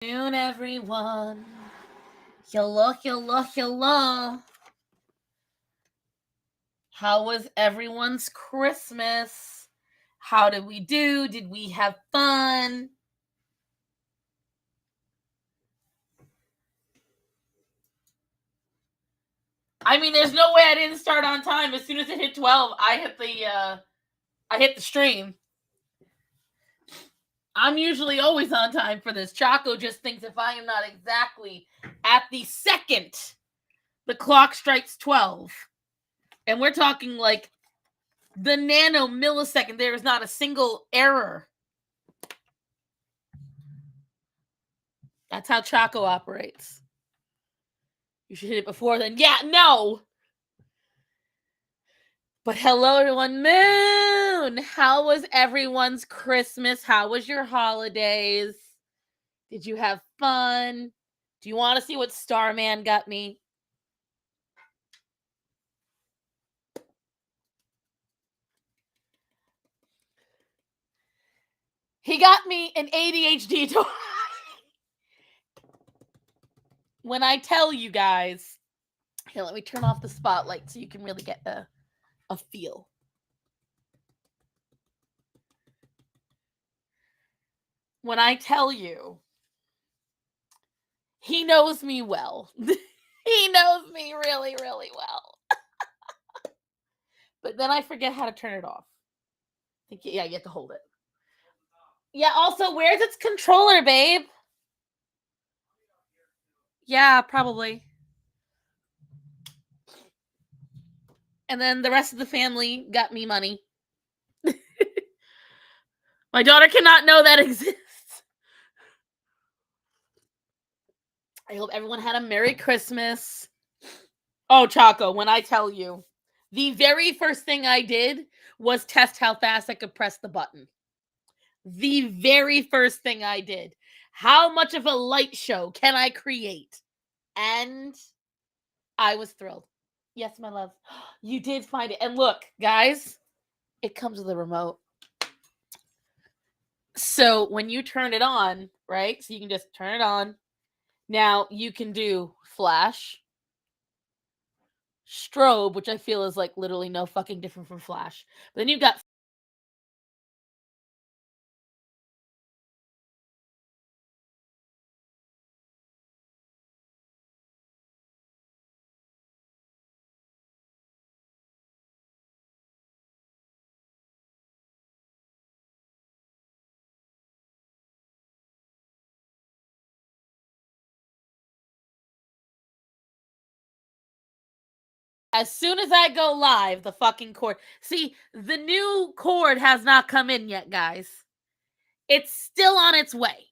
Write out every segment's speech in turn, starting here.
Afternoon, everyone. Hello, hello, hello. How was everyone's Christmas? How did we do? Did we have fun? I mean, there's no way I didn't start on time. As soon as it hit 12, I hit the stream. I'm usually always on time for this. Chaco just thinks if I am not exactly at the second the clock strikes 12, and we're talking like the nano millisecond, there is not a single error. That's how Chaco operates. You should hit it before then. Yeah, no. But hello, everyone. Moon! How was everyone's Christmas? How was your holidays? Did you have fun? Do you want to see what Starman got me? He got me an ADHD toy. When I tell you guys, here, let me turn off the spotlight so you can really get a feel. When I tell you, he knows me well. He knows me really, really well. But then I forget how to turn it off. Yeah, you have to hold it. Yeah, also, where's its controller, babe? Yeah, probably. And then the rest of the family got me money. My daughter cannot know that exists. I hope everyone had a Merry Christmas. Oh, Chaco, when I tell you, the very first thing I did was test how fast I could press the button. The very first thing I did. How much of a light show can I create? And I was thrilled. Yes, my love. You did find it. And look, guys, it comes with a remote. So when you turn it on, right? So you can just turn it on. Now you can do flash, strobe, which I feel is like literally no fucking different from flash. But then you've got as soon as I go live, the fucking cord. See, the new cord has not come in yet, guys. It's still on its way.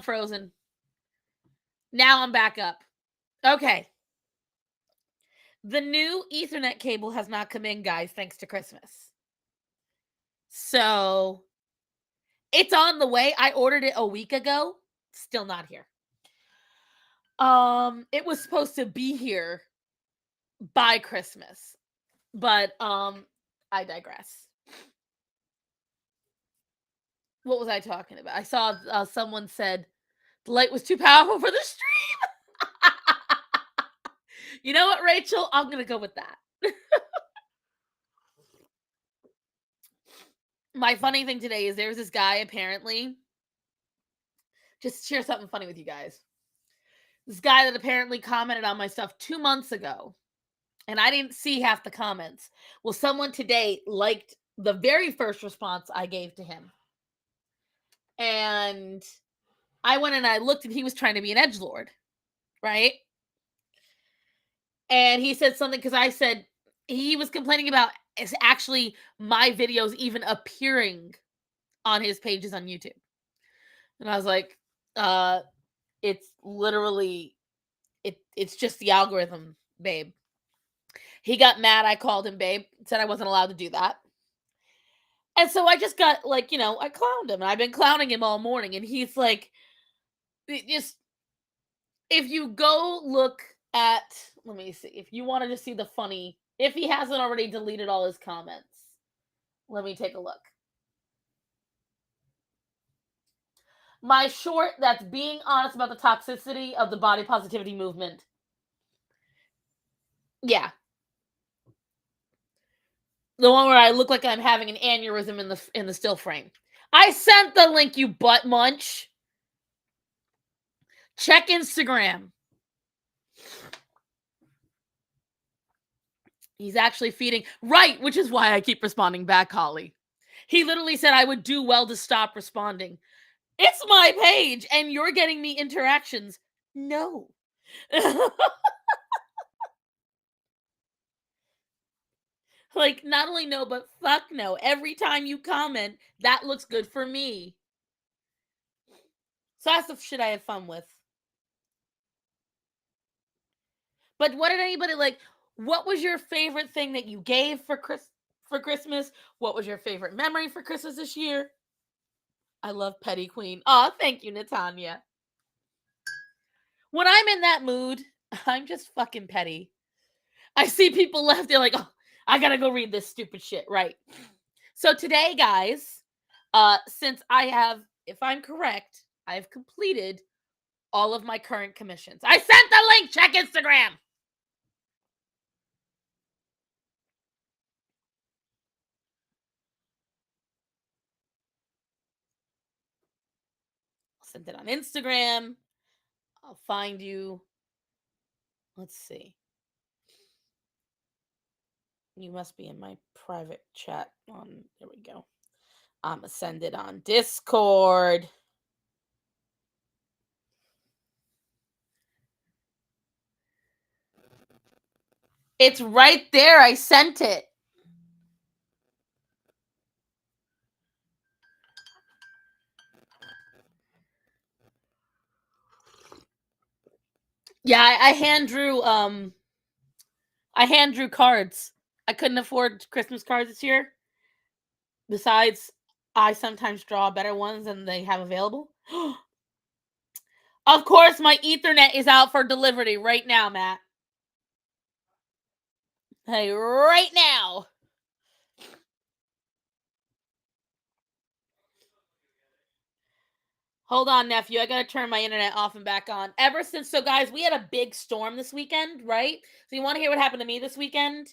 Frozen. Now I'm back up. Okay. The new Ethernet cable has not come in, guys, thanks to Christmas. So it's on the way. I ordered it a week ago. Still not here. It was supposed to be here by Christmas. But I digress. What was I talking about? I saw someone said the light was too powerful for the stream. You know what, Rachel? I'm going to go with that. My funny thing today is there's this guy apparently. Just share something funny with you guys. This guy that apparently commented on my stuff 2 months ago, and I didn't see half the comments. Well, someone today liked the very first response I gave to him. And I went and I looked, and he was trying to be an edgelord, right? And he said something because I said he was complaining about is actually my videos even appearing on his pages on YouTube. And I was like, it's literally it's just the algorithm babe. He got mad. I called him babe, said I wasn't allowed to do that. And so I just got like, I clowned him. And I've been clowning him all morning. And he's like, just if you go look at, let me see, if you wanted to see the funny, if he hasn't already deleted all his comments, let me take a look. My short that's being honest about the toxicity of the body positivity movement. Yeah. The one where I look like I'm having an aneurysm in the still frame. I sent the link, you butt munch. Check Instagram. He's actually feeding. Right, which is why I keep responding back, Holly. He literally said I would do well to stop responding. It's my page, and you're getting me interactions. No. Like, not only no, but fuck no. Every time you comment, that looks good for me. So that's the shit I had fun with. But what did anybody like? What was your favorite thing that you gave for Christmas? What was your favorite memory for Christmas this year? I love Petty Queen. Oh, thank you, Natanya. When I'm in that mood, I'm just fucking petty. I see people left, they're like, oh, I gotta go read this stupid shit, right? So today, guys, since I have, if I'm correct, I have completed all of my current commissions. I sent the link, check Instagram. I'll send it on Instagram. I'll find you. Let's see. You must be in my private chat on, there we go. I'm gonna send it on Discord. It's right there. I sent it. Yeah, I hand drew cards. I couldn't afford Christmas cards this year. Besides, I sometimes draw better ones than they have available. Of course, my Ethernet is out for delivery right now, Matt. Hey, right now. Hold on, nephew. I gotta turn my internet off and back on. So guys, we had a big storm this weekend, right? So you want to hear what happened to me this weekend?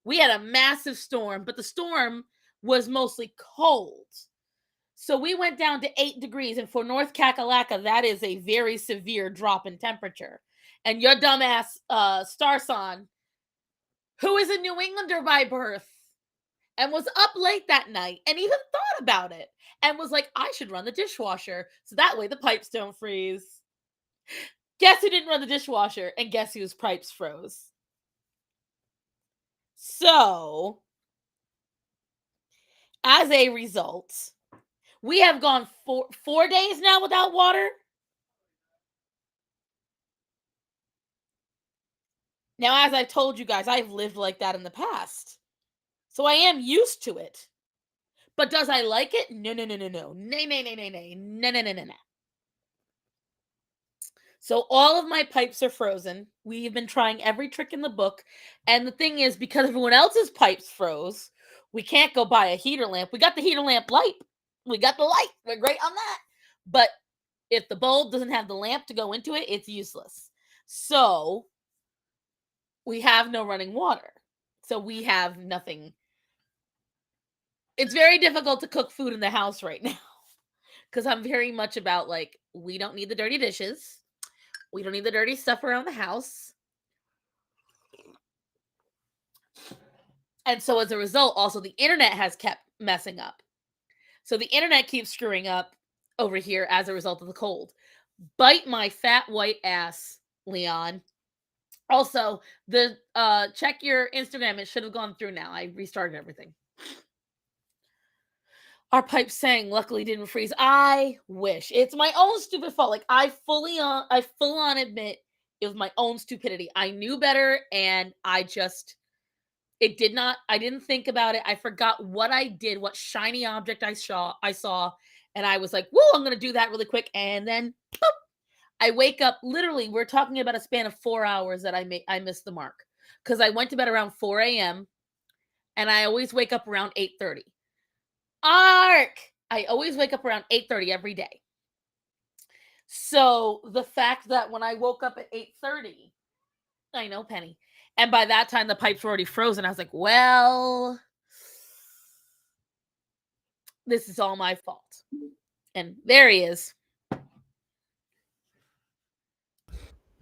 We had a massive storm, but the storm was mostly cold. So we went down to 8 degrees, and for North Kakalaka, that is a very severe drop in temperature. And your dumbass Starson, who is a New Englander by birth, and was up late that night and even thought about it and was like, I should run the dishwasher so that way the pipes don't freeze. Guess who didn't run the dishwasher, and guess whose pipes froze? So, as a result, we have gone 4 days now without water. Now, as I've told you guys, I've lived like that in the past. So I am used to it. But does I like it? No, no, no, no, no. Nay, nay, nay, nay, nay. No, no, no, no, no. So all of my pipes are frozen. We've been trying every trick in the book. And the thing is, because everyone else's pipes froze, we can't go buy a heater lamp. We got the heater lamp light. We got the light. We're great on that. But if the bulb doesn't have the lamp to go into it, it's useless. So we have no running water. So we have nothing. It's very difficult to cook food in the house right now. Because I'm very much about like, we don't need the dirty dishes. We don't need the dirty stuff around the house. And so as a result, also the internet has kept messing up. So the internet keeps screwing up over here as a result of the cold. Bite my fat white ass, Leon. Also, the check your Instagram. It should have gone through now. I restarted everything. Our pipe sang, luckily didn't freeze. I wish. It's my own stupid fault. Like I full on admit It was my own stupidity. I knew better, and I didn't think about it. I forgot what I did, what shiny object I saw, and I was like, whoa, I'm going to do that really quick. And then boop, I wake up, literally, we're talking about a span of 4 hours that I missed the mark. Because I went to bed around 4 a.m., and I always wake up around 8:30. Ark! I always wake up around 8:30 every day. So the fact that when I woke up at 8:30, I know, Penny, and by that time the pipes were already frozen, I was like, well, this is all my fault. And there he is.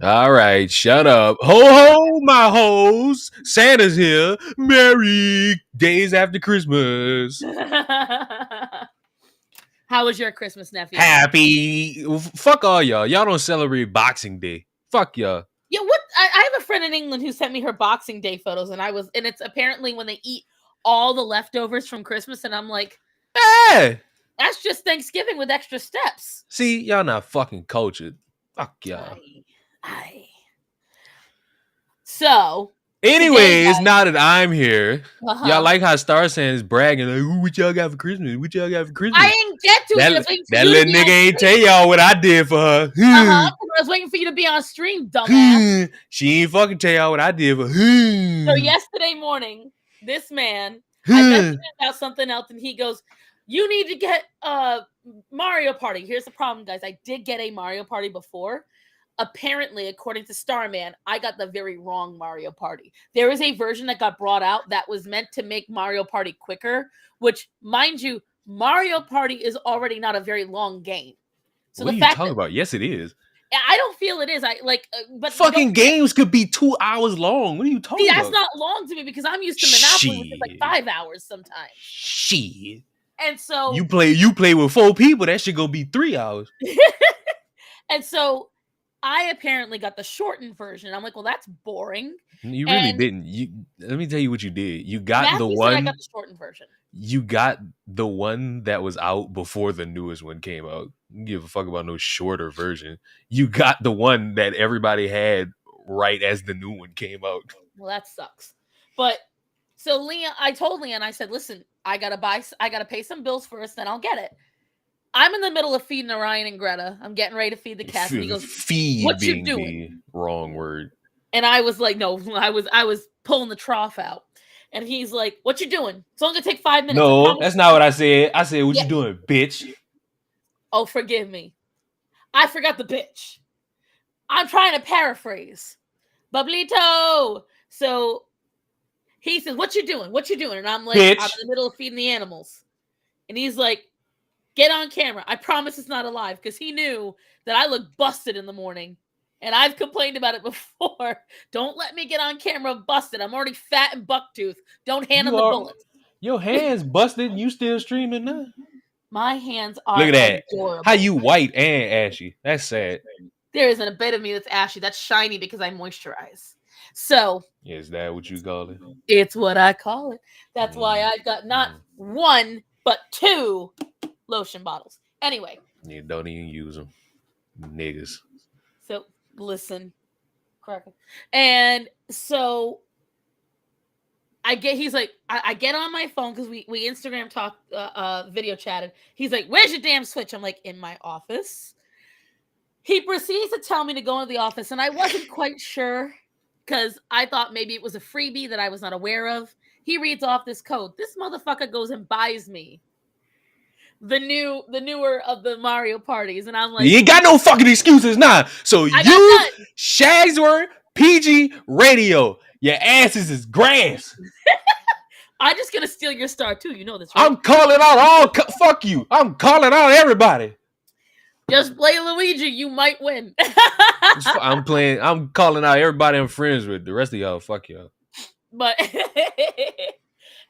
All right, shut up. Ho ho, my hoes. Santa's here. Merry days after Christmas. How was your Christmas, nephew? Happy. Fuck all y'all. Y'all don't celebrate Boxing Day. Fuck y'all. Yeah, what? I have a friend in England who sent me her Boxing Day photos, and it's apparently when they eat all the leftovers from Christmas, and I'm like, Hey, that's just Thanksgiving with extra steps. see, y'all not fucking cultured. Fuck y'all. So, Anyways, today, now that I'm here, uh-huh. y'all like how Star Sands bragging like, "Ooh, what y'all got for Christmas? What y'all got for Christmas?" I didn't get to it. That little nigga ain't tell y'all what I did for her. I was waiting for you to be on stream, dumbass. She ain't fucking tell y'all what I did for her. So yesterday morning, this man, I messaged him about something else, and he goes, "You need to get Mario Party." Here's the problem, guys. I did get a Mario Party before. Apparently, according to Starman, I got the very wrong Mario Party. There is a version that got brought out that was meant to make Mario Party quicker, which, mind you, Mario Party is already not a very long game. So what are you talking about? Yes, it is. I don't feel it is. But fucking games could be 2 hours long. What are you talking about? That's not long to me because I'm used to Monopoly, which is like 5 hours sometimes. Shit. And so you play with 4 people. That shit gonna be 3 hours. And so I apparently got the shortened version. I'm like, well, that's boring. You really didn't. Let me tell you what you did. You got Matthew the one. Said I got the shortened version. You got the one that was out before the newest one came out. You give a fuck about no shorter version. You got the one that everybody had right as the new one came out. Well, that sucks. But so Leon, I told Leon, I said, listen, I gotta pay some bills first, then I'll get it. I'm in the middle of feeding Orion and Greta. I'm getting ready to feed the cats. And he goes, "Feed what being you doing?" The wrong word. And I was like, no, I was pulling the trough out. And he's like, what you doing? It's only gonna take 5 minutes. No, that's not what I said. I said, what you doing, bitch? Oh, forgive me. I forgot the bitch. I'm trying to paraphrase. Bublito. So he says, what you doing? What you doing? And I'm like, bitch. I'm in the middle of feeding the animals. And he's like, get on camera. I promise it's not alive. Because he knew that I look busted in the morning. And I've complained about it before. Don't let me get on camera busted. I'm already fat and bucktooth. Don't hand him the bullets. Your hands busted and you still streaming now? My hands are Look at that. adorable. How you white and ashy. That's sad. There isn't a bit of me that's ashy. That's shiny because I moisturize. So. Is that what you call it? It's what I call it. That's why I've got not 1, but 2 lotion bottles. Anyway. You don't even use them. Niggas. So, listen. Cracker. And so he's like, I get on my phone because we Instagram talk, video chatted. He's like, where's your damn Switch? I'm like, in my office. He proceeds to tell me to go into the office, and I wasn't quite sure because I thought maybe it was a freebie that I was not aware of. He reads off this code. This motherfucker goes and buys me the newer of the Mario parties, and I'm like, you ain't got no fucking excuses, nah. So you Shagsworth PG Radio. Your asses is grass. I'm just gonna steal your star too. You know this, right? I'm calling out fuck you. I'm calling out everybody. Just play Luigi, you might win. I'm calling out everybody I'm friends with. The rest of y'all, fuck y'all. But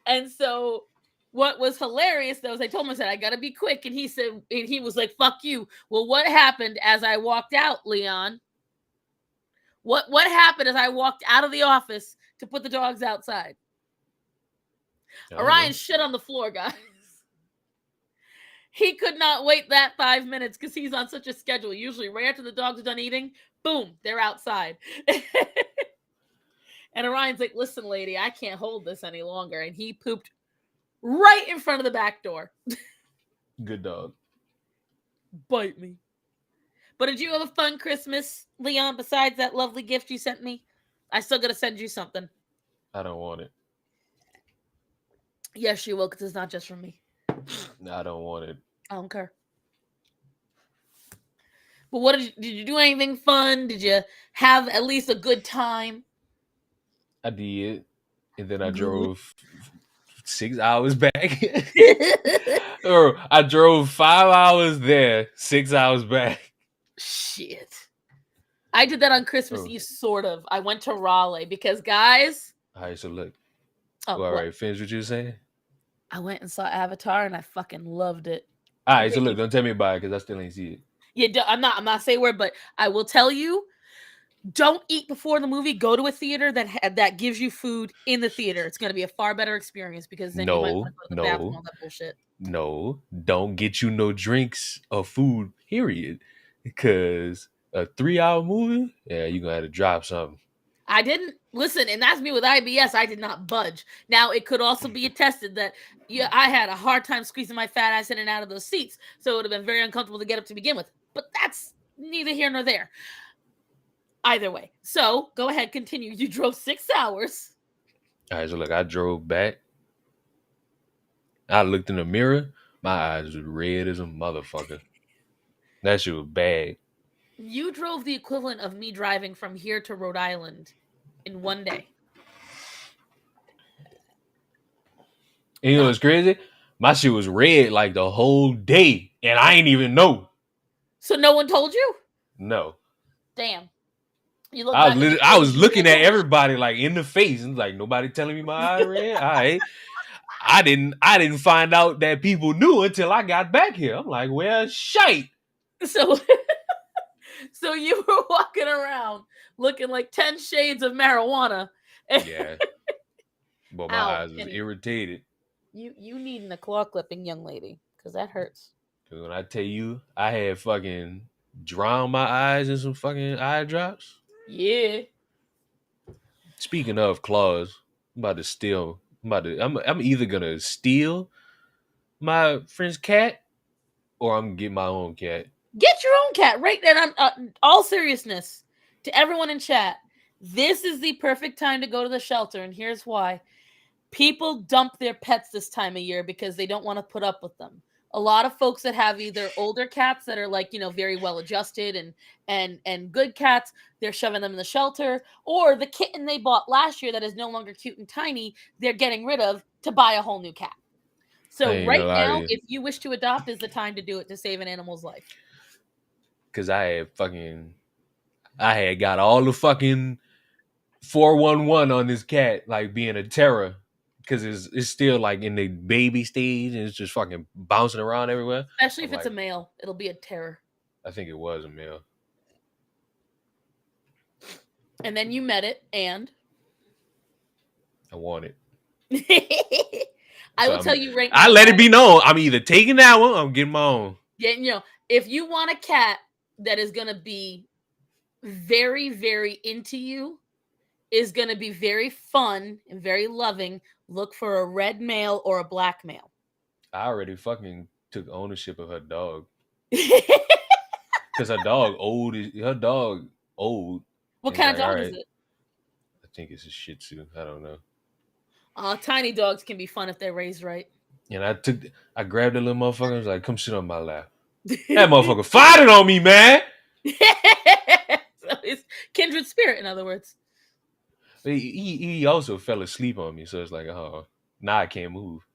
and so what was hilarious though is I told him, I said, I gotta be quick. And he said, and he was like, fuck you. Well, what happened as I walked out, Leon? What happened as I walked out of the office to put the dogs outside? Orion shit on the floor, guys. He could not wait that 5 minutes because he's on such a schedule. Usually right after the dogs are done eating, Boom, they're outside. And Orion's like, listen, lady, I can't hold this any longer. And he pooped right in front of the back door. Good dog. Bite me. But did you have a fun Christmas, Leon, besides that lovely gift you sent me? I still got to send you something. I don't want it. Yes, you will, because it's not just from me. I don't want it. I don't care. But what did you do anything fun? Did you have at least a good time? I did. And then I Good. drove 6 hours back. Or I drove 5 hours there, 6 hours back. Shit. I did that on Christmas Eve, sort of. I went to Raleigh because, guys. All right, so look. Oh, all right, finish what you were saying. I went and saw Avatar and I fucking loved it. All right, so look, don't tell me about it because I still ain't see it. Yeah, I'm not saying word, but I will tell you, don't eat before the movie. Go to a theater that gives you food in the theater. It's going to be a far better experience because then you might want to go to the bathroom and all that bullshit. No, don't get you no drinks or food, period. Because a 3-hour movie, yeah, you're going to have to drop something. I didn't listen, and that's me with IBS. I did not budge. Now, it could also be attested that I had a hard time squeezing my fat ass in and out of those seats, so it would have been very uncomfortable to get up to begin with. But that's neither here nor there. Either way. So, go ahead, continue. You drove 6 hours. All right, so look, I drove back. I looked in the mirror. My eyes were red as a motherfucker. That shit was bad. You drove the equivalent of me driving from here to Rhode Island in one day. And you know what's crazy? My shit was red like the whole day, and I ain't even know. So no one told you? No. Damn. You look I was looking at everybody like in the face, and like nobody telling me my eye red. All right. I didn't find out that people knew until I got back here. I'm like, well, shite. So so you were walking around looking like 10 shades of marijuana. Yeah. But my eyes was irritated. You need a claw clipping, young lady, because that hurts. Because when I tell you, I had fucking drowned my eyes in some fucking eye drops. Yeah. Speaking of claws, I'm either gonna steal my friend's cat or I'm gonna get my own cat. Get your own cat, right? And all seriousness, to everyone in chat, this is the perfect time to go to the shelter, and here's why. People dump their pets this time of year because they don't want to put up with them. A lot of folks that have either older cats that are like, very well adjusted and good cats, they're shoving them in the shelter, or the kitten they bought last year that is no longer cute and tiny, they're getting rid of to buy a whole new cat. So right now, if you wish to adopt, is the time to do it to save an animal's life. Because I had got all the fucking 411 on this cat, like being a terror. Because it's still like in the baby stage and it's just fucking bouncing around everywhere. Especially if it's a male. It'll be a terror. I think it was a male. And then you met it and? I want it. I will tell you right now. I let it be known. I'm either taking that one or I'm getting my own. Yeah, if you want a cat that is going to be very, very into you, is going to be very fun and very loving, look for a red male or a black male. I already fucking took ownership of her dog. Because her dog old. What kind of dog is it? I think it's a Shih Tzu. I don't know. Tiny dogs can be fun if they're raised right. And I grabbed the little motherfucker and was like, come sit on my lap. That motherfucker fighting on me, man. So it's kindred spirit, in other words. He also fell asleep on me, so it's like, oh, now I can't move.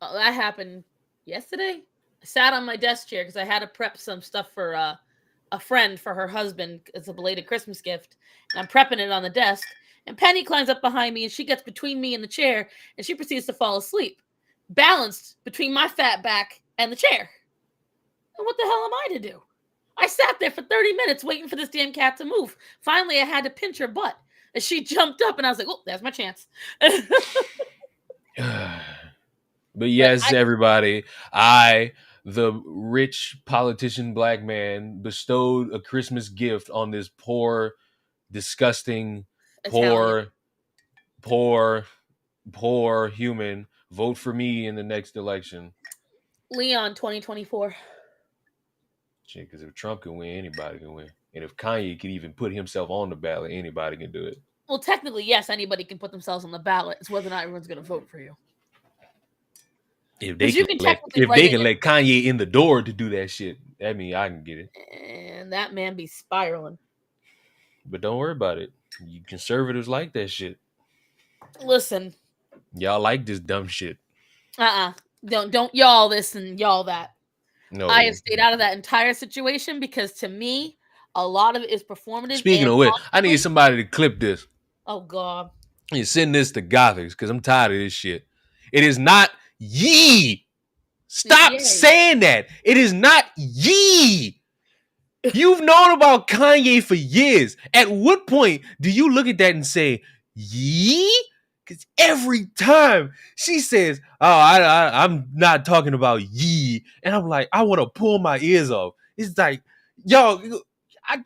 Oh, that happened yesterday. I sat on my desk chair because I had to prep some stuff for a friend for her husband. It's a belated Christmas gift, and I'm prepping it on the desk. And Penny climbs up behind me, and she gets between me and the chair, and she proceeds to fall asleep, balanced between my fat back and the chair. And what the hell am I to do? I sat there for 30 minutes waiting for this damn cat to move. Finally, I had to pinch her butt. And she jumped up, and I was like, oh, there's my chance. But yes, everybody, I the rich politician black man bestowed a Christmas gift on this poor, disgusting, Italian. poor, poor, poor human. Vote for me in the next election. Leon 2024. Shit, because if Trump can win, anybody can win. And if Kanye could even put himself on the ballot, anybody can do it. Well, technically, yes, anybody can put themselves on the ballot. It's whether or not everyone's going to vote for you. If they Because you can can let technically write in let Kanye in the door to do that shit, that means I can get it. and that man be spiraling. But don't worry about it. You conservatives like that shit. Listen, Y'all like this dumb shit. don't y'all this and y'all that. No. I have stayed out of that entire situation because to me, a lot of it is performative. Speaking of which, I need somebody to clip this. Oh God. You send this to Gothics because I'm tired of this shit. It is not ye. Stop saying that. It is not ye. You've known about Kanye for years. At what point do you look at that and say, ye? Because every time she says, oh, I'm not talking about ye. And I'm like, I want to pull my ears off. It's like, yo, I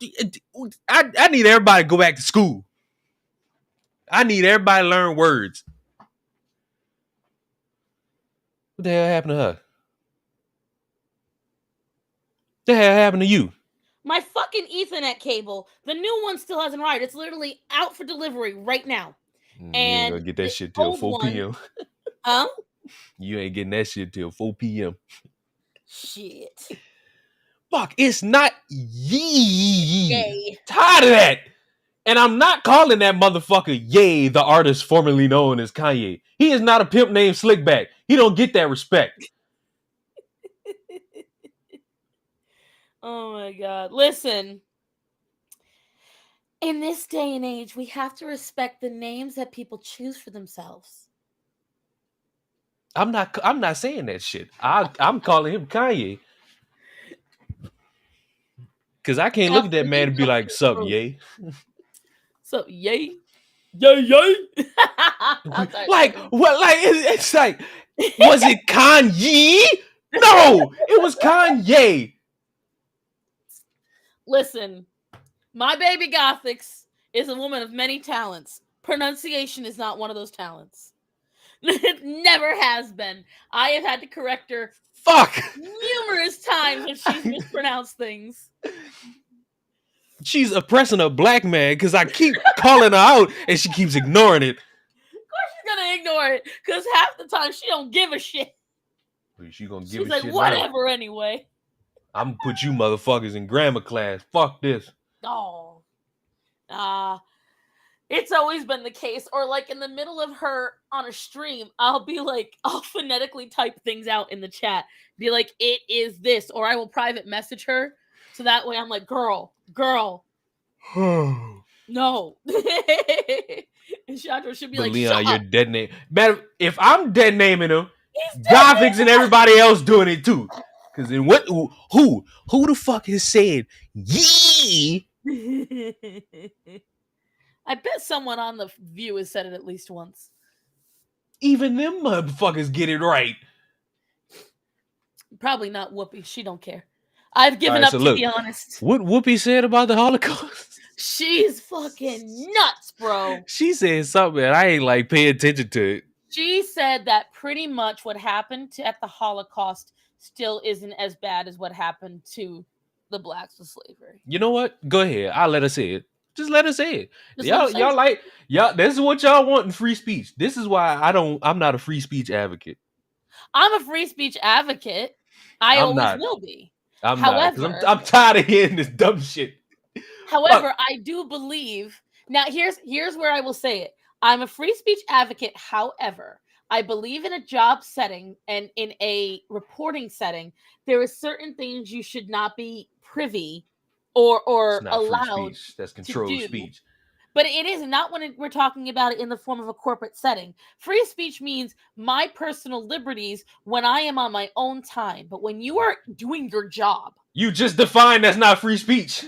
need everybody to go back to school. I need everybody to learn words. What the hell happened to her? What the hell happened to you? My fucking Ethernet cable, the new one still hasn't arrived. It's literally out for delivery right now. You And ain't gonna get that shit till 4 p.m. You ain't getting that shit till 4 p.m. Shit. Fuck, it's not ye. Yay. Tired of that. And I'm not calling that motherfucker Ye, the artist formerly known as Kanye. He is not a pimp named Slickback. He don't get that respect. Oh my God. Listen. In this day and age, we have to respect the names that people choose for themselves. I'm not saying that shit. I'm calling him Kanye. Cause I can't look at that man and be like, sup, Ye. Sup, Ye? Yay, yay. Like, what? Like, it's like, was it Kanye? No, it was Kanye. Listen, my baby Gothics is a woman of many talents. Pronunciation is not one of those talents. It never has been. I have had to correct her numerous times when she's mispronounced things. She's oppressing a black man because I keep calling her out and she keeps ignoring it. Of course she's gonna ignore it because half the time she don't give a shit. She's like, whatever now. Anyway. I'm gonna put you motherfuckers in grammar class. Fuck this. Oh. It's always been the case. Or like in the middle of her on a stream, I'll phonetically type things out in the chat. Be like, it is this. Or I will private message her. So that way I'm like, girl. No. And Chandra should be but like, Leon, you're dead name. Better if I'm dead naming him, Gothics and everybody else doing it too. Because then what? Who the fuck has said yee? I bet someone on the View has said it at least once. Even them motherfuckers get it right. Probably not Whoopi. She don't care. I've given up, to be honest. What Whoopi said about the Holocaust? She's fucking nuts, bro. She said something and I ain't like pay attention to it. She said that pretty much what happened at the Holocaust still isn't as bad as what happened to the blacks with slavery. You know what? Go ahead. I'll let her say it. Just let her say it. Y'all like, this is what y'all want in free speech. This is why I'm not a free speech advocate. I'm a free speech advocate. I always will be. However, I'm tired of hearing this dumb shit. However, I do believe, now here's where I will say it. I'm a free speech advocate. However, I believe in a job setting and in a reporting setting, there are certain things you should not be privy or allowed. That's controlled speech. But it is not when we're talking about it in the form of a corporate setting. Free speech means my personal liberties when I am on my own time. But when you are doing your job. You just defined that's not free speech.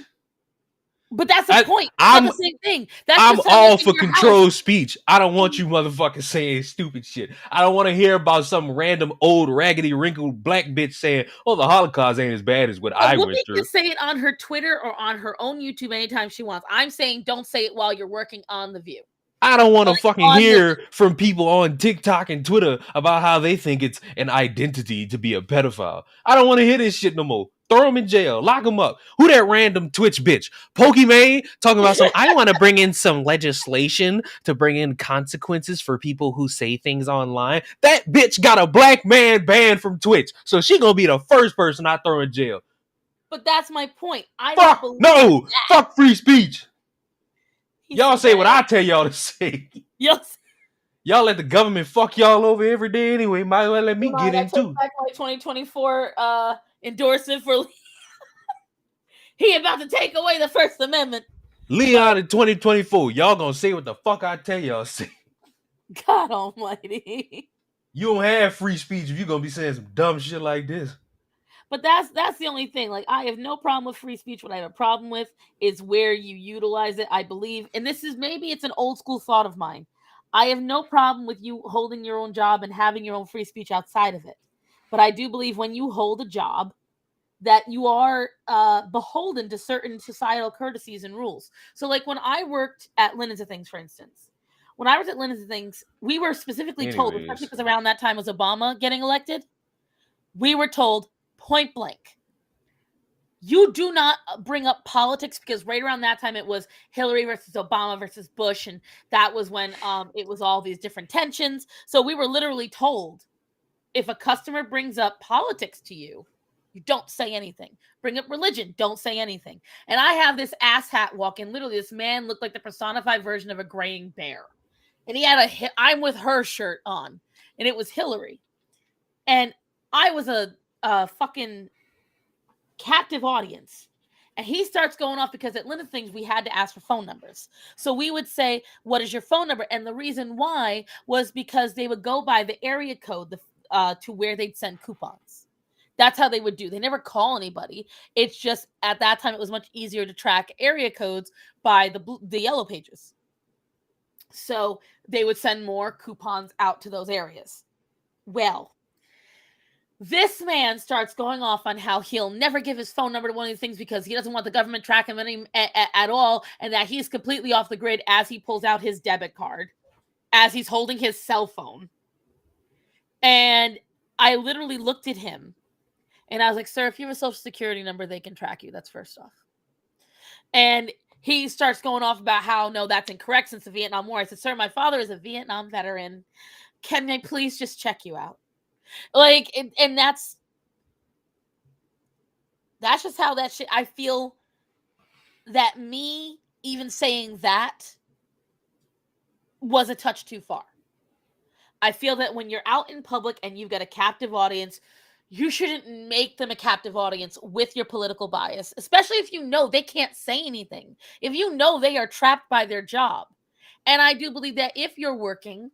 But that's the I, point. It's not I'm the same thing. That's I'm just how all like in for your house. controlled speech. I don't want you motherfuckers saying stupid shit. I don't want to hear about some random old raggedy wrinkled black bitch saying, "Oh, the Holocaust ain't as bad as what A I woman went can through." say it on her Twitter or on her own YouTube anytime she wants. I'm saying don't say it while you're working on The View. I don't want to Like fucking on the hear from people on TikTok and Twitter about how they think it's an identity to be a pedophile. I don't want to hear this shit no more. Throw them in jail. Lock them up. Who that random Twitch bitch? Pokimane talking about some. I want to bring in some legislation to bring in consequences for people who say things online. That bitch got a black man banned from Twitch, so she gonna be the first person I throw in jail. But that's my point. I don't Fuck believe no. Fuck free speech. he Y'all said say what that. I tell y'all to say. Yes. Y'all let the government fuck y'all over every day anyway. Might as well let me Hold on, get I in take too. back my 2024 endorsement for he about to take away the First Amendment. Leon in 2024. Y'all gonna say what the fuck I tell y'all say. God almighty. You don't have free speech if you gonna be saying some dumb shit like this. But that's the only thing. Like I have no problem with free speech. What I have a problem with is where you utilize it. I believe, and this is maybe it's an old school thought of mine. I have no problem with you holding your own job and having your own free speech outside of it. But I do believe when you hold a job that you are beholden to certain societal courtesies and rules. So like when I worked at Linens and Things, for instance, when I was at Linens and Things, we were specifically told, especially Anyways, because around that time was Obama getting elected, we were told point blank, you do not bring up politics because right around that time it was Hillary versus Obama versus Bush, and that was when it was all these different tensions. So we were literally told if a customer brings up politics to you, you don't say anything. Bring up religion, don't say anything. And I have this asshat walk in. Literally, this man looked like the personified version of a graying bear, and he had a "I'm with her" shirt on, and it was Hillary, and I was a fucking captive audience. And he starts going off because at Linda Things, we had to ask for phone numbers. So we would say, what is your phone number? And the reason why was because they would go by the area code to where they'd send coupons. That's how they would do. They never call anybody. It's just at that time, it was much easier to track area codes by the yellow pages. So they would send more coupons out to those areas. Well, this man starts going off on how he'll never give his phone number to one of these things because he doesn't want the government tracking him at all, and that he's completely off the grid as he pulls out his debit card, as he's holding his cell phone. And I literally looked at him, and I was like, sir, if you have a social security number, they can track you. That's first off. And he starts going off about how, no, that's incorrect since the Vietnam War. I said, sir, my father is a Vietnam veteran. Can I please just check you out? Like, and that's just how that shit. I feel that me even saying that was a touch too far. I feel that when you're out in public and you've got a captive audience, you shouldn't make them a captive audience with your political bias, especially if you know they can't say anything, if you know they are trapped by their job. And I do believe that if you're working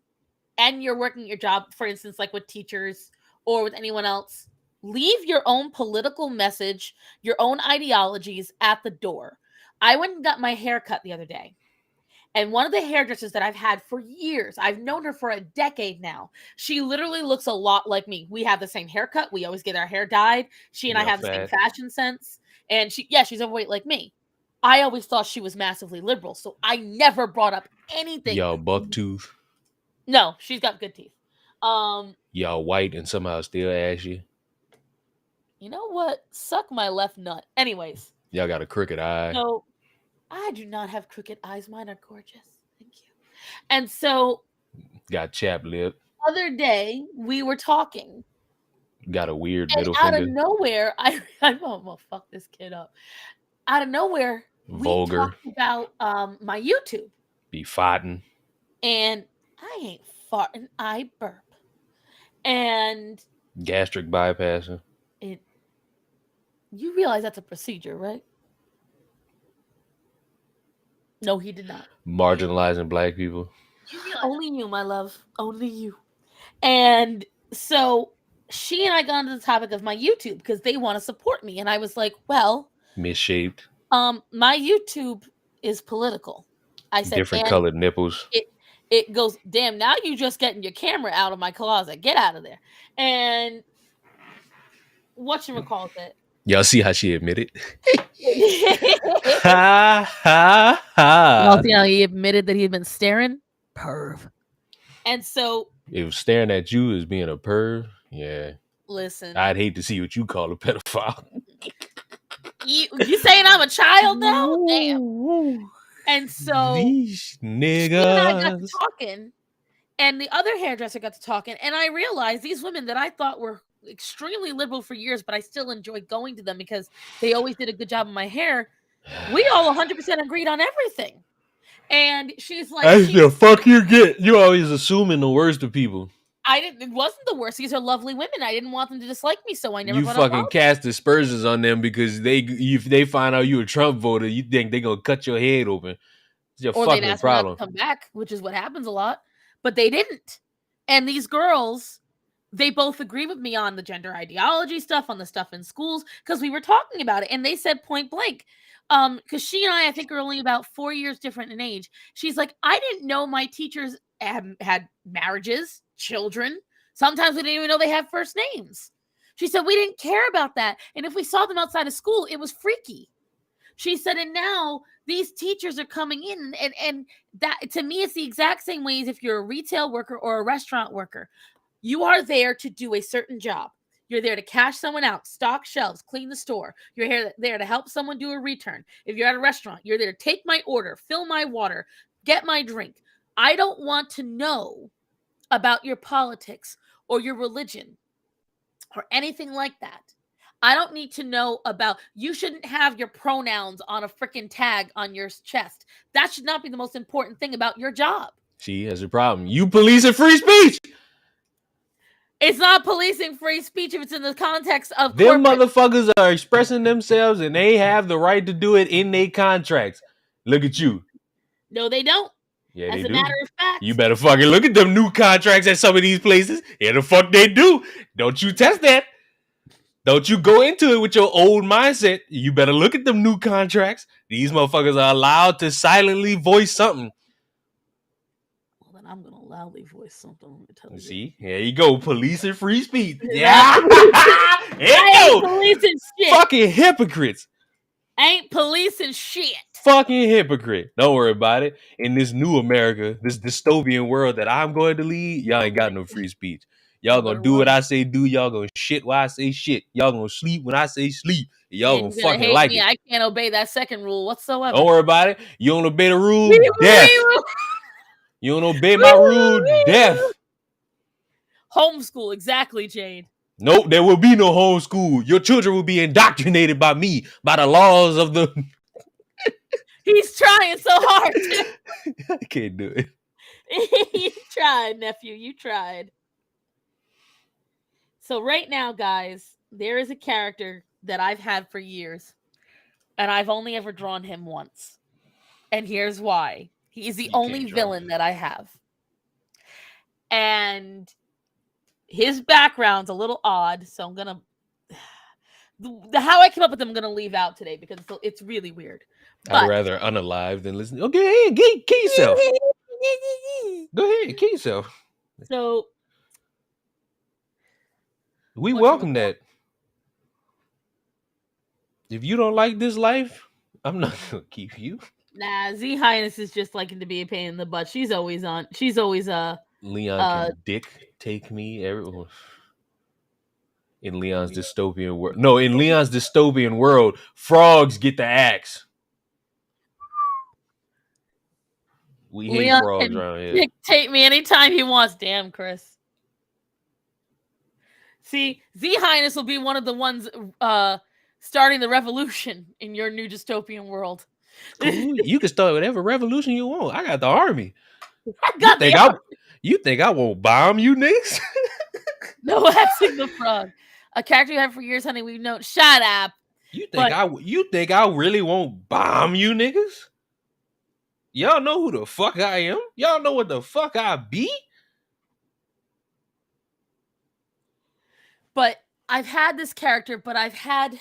and you're working your job, for instance, like with teachers or with anyone else, leave your own political message, your own ideologies at the door. I went and got my hair cut the other day. And one of the hairdressers that I've had for years, I've known her for a decade now. She literally looks a lot like me. We have the same haircut. We always get our hair dyed. She and I you're have the same fat. fashion sense. And she's overweight like me. I always thought she was massively liberal. So I never brought up anything. Y'all buck tooth. No, she's got good teeth. Y'all white and somehow still ashy. You know what? Suck my left nut. Anyways, Y'all got a crooked eye. so I do not have crooked eyes. Mine are gorgeous. Thank you. And so Got chapped lip. other day we were talking, Got a weird and middle out of finger. nowhere, I'm gonna fuck this kid up. Out of nowhere, we Vulgar. talked about my YouTube, Be fighting. and I ain't farting, I burp, and Gastric bypassing. it. You realize that's a procedure, right? No, he did not. Marginalizing black people. Only you, my love. Only you. And so she and I got into the topic of my YouTube because they want to support me. And I was like, well, Misshaped. My YouTube is political. I said, Different and colored nipples. it it goes, damn, now you just getting your camera out of my closet. Get out of there. And whatchamacallit it? Y'all see how she admitted? Y'all Ha ha ha. see how he admitted that he had been staring? Perv. And so, If staring at you is being a perv, yeah. listen, I'd hate to see what you call a pedophile. you saying I'm a child now? Damn. Ooh, And so these she and I got to niggas. talking, and the other hairdresser got to talking, and I realized these women that I thought were extremely liberal for years, but I still enjoyed going to them because they always did a good job of my hair. We all 100% agreed on everything. And she's like, That's the fuck you get. You always assuming the worst of people. I didn't, it wasn't the worst. These are lovely women. I didn't want them to dislike me, so I never You brought up fucking cast aspersions on them because if they find out you a Trump voter, you think they gonna cut your head open. It's your or they'd fucking ask me not to problem. come back, which is what happens a lot. But they didn't. And these girls, they both agree with me on the gender ideology stuff, on the stuff in schools, because we were talking about it. And they said point blank, because she and I think, are only about 4 years different in age. She's like, I didn't know my teachers had marriages, children. Sometimes we didn't even know they had first names. She said, we didn't care about that. And if we saw them outside of school, it was freaky. She said, and now these teachers are coming in, and that, to me, it's the exact same way as if you're a retail worker or a restaurant worker. You are there to do a certain job. You're there to cash someone out, stock shelves, clean the store. You're there to help someone do a return. If you're at a restaurant, you're there to take my order, fill my water, get my drink. I don't want to know about your politics or your religion or anything like that. I don't need to know about, you shouldn't have your pronouns on a freaking tag on your chest. That should not be the most important thing about your job. She has a problem. You policing free speech. It's not policing free speech if it's in the context of Them corporate. motherfuckers are expressing themselves and they have the right to do it in their contracts. Look at you. No, they don't. Yeah, As they a do. matter of You fact, better fucking look at them new contracts at some of these places. Yeah, the fuck they do. Don't you test that. Don't you go into it with your old mindset. You better look at them new contracts. These motherfuckers are allowed to silently voice something. well, then I'm gonna loudly voice something. Let me tell you. See, there you go, policing free speech. Not Yeah, policing. there you I ain't go. policing shit. Fucking hypocrites. Ain't policing shit. Fucking hypocrite. Don't worry about it. In this new America, this dystopian world that I'm going to lead, y'all ain't got no free speech. Y'all You gonna better do what run. I say do. Y'all gonna shit when I say shit. Y'all gonna sleep when I say sleep. Y'all And gonna you're gonna fucking hate like me. it. I can't obey that second rule whatsoever. Don't worry about it. You don't obey the rule, Wee woo, wee death. woo. You don't obey Wee my woo, rule, wee woo. death. Homeschool, exactly, Jade. Nope, there will be no homeschool. Your children will be indoctrinated by me, by the laws of the. He's trying so hard. I can't do it. You tried, nephew. You tried. So right now, guys, there is a character that I've had for years, and I've only ever drawn him once. And here's why. He is the You only can't draw. villain that I have. And his background's a little odd, so I'm gonna how I came up with him I'm gonna leave out today because it's really weird. I'd But rather unalive than listen. Okay, hey, kill yourself. Go ahead, kill yourself. so We welcome whatchamacallit? that. If you don't like this life, I'm not gonna keep you. Nah, Z Highness is just liking to be a pain in the butt. She's always Leon uh can dick take me. Everyone in Leon's dystopian world. No, in Leon's dystopian world, frogs get the axe. We hate Leon frogs can around here. dictate me anytime he wants. Damn, Chris. See, Z Highness will be one of the ones starting the revolution in your new dystopian world. Cool. You can start whatever revolution you want. I got the army. I You got the think I you think I won't bomb you niggas? no waxing the frog. A character you had for years, honey. We've known. Shut up. But You think I really won't bomb you niggas? Y'all know who the fuck I am? Y'all know what the fuck I be? but I've had this character, but I've had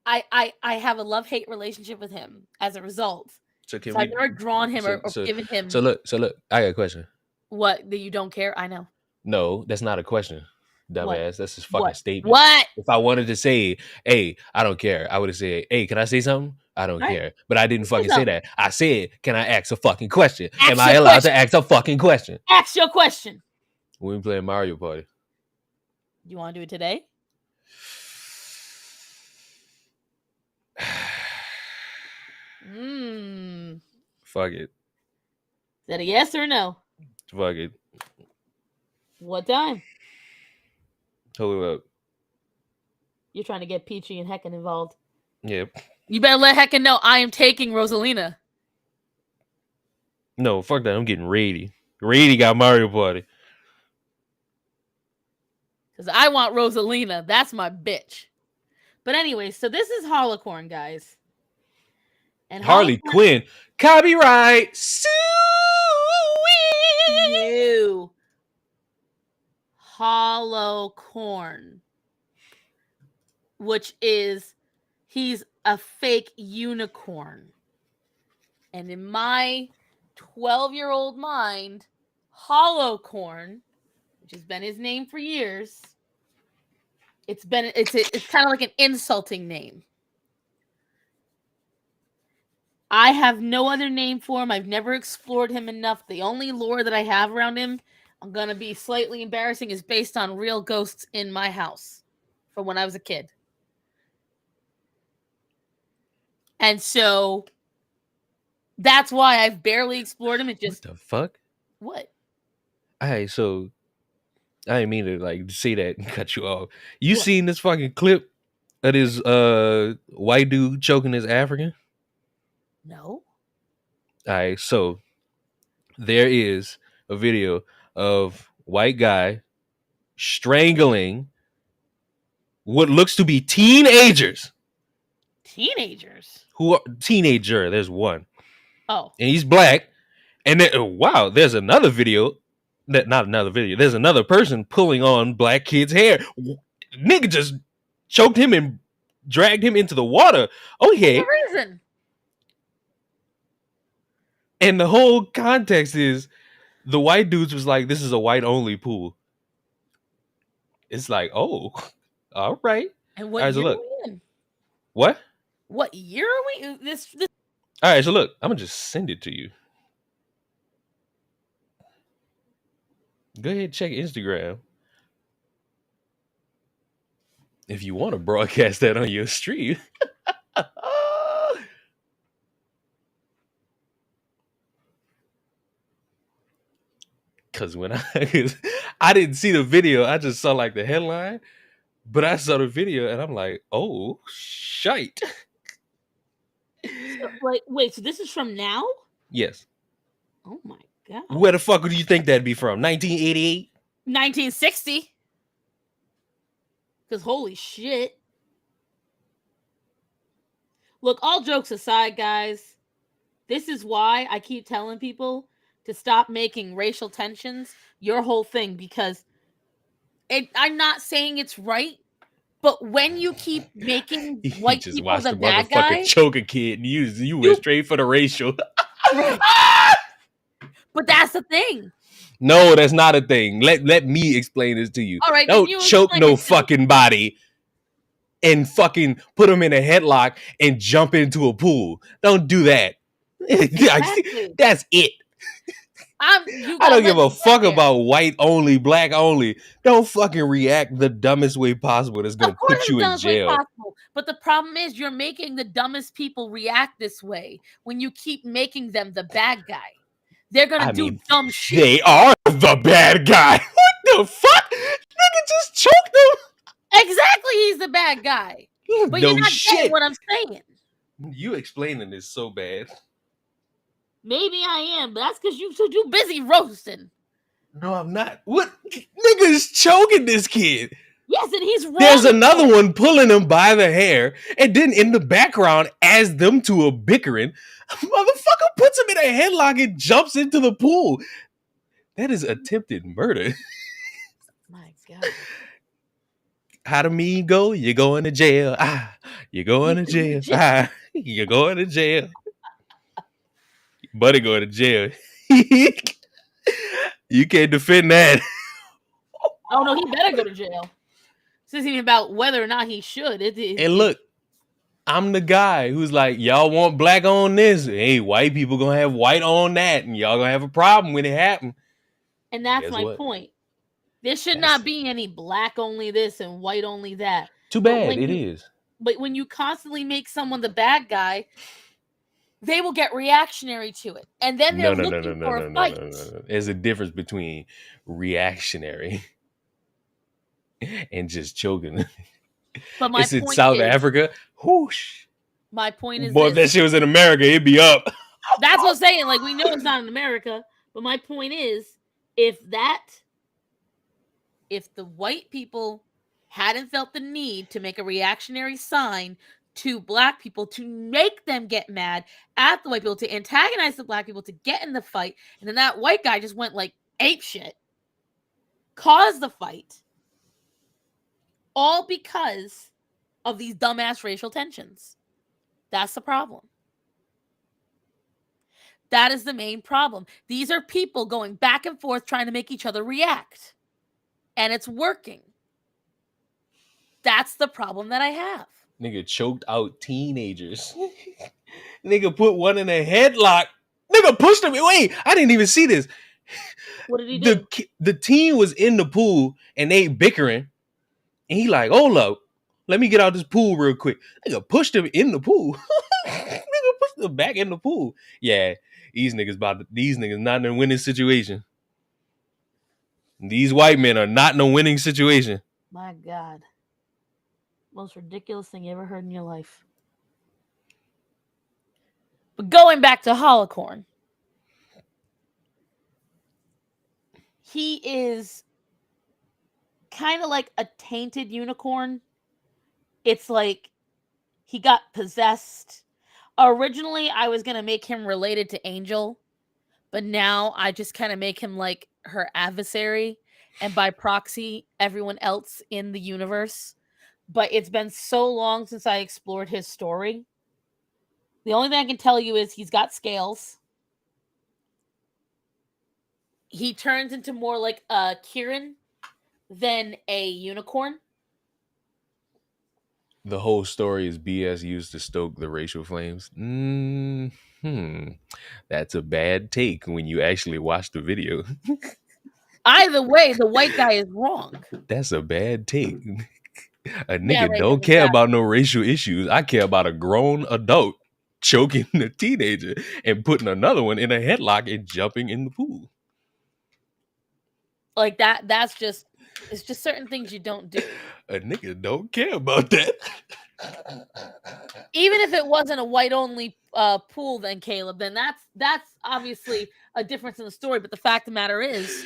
I have a love-hate relationship with him as a result. So can So I've we? never drawn him So or so given him so look. I got a question. what that you don't care. I know. No, that's not a question, What? dumbass. That's his fucking What? statement. What? If I wanted to say, "Hey, I don't care," I would have said, "Hey, can I say something?" I don't All right. care, but I didn't Say fucking say something. that. I said, "Can I ask a fucking question?" Am Ask I your allowed to question. ask a fucking question? Ask your question. We playing Mario Party. You want to do it today? Is Fuck it. that a yes or a no? Fuck it. What time? Hold it up. You're trying to get Peachy and Heckin involved. Yep. You better let Heckin know I am taking Rosalina. No, fuck that. I'm getting Rady. Rady got Mario Party. Because I want Rosalina. That's my bitch. But anyway, so this is Holocorn, guys. And Harley Holocorn. Quinn. Copyright. Sue. New Holocorn. Which is, he's a fake unicorn. And in my 12-year-old mind, Holocorn, which has been his name for years, it's kind of like an insulting name. I have no other name for him. I've never explored him enough. The only lore that I have around him, I'm going to be slightly embarrassing, is based on real ghosts in my house from when I was a kid. And so that's why I've barely explored him. It just, What the fuck? what? Alright, so I didn't mean to like say that and cut you off. You What? seen this fucking clip of this white dude choking this African? No. Alright, so there is a video of white guy strangling what looks to be teenagers. Teenagers? Who are teenager? There's one. Oh. And he's black. And then wow, there's another video. Not another video. There's another person pulling on black kid's hair. Nigga just choked him and dragged him into the water. Okay. For what reason? And the whole context is the white dudes was like, this is a white only pool. It's like, oh, all right. And All what right, so year look. are we in? What? What year are we? This All right, so look, I'm gonna just send it to you. Go ahead and check Instagram. If you want to broadcast that on your stream. Cause when I didn't see the video, I just saw like the headline, but I saw the video and I'm like, oh shite. wait, so this is from now? Yes. Oh my god. Where the fuck do you think that'd be from? 1988? 1960. Because holy shit. Look, all jokes aside, guys, this is why I keep telling people to stop making racial tensions your whole thing, because I'm not saying it's right, but when you keep making He white just people watched the the bad motherfucker guy, choke a kid and you went straight for the racial. right. But that's the thing. No, that's not a thing. Let me explain this to you. All right, Don't you choke explain no it to me. fucking body and fucking put him in a headlock and jump into a pool. Don't do that. Exactly. That's it. I don't give a fuck about white only, black only. Don't fucking react the dumbest way possible. That's gonna Of course, put it's you the in dumbest way jail. possible. But the problem is, you're making the dumbest people react this way when you keep making them the bad guy. They're gonna do dumb shit. They are the bad guy. What the fuck? Nigga just choked them. Exactly, he's the bad guy. But No you're not shit. getting what I'm saying. You explaining this so bad. Maybe I am, but that's because you're too busy roasting. No, I'm not. What? Nigga's choking this kid. Yes, and he's wrong. There's another one pulling him by the hair, and then in the background, as them two are bickering, motherfucker puts him in a headlock and jumps into the pool. That is attempted murder. My God. How the mean go? You going to jail. Ah, you going to jail. Ah, you going to jail. Buddy going to jail. You can't defend that. Oh no, he better go to jail. This isn't even about whether or not he should. And look, I'm the guy who's like, y'all want black on this. Hey, white people gonna have white on that, and y'all gonna have a problem when it happens. and that's Guess my what? point. There should That's not be any black only this and white only that. too But bad. It is. But when you constantly make someone the bad guy, they will get reactionary to it, and then they're looking for a fight. No. There's a difference between reactionary and just choking. But my It's in point South is, Africa. Whoosh. my point is Boy, if that this. shit was in America, it'd be up. That's what I'm saying. Like, we know it's not in America, but my point is, if the white people hadn't felt the need to make a reactionary sign to black people to make them get mad at the white people, to antagonize the black people, to get in the fight, and then that white guy just went like ape shit, caused the fight, all because of these dumbass racial tensions. That's the problem. That is the main problem. These are people going back and forth trying to make each other react. And it's working. That's the problem that I have. Nigga choked out teenagers. Nigga put one in a headlock. Nigga pushed him. Wait, I didn't even see this. What did he do? The teen was in the pool and they bickering. And he like, hold up. Let me get out this pool real quick. Nigga pushed him in the pool. Nigga pushed him back in the pool. Yeah, these niggas not in a winning situation. These white men are not in a winning situation. My God. Most ridiculous thing you ever heard in your life. But going back to Holocorn, he is kind of like a tainted unicorn. It's like he got possessed. Originally, I was going to make him related to Angel, but now I just kind of make him like her adversary, and by proxy, everyone else in the universe. But it's been so long since I explored his story. The only thing I can tell you is he's got scales. He turns into more like a Kieran than a unicorn. The whole story is BS used to stoke the racial flames. That's a bad take when you actually watch the video. Either way, the white guy is wrong. That's a bad take. A nigga Yeah, right, don't that's care bad. about no racial issues. I care about a grown adult choking a teenager and putting another one in a headlock and jumping in the pool. Like that's just, it's just certain things you don't do. A nigga don't care about that. Even if it wasn't a white only pool, then Caleb, then that's obviously a difference in the story. But the fact of the matter is,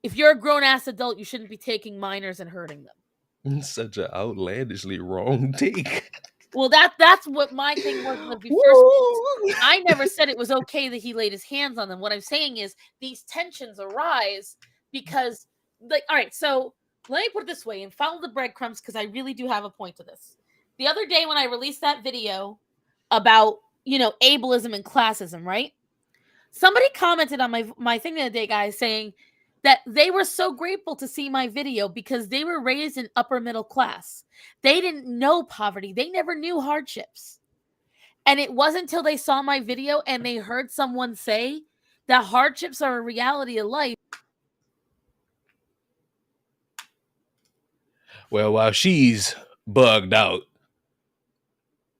if you're a grown ass adult, you shouldn't be taking minors and hurting them. Such an outlandishly wrong take. Well, that's what my thing was in the first place. I never said it was okay that he laid his hands on them. What I'm saying is these tensions arise because, like, all right, so let me put it this way and follow the breadcrumbs because I really do have a point to this. The other day when I released that video about, ableism and classism, right? Somebody commented on my thing the other day, guys, saying that they were so grateful to see my video because they were raised in upper middle class. They didn't know poverty. They never knew hardships. And it wasn't until they saw my video and they heard someone say that hardships are a reality of life. Well, while she's bugged out,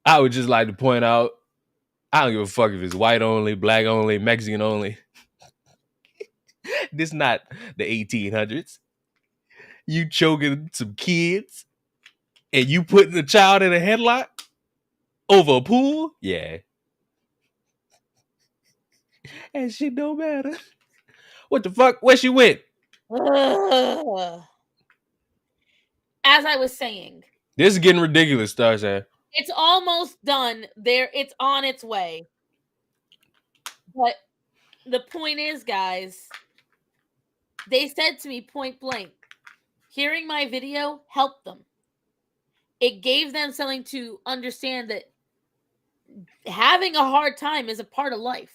I would just like to point out, I don't give a fuck if it's white only, black only, Mexican only. This not the 1800s. You choking some kids and you putting a child in a headlock over a pool? Yeah. And shit don't matter. What the fuck? Where she went? As I was saying, This is getting ridiculous, Starsha. it's almost done. It's on its way. But the point is, guys, they said to me point blank, hearing my video helped them. it gave them something to understand that having a hard time is a part of life.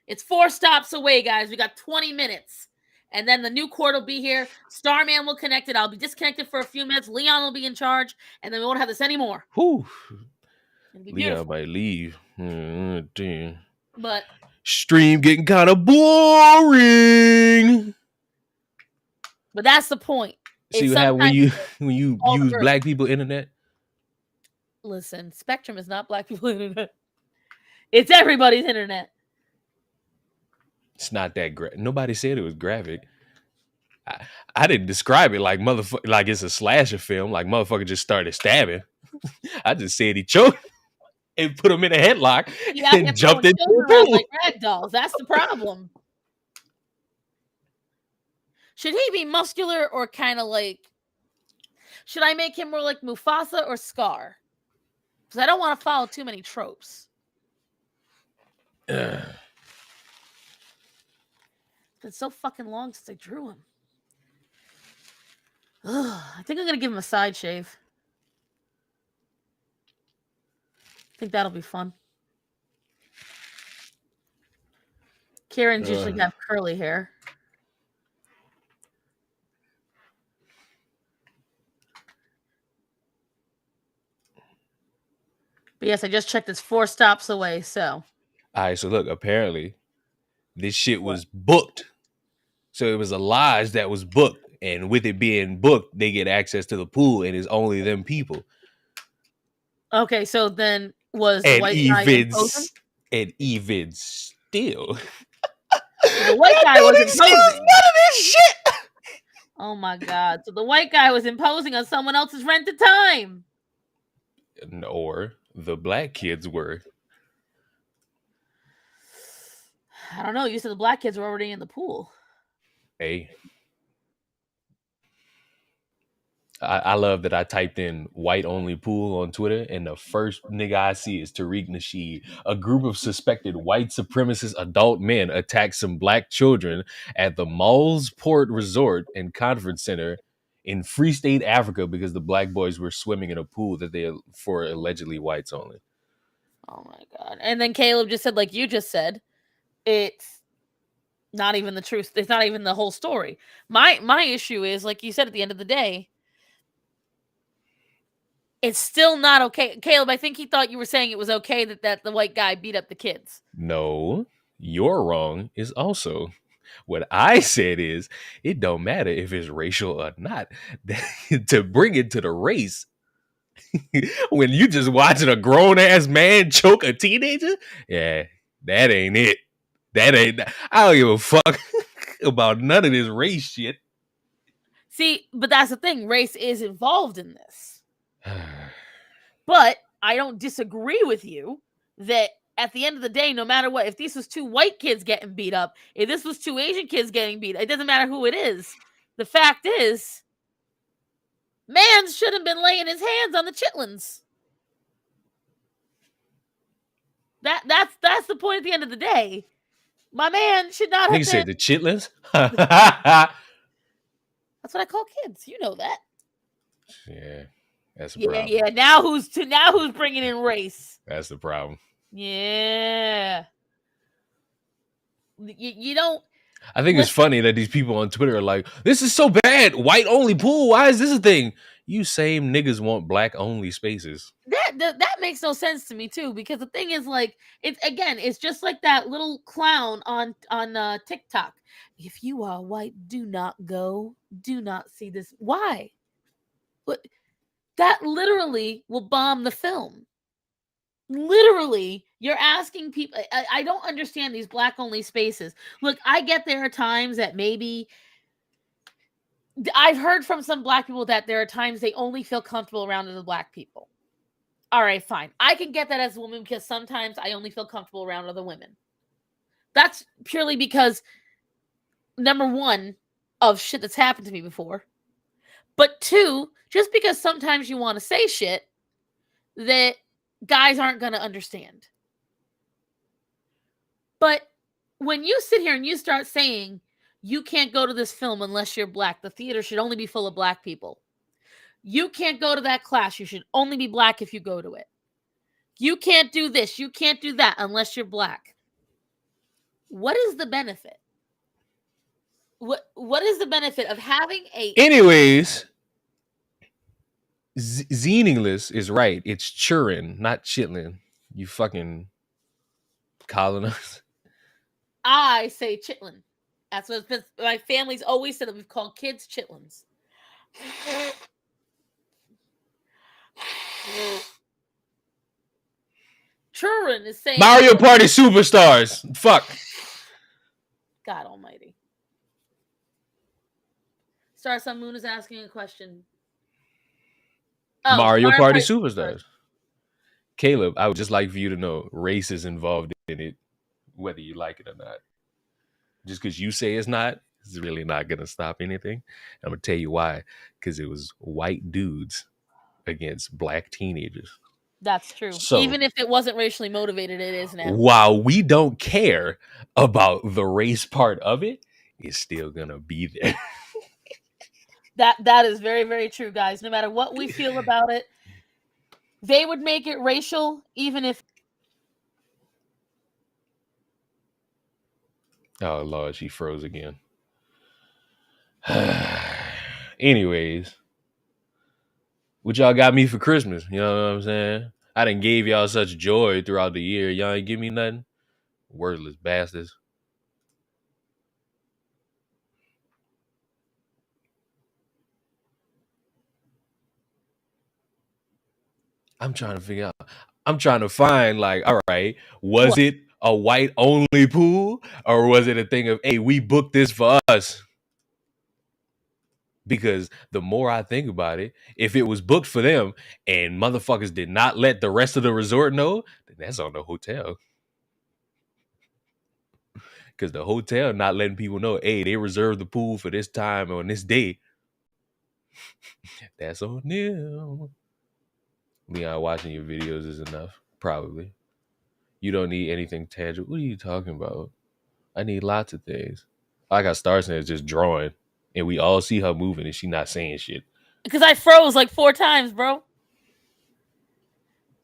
It's 4 stops away, guys. We got 20 minutes. And then the new court will be here. Starman will connect it. I'll be disconnected for a few minutes. Leon will be in charge. And then we won't have this anymore. Whew. It'll be Leon beautiful. might leave. Damn. But Stream getting kind of boring. that's the point. See It's what happened when you all the use girls. black people internet? Listen, Spectrum is not black people internet. It's everybody's internet. It's not that great. Nobody said it was graphic. I didn't describe it like motherfucker, like it's a slasher film. Like motherfucker just started stabbing. I just said he choked and put him in a headlock and jumped into the around pool. like rag dolls. That's the problem. Should he be muscular or kind of like? Should I make him more like Mufasa or Scar? Because I don't want to follow too many tropes. It's been so fucking long since I drew him. Ugh, I think I'm gonna give him a side shave. I think that'll be fun. Karen's usually have curly hair. But yes, I just checked. It's 4 stops away. So. All right, so look, apparently this shit was booked. So it was a lodge that was booked. And with it being booked, they get access to the pool and it's only them people. Okay, so then was the white guy imposing? And even still. So the white guy was imposing. None of this shit. Oh my god. So the white guy was imposing on someone else's rented time. Or the black kids were. I don't know. You said the black kids were already in the pool. Hey. I love that I typed in white only pool on Twitter and the first nigga I see is Tariq Nasheed. A group of suspected white supremacist adult men attacked some black children at the Port Resort and Conference Center in Free State, Africa because the black boys were swimming in a pool that they for allegedly whites only. Oh my god. And then Caleb just said, like you just said, it's not even the truth. It's not even the whole story. My issue is, like you said, at the end of the day, it's still not okay. Caleb, I think he thought you were saying it was okay that the white guy beat up the kids. No, you're wrong is also. What I said is, it don't matter if it's racial or not. To bring it to the race, when you just watching a grown-ass man choke a teenager, yeah, that ain't it. That ain't. I don't give a fuck about none of this race shit. See, but that's the thing. Race is involved in this. But I don't disagree with you that at the end of the day, no matter what, if this was 2 white kids getting beat up, if this was 2 Asian kids getting beat, it doesn't matter who it is. The fact is, man shouldn't have been laying his hands on the chitlins. That's the point at the end of the day. My man should not have Nigga said the chitlins? That's what I call kids. You know that. Yeah. That's a problem. Yeah. Now who's bringing in race? That's the problem. Yeah. You don't. I think it's funny that these people on Twitter are like, this is so bad. White only pool. Why is this a thing? You same niggas want black only spaces. That makes no sense to me too, because the thing is, like, it's just like that little clown on TikTok. If you are white, do not go. Do not see this. Why? What? That literally will bomb the film. Literally, you're asking people. I don't understand these black only spaces. Look, I get there are times that maybe I've heard from some black people that there are times they only feel comfortable around other black people. All right, fine. I can get that as a woman because sometimes I only feel comfortable around other women. That's purely because, number 1, of shit that's happened to me before. But 2, just because sometimes you want to say shit that guys aren't going to understand. But when you sit here and you start saying you can't go to this film unless you're black, the theater should only be full of black people, You can't go to that class. You should only be black if you go to it. You can't do this. You can't do that unless you're black. What is the benefit? What is the benefit of having a Anyways, Zeeningless is right. It's churrin, not chitlin. You fucking calling us. I say chitlin. That's what my family's always said that we've called kids chitlins. Churrin is saying Mario Party Superstars. Fuck. God almighty. Star Sun Moon is asking a question. Oh, Mario Party Superstars. Caleb, I would just like for you to know race is involved in it, whether you like it or not. Just because you say it's not, it's really not going to stop anything. I'm going to tell you why. Because it was white dudes against black teenagers. That's true. So, even if it wasn't racially motivated, it is now. While we don't care about the race part of it, it's still going to be there. That is very, very true, guys. No matter what we feel about it, they would make it racial even if... Oh, Lord, she froze again. Anyways, what y'all got me for Christmas? You know what I'm saying? I done gave y'all such joy throughout the year. Y'all ain't give me nothing? Worthless bastards. I'm trying to figure out. I'm trying to find, like, all right, was it a white only pool? Or was it a thing of, hey, we booked this for us? Because the more I think about it, if it was booked for them and motherfuckers did not let the rest of the resort know, then that's on the hotel. Because the hotel not letting people know, hey, they reserved the pool for this time on this day. That's on them. Leon, watching your videos is enough. Probably. You don't need anything tangible. What are you talking about? I need lots of things. I got Starson is just drawing. And we all see her moving and she not saying shit. Because I froze like 4 times, bro.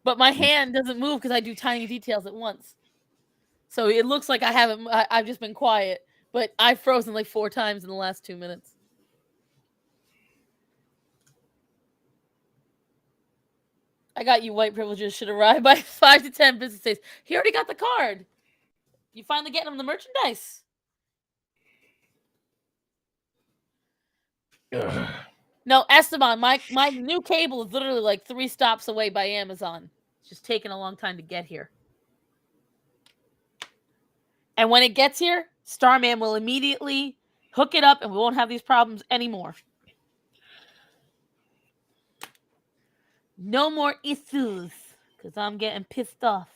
But my hand doesn't move because I do tiny details at once. So it looks like I haven't... I've just been quiet. But I've frozen like 4 times in the last 2 minutes. I got you. White privileges should arrive by 5 to 10 business days. He already got the card. You finally getting him the merchandise. Ugh. No, Esteban, my new cable is literally like 3 stops away by Amazon. It's just taking a long time to get here. And when it gets here, Starman will immediately hook it up and we won't have these problems anymore. No more issues, because I'm getting pissed off.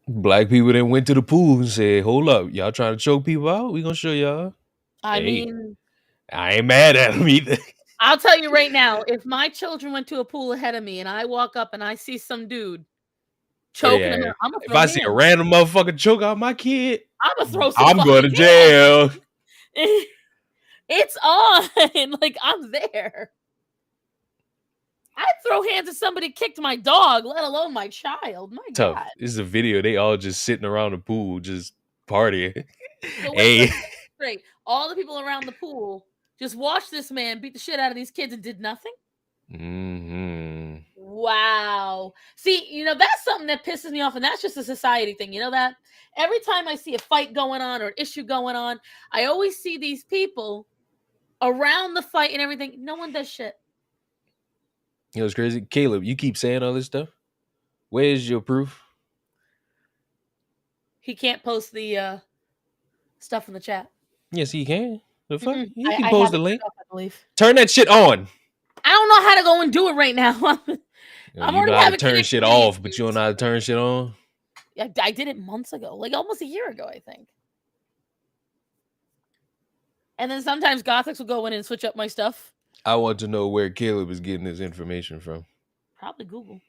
Black people then went to the pool and said, hold up, y'all trying to choke people out? We gonna show y'all. I mean, I ain't mad at them either. I'll tell you right now, if my children went to a pool ahead of me and I walk up and I see some dude choking him, I'm gonna throw If I see a random motherfucker choke out my kid, I'm gonna throw some I'm going to jail. It's on. Like, I'm there. I'd throw hands if somebody kicked my dog, let alone my child. My Tough. God. This is a video. They all just sitting around the pool, just partying. So Hey. Great. All the people around the pool just watched this man beat the shit out of these kids and did nothing. Mm-hmm. Wow. See, that's something that pisses me off, and that's just a society thing. You know that? Every time I see a fight going on or an issue going on, I always see these people around the fight and everything. No one does shit. You know what's crazy? Caleb, you keep saying all this stuff. Where's your proof? He can't post the stuff in the chat. Yes, he can. The fuck? Mm-mm. He can post the link. I believe. Turn that shit on. I don't know how to go and do it right now. I'm you know how to turn shit off, but you don't know how to turn shit on? Yeah, I did it months ago, like almost a year ago, I think. And then sometimes Gothics will go in and switch up my stuff. I want to know where Caleb is getting his information from. Probably Google.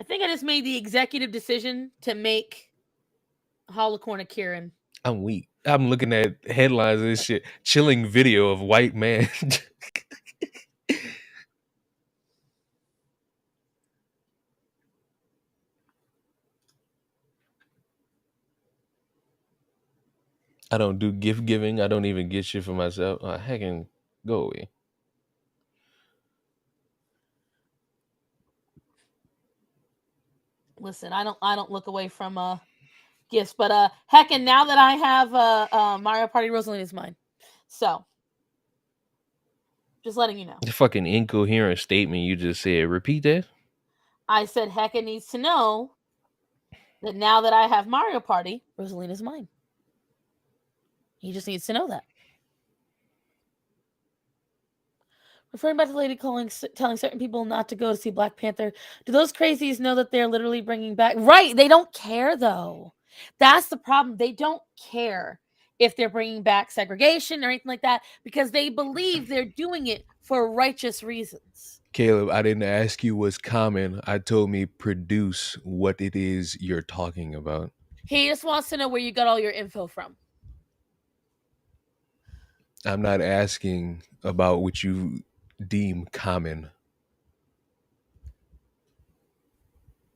I think I just made the executive decision to make Holocorn a Kieran. I'm weak. I'm looking at headlines and shit. Chilling video of white man. I don't do gift giving. I don't even get shit for myself. Heckin' go away. Listen, I don't look away from gifts, but heckin' now that I have Mario Party, Rosalina is mine. So just letting you know. The fucking incoherent statement you just said. Repeat that. I said Heckin needs to know that now that I have Mario Party, Rosalina's mine. He just needs to know that. Referring back to the lady telling certain people not to go to see Black Panther, do those crazies know that they're literally bringing back? Right, they don't care though. That's the problem. They don't care if they're bringing back segregation or anything like that because they believe they're doing it for righteous reasons. Caleb, I didn't ask you what's common. I told me produce what it is you're talking about. He just wants to know where you got all your info from. I'm not asking about what you deem common.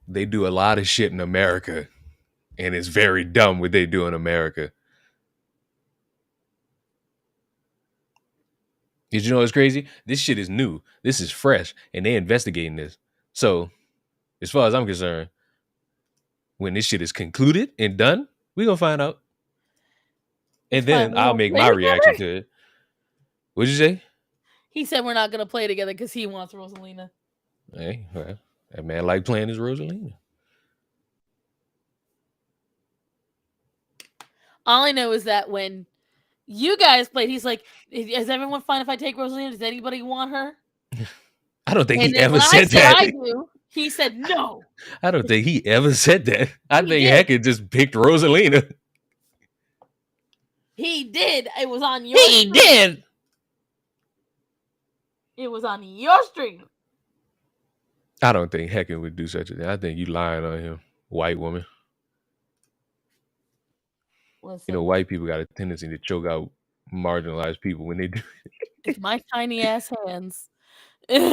They do a lot of shit in America, and it's very dumb what they do in America. Did you know what's crazy? This shit is new. This is fresh, and they investigating this. So, as far as I'm concerned, when this shit is concluded and done, we gonna find out. And then I'll make my reaction to it. What'd you say? He said we're not gonna play together because he wants Rosalina. Hey, well, that man like playing his Rosalina. All I know is that when you guys played, he's like, "Is everyone fine if I take Rosalina? Does anybody want her?" I don't think And he then ever when said I said that. I do, he said no. I don't think he ever said that. I He think did. Hackett just picked Rosalina. He did. It was on your He stream. did. It was on your stream. I don't think Hackett would do such a thing. I think you lying on him, white woman. Listen, You know, white people got a tendency to choke out marginalized people when they do. with my tiny ass hands. Let's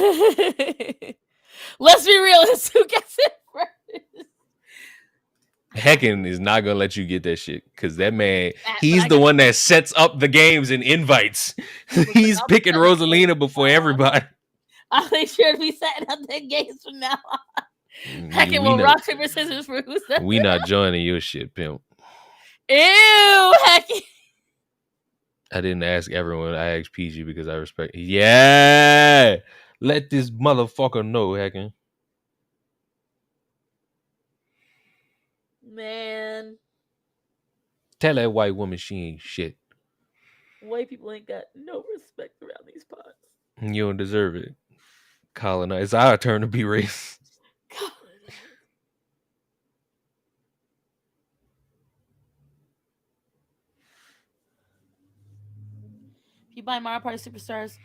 be real. It's who gets it first. Heckin is not gonna let you get that shit because that man, But he's I the got- one that sets up the games and invites. He's I'll picking set it Rosalina before everybody. I'll make sure to be setting up the games from now on. Heckin' We will not, rock, paper, scissors for who's that? we not joining your shit, pimp. Ew, Heckin'. I didn't ask everyone. I asked PG because I respect. Yeah, let this motherfucker know, Heckin. Man, Tell that white woman she ain't shit. white people ain't got no respect around these parts. You don't deserve it. Colonize. It's our turn to be racist. God. If you buy Mario Party Superstars,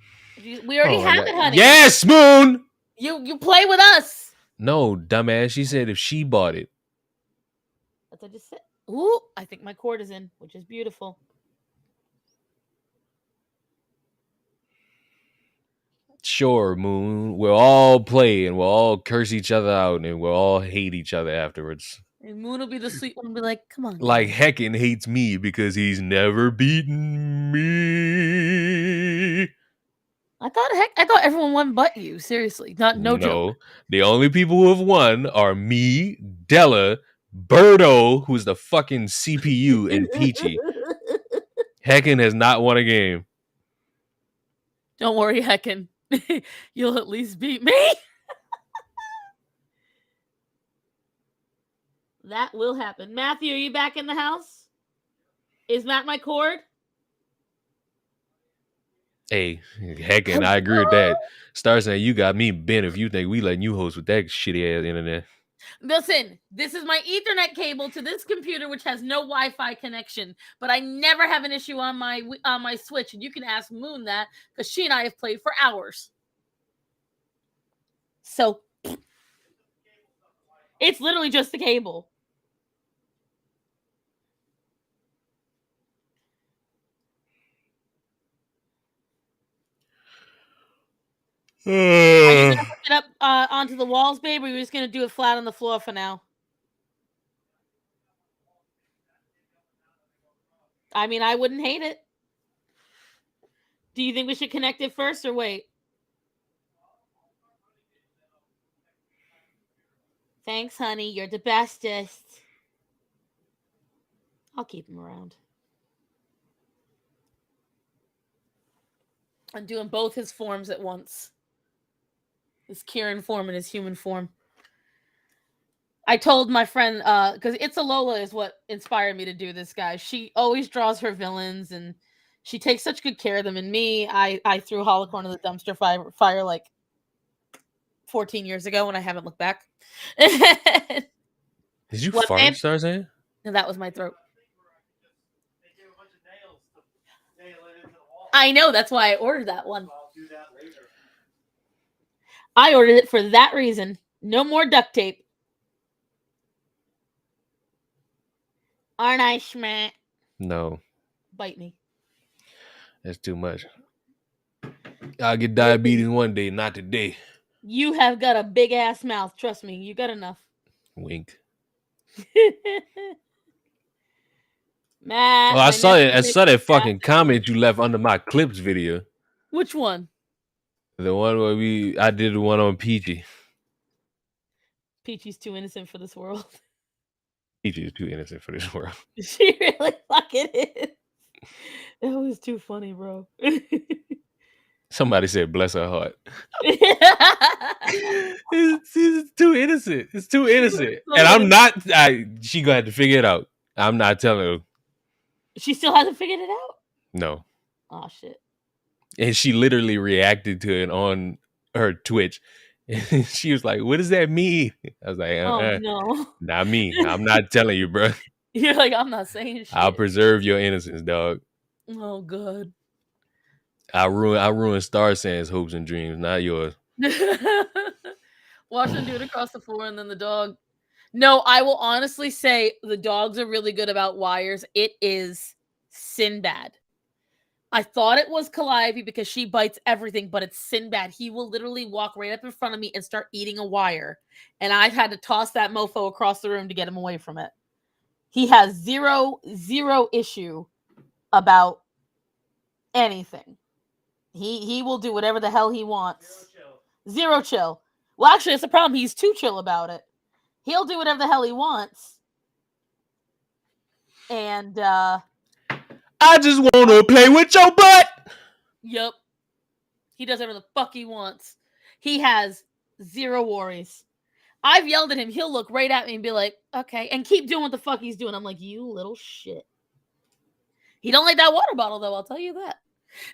we already have it, honey. Yes, Moon. You play with us. No, dumbass. She said if she bought it. That's what I just said. Ooh, I think my cord is in, which is beautiful. Sure, Moon. We'll all play and we'll all curse each other out and we'll all hate each other afterwards. And Moon will be the sweet one and be like, come on. Like Heckin hates me because he's never beaten me. I thought everyone won but you. Seriously. No joke. The only people who have won are me, Della, Birdo, who's the fucking CPU, and Peachy. Heckin has not won a game. Don't worry, Heckin. You'll at least beat me. That will happen. Matthew, are you back in the house? Is Matt my cord? Hey, Heckin, I agree with that. Star saying you got me bent if you think we letting you host with that shitty ass internet. Listen, this is my Ethernet cable to this computer, which has no Wi-Fi connection. But I never have an issue on my Switch, and you can ask Moon that because she and I have played for hours. So it's literally just the cable. Are you gonna hook it up onto the walls, babe, or are you just gonna do it flat on the floor for now? I mean, I wouldn't hate it. Do you think we should connect it first or wait? Thanks, honey. You're the bestest. I'll keep him around. I'm doing both his forms at once. His Kieran form and his human form. I told my friend, because It's a Lola is what inspired me to do this, guy. She always draws her villains and she takes such good care of them. And me, I threw Holocorn in the dumpster fire like 14 years ago when I haven't looked back. Did you What, fart, babe? Starzan? And that was my throat. I know, that's why I ordered that one. I ordered it for that reason. No more duct tape. Aren't I schmack? No, Bite me. that's too much. I'll get diabetes one day, not today. You have got a big ass mouth. Trust me, you got enough. Wink. Matt, Oh, I saw it. I saw that fucking comment you left under my clips video. Which one? The one where I did the one on Peachy. Peachy's too innocent for this world. Peachy is too innocent for this world. She really fucking is. That was too funny, bro. Somebody said, "Bless her heart." It's too innocent. It's too innocent, So and I'm not. She gonna have to figure it out. I'm not telling her. She still hasn't figured it out. No. Oh shit. And she literally reacted to it on her Twitch. And she was like, "What does that mean?" I was like, Oh no. Not me. I'm not telling you, bro. You're like, I'm not saying shit. I'll preserve your innocence, dog. Oh god. I ruin Star Sands' hopes and dreams, not yours. Watch them do it across the floor and then the dog. No, I will honestly say the dogs are really good about wires. It is Sinbad. I thought it was Calliope because she bites everything, but it's Sinbad. He will literally walk right up in front of me and start eating a wire. And I've had to toss that mofo across the room to get him away from it. He has zero issue about anything. He will do whatever the hell he wants. Zero chill. Well, actually, it's a problem. He's too chill about it. He'll do whatever the hell he wants. And I just want to play with your butt. Yep. He does whatever the fuck he wants. He has zero worries. I've yelled at him. He'll look right at me and be like, okay, and keep doing what the fuck he's doing. I'm like, you little shit. He don't like that water bottle, though. I'll tell you that.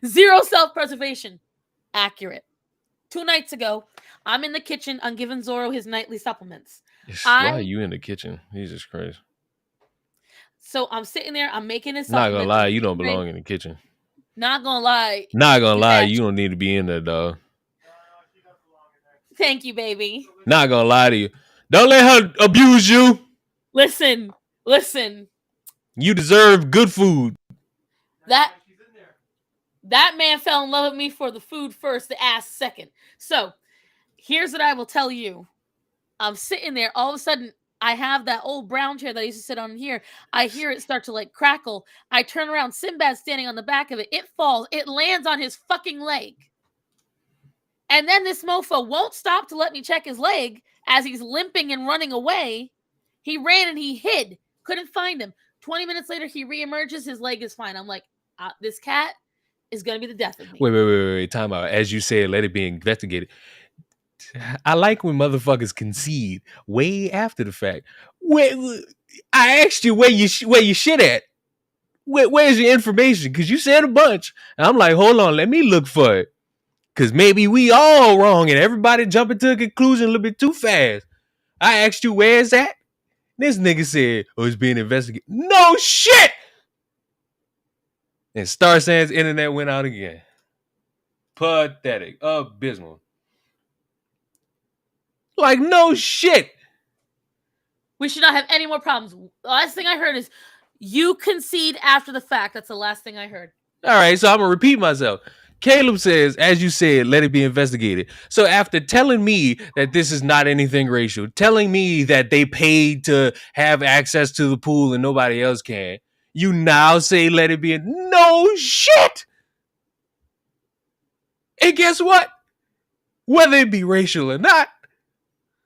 Zero self-preservation. Accurate. 2 nights ago, I'm in the kitchen. I'm giving Zorro his nightly supplements. Why are you in the kitchen? Jesus Christ. So I'm sitting there. I'm making his Not supplements. gonna lie, you don't belong in the kitchen. Not gonna lie. Not gonna lie, you don't need to be in there, dog. Thank you, baby. Not gonna lie to you. Don't let her abuse you. Listen. You deserve good food. That man fell in love with me for the food first, the ass second. So, here's what I will tell you. I'm sitting there. All of a sudden, I have that old brown chair that I used to sit on here. I hear it start to like crackle. I turn around. Sinbad's standing on the back of it. It falls. It lands on his fucking leg. And then this mofo won't stop to let me check his leg as he's limping and running away. He ran and he hid. Couldn't find him. 20 minutes later, he reemerges. His leg is fine. I'm like, this cat is going to be the death of me. Wait. Time out. As you said, let it be investigated. I like when motherfuckers concede way after the fact. I asked you where you shit at. Where's your information? Because you said a bunch. And I'm like, hold on, let me look for it. Because maybe we all wrong and everybody jumping to a conclusion a little bit too fast. I asked you, where's that? This nigga said, oh, it's being investigated. No shit! And Star Sands' internet went out again. Pathetic. Abysmal. Like, no shit. We should not have any more problems. The last thing I heard is you concede after the fact. That's the last thing I heard. All right, so I'm going to repeat myself. Caleb says, as you said, let it be investigated. So after telling me that this is not anything racial, telling me that they paid to have access to the pool and nobody else can, you now say let it be. No shit. And guess what? Whether it be racial or not,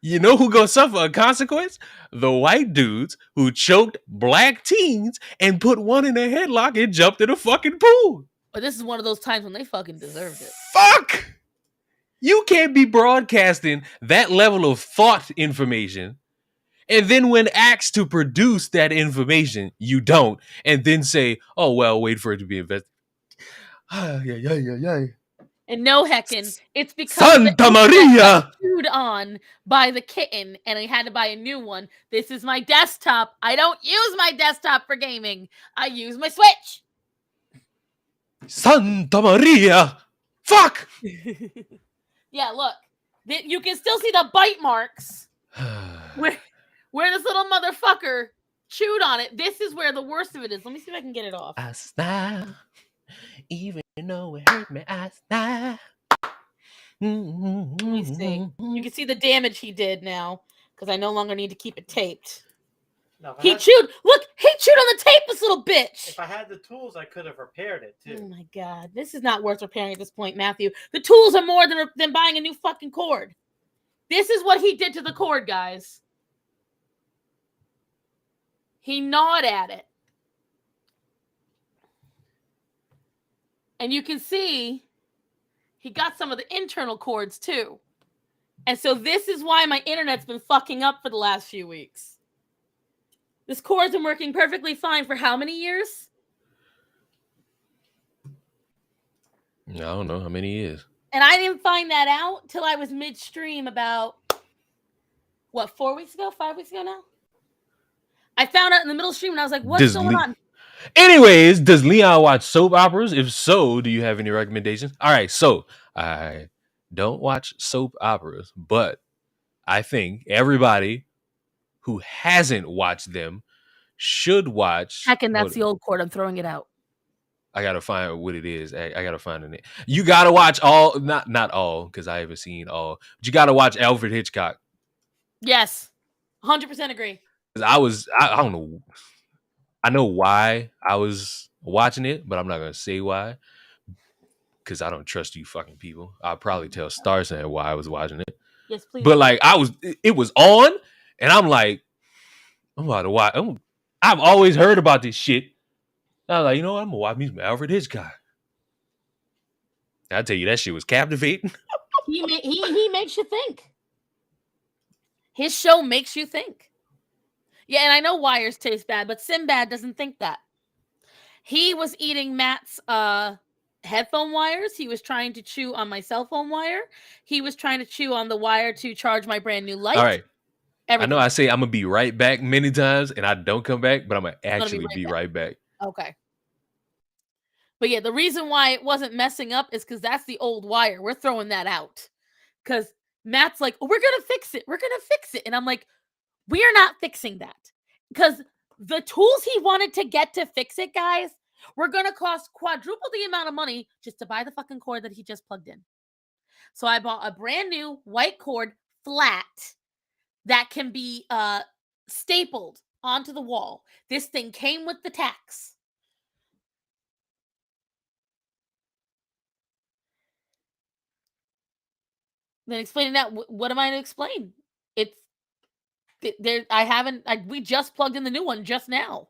you know who gonna suffer a consequence? The white dudes who choked black teens and put one in a headlock and jumped in a fucking pool. But this is one of those times when they fucking deserved it. Fuck! You can't be broadcasting that level of thought information, and then when asked to produce that information, you don't, and then say, "Oh well, wait for it to be investigated." And no heckin', it's because the Santa internet Maria! got chewed on by the kitten, and I had to buy a new one. This is my desktop. I don't use my desktop for gaming. I use my Switch. Santa Maria! Fuck! Yeah, look. You can still see the bite marks where this little motherfucker chewed on it. This is where the worst of it is. Let me see if I can get it off. I smile, even though it hurt me. I smile. Let me see. You can see the damage he did now because I no longer need to keep it taped. No, He chewed. Look, he chewed on the tape, this little bitch. If I had the tools, I could have repaired it too. Oh my god, this is not worth repairing at this point, Matthew. The tools are more than buying a new fucking cord. This is what he did to the cord, guys. He gnawed at it. And you can see he got some of the internal cords too. And so this is why my internet's been fucking up for the last few weeks. This cord's been working perfectly fine for how many years? I don't know how many years. And I didn't find that out till I was midstream about, 4 weeks ago? 5 weeks ago now? I found out in the middle stream and I was like, what's going on? Anyways, does Leon watch soap operas? If so, do you have any recommendations? All right, so I don't watch soap operas, but I think everybody who hasn't watched them should watch. Heckin', that's the old cord. I'm throwing it out. I gotta find what it is. I gotta find it. You gotta watch all, not all, because I haven't seen all. But you gotta watch Alfred Hitchcock. Yes, 100% agree. I don't know. I know why I was watching it, but I'm not gonna say why, because I don't trust you fucking people. I'll probably tell Star saying why I was watching it. Yes, please. But like it was on, and I'm like, I'm about to watch. I've always heard about this shit. I was like, you know what? I'm gonna watch me some Alfred Hitchcock. I tell you, that shit was captivating. He makes you think. His show makes you think. Yeah, and I know wires taste bad, but Sinbad doesn't think that. He was eating Matt's headphone wires. He was trying to chew on my cell phone wire. He was trying to chew on the wire to charge my brand new light. All right. Everything. I know I say I'm gonna be right back many times, and I don't come back, but I'm gonna actually be right back. Okay. But yeah, the reason why it wasn't messing up is because that's the old wire. We're throwing that out. Because Matt's like, oh, we're gonna fix it. We're gonna fix it. And I'm like, we are not fixing that. Because the tools he wanted to get to fix it, guys, were gonna cost quadruple the amount of money just to buy the fucking cord that he just plugged in. So I bought a brand new white cord, flat, that can be stapled onto the wall. This thing came with the tacks. Then explaining that, what am I to explain? It's there. We just plugged in the new one just now.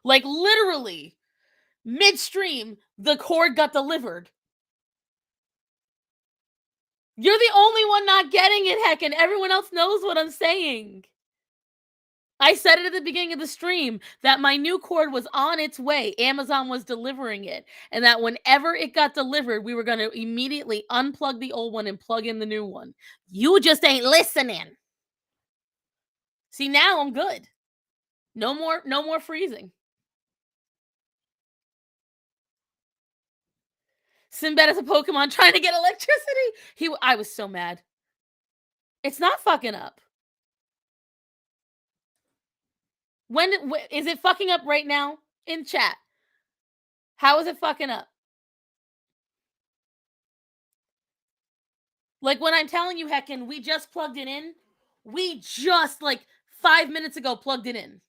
Like literally midstream, the cord got delivered. You're the only one not getting it, heck, and everyone else knows what I'm saying. I said it at the beginning of the stream that my new cord was on its way. Amazon was delivering it. And that whenever it got delivered, we were going to immediately unplug the old one and plug in the new one. You just ain't listening. See, now I'm good. No more freezing. Sinbad is a Pokemon trying to get electricity. I was so mad. It's not fucking up. When is it fucking up right now in chat? How is it fucking up? Like when I'm telling you, heckin', we just plugged it in. We just like 5 minutes ago plugged it in.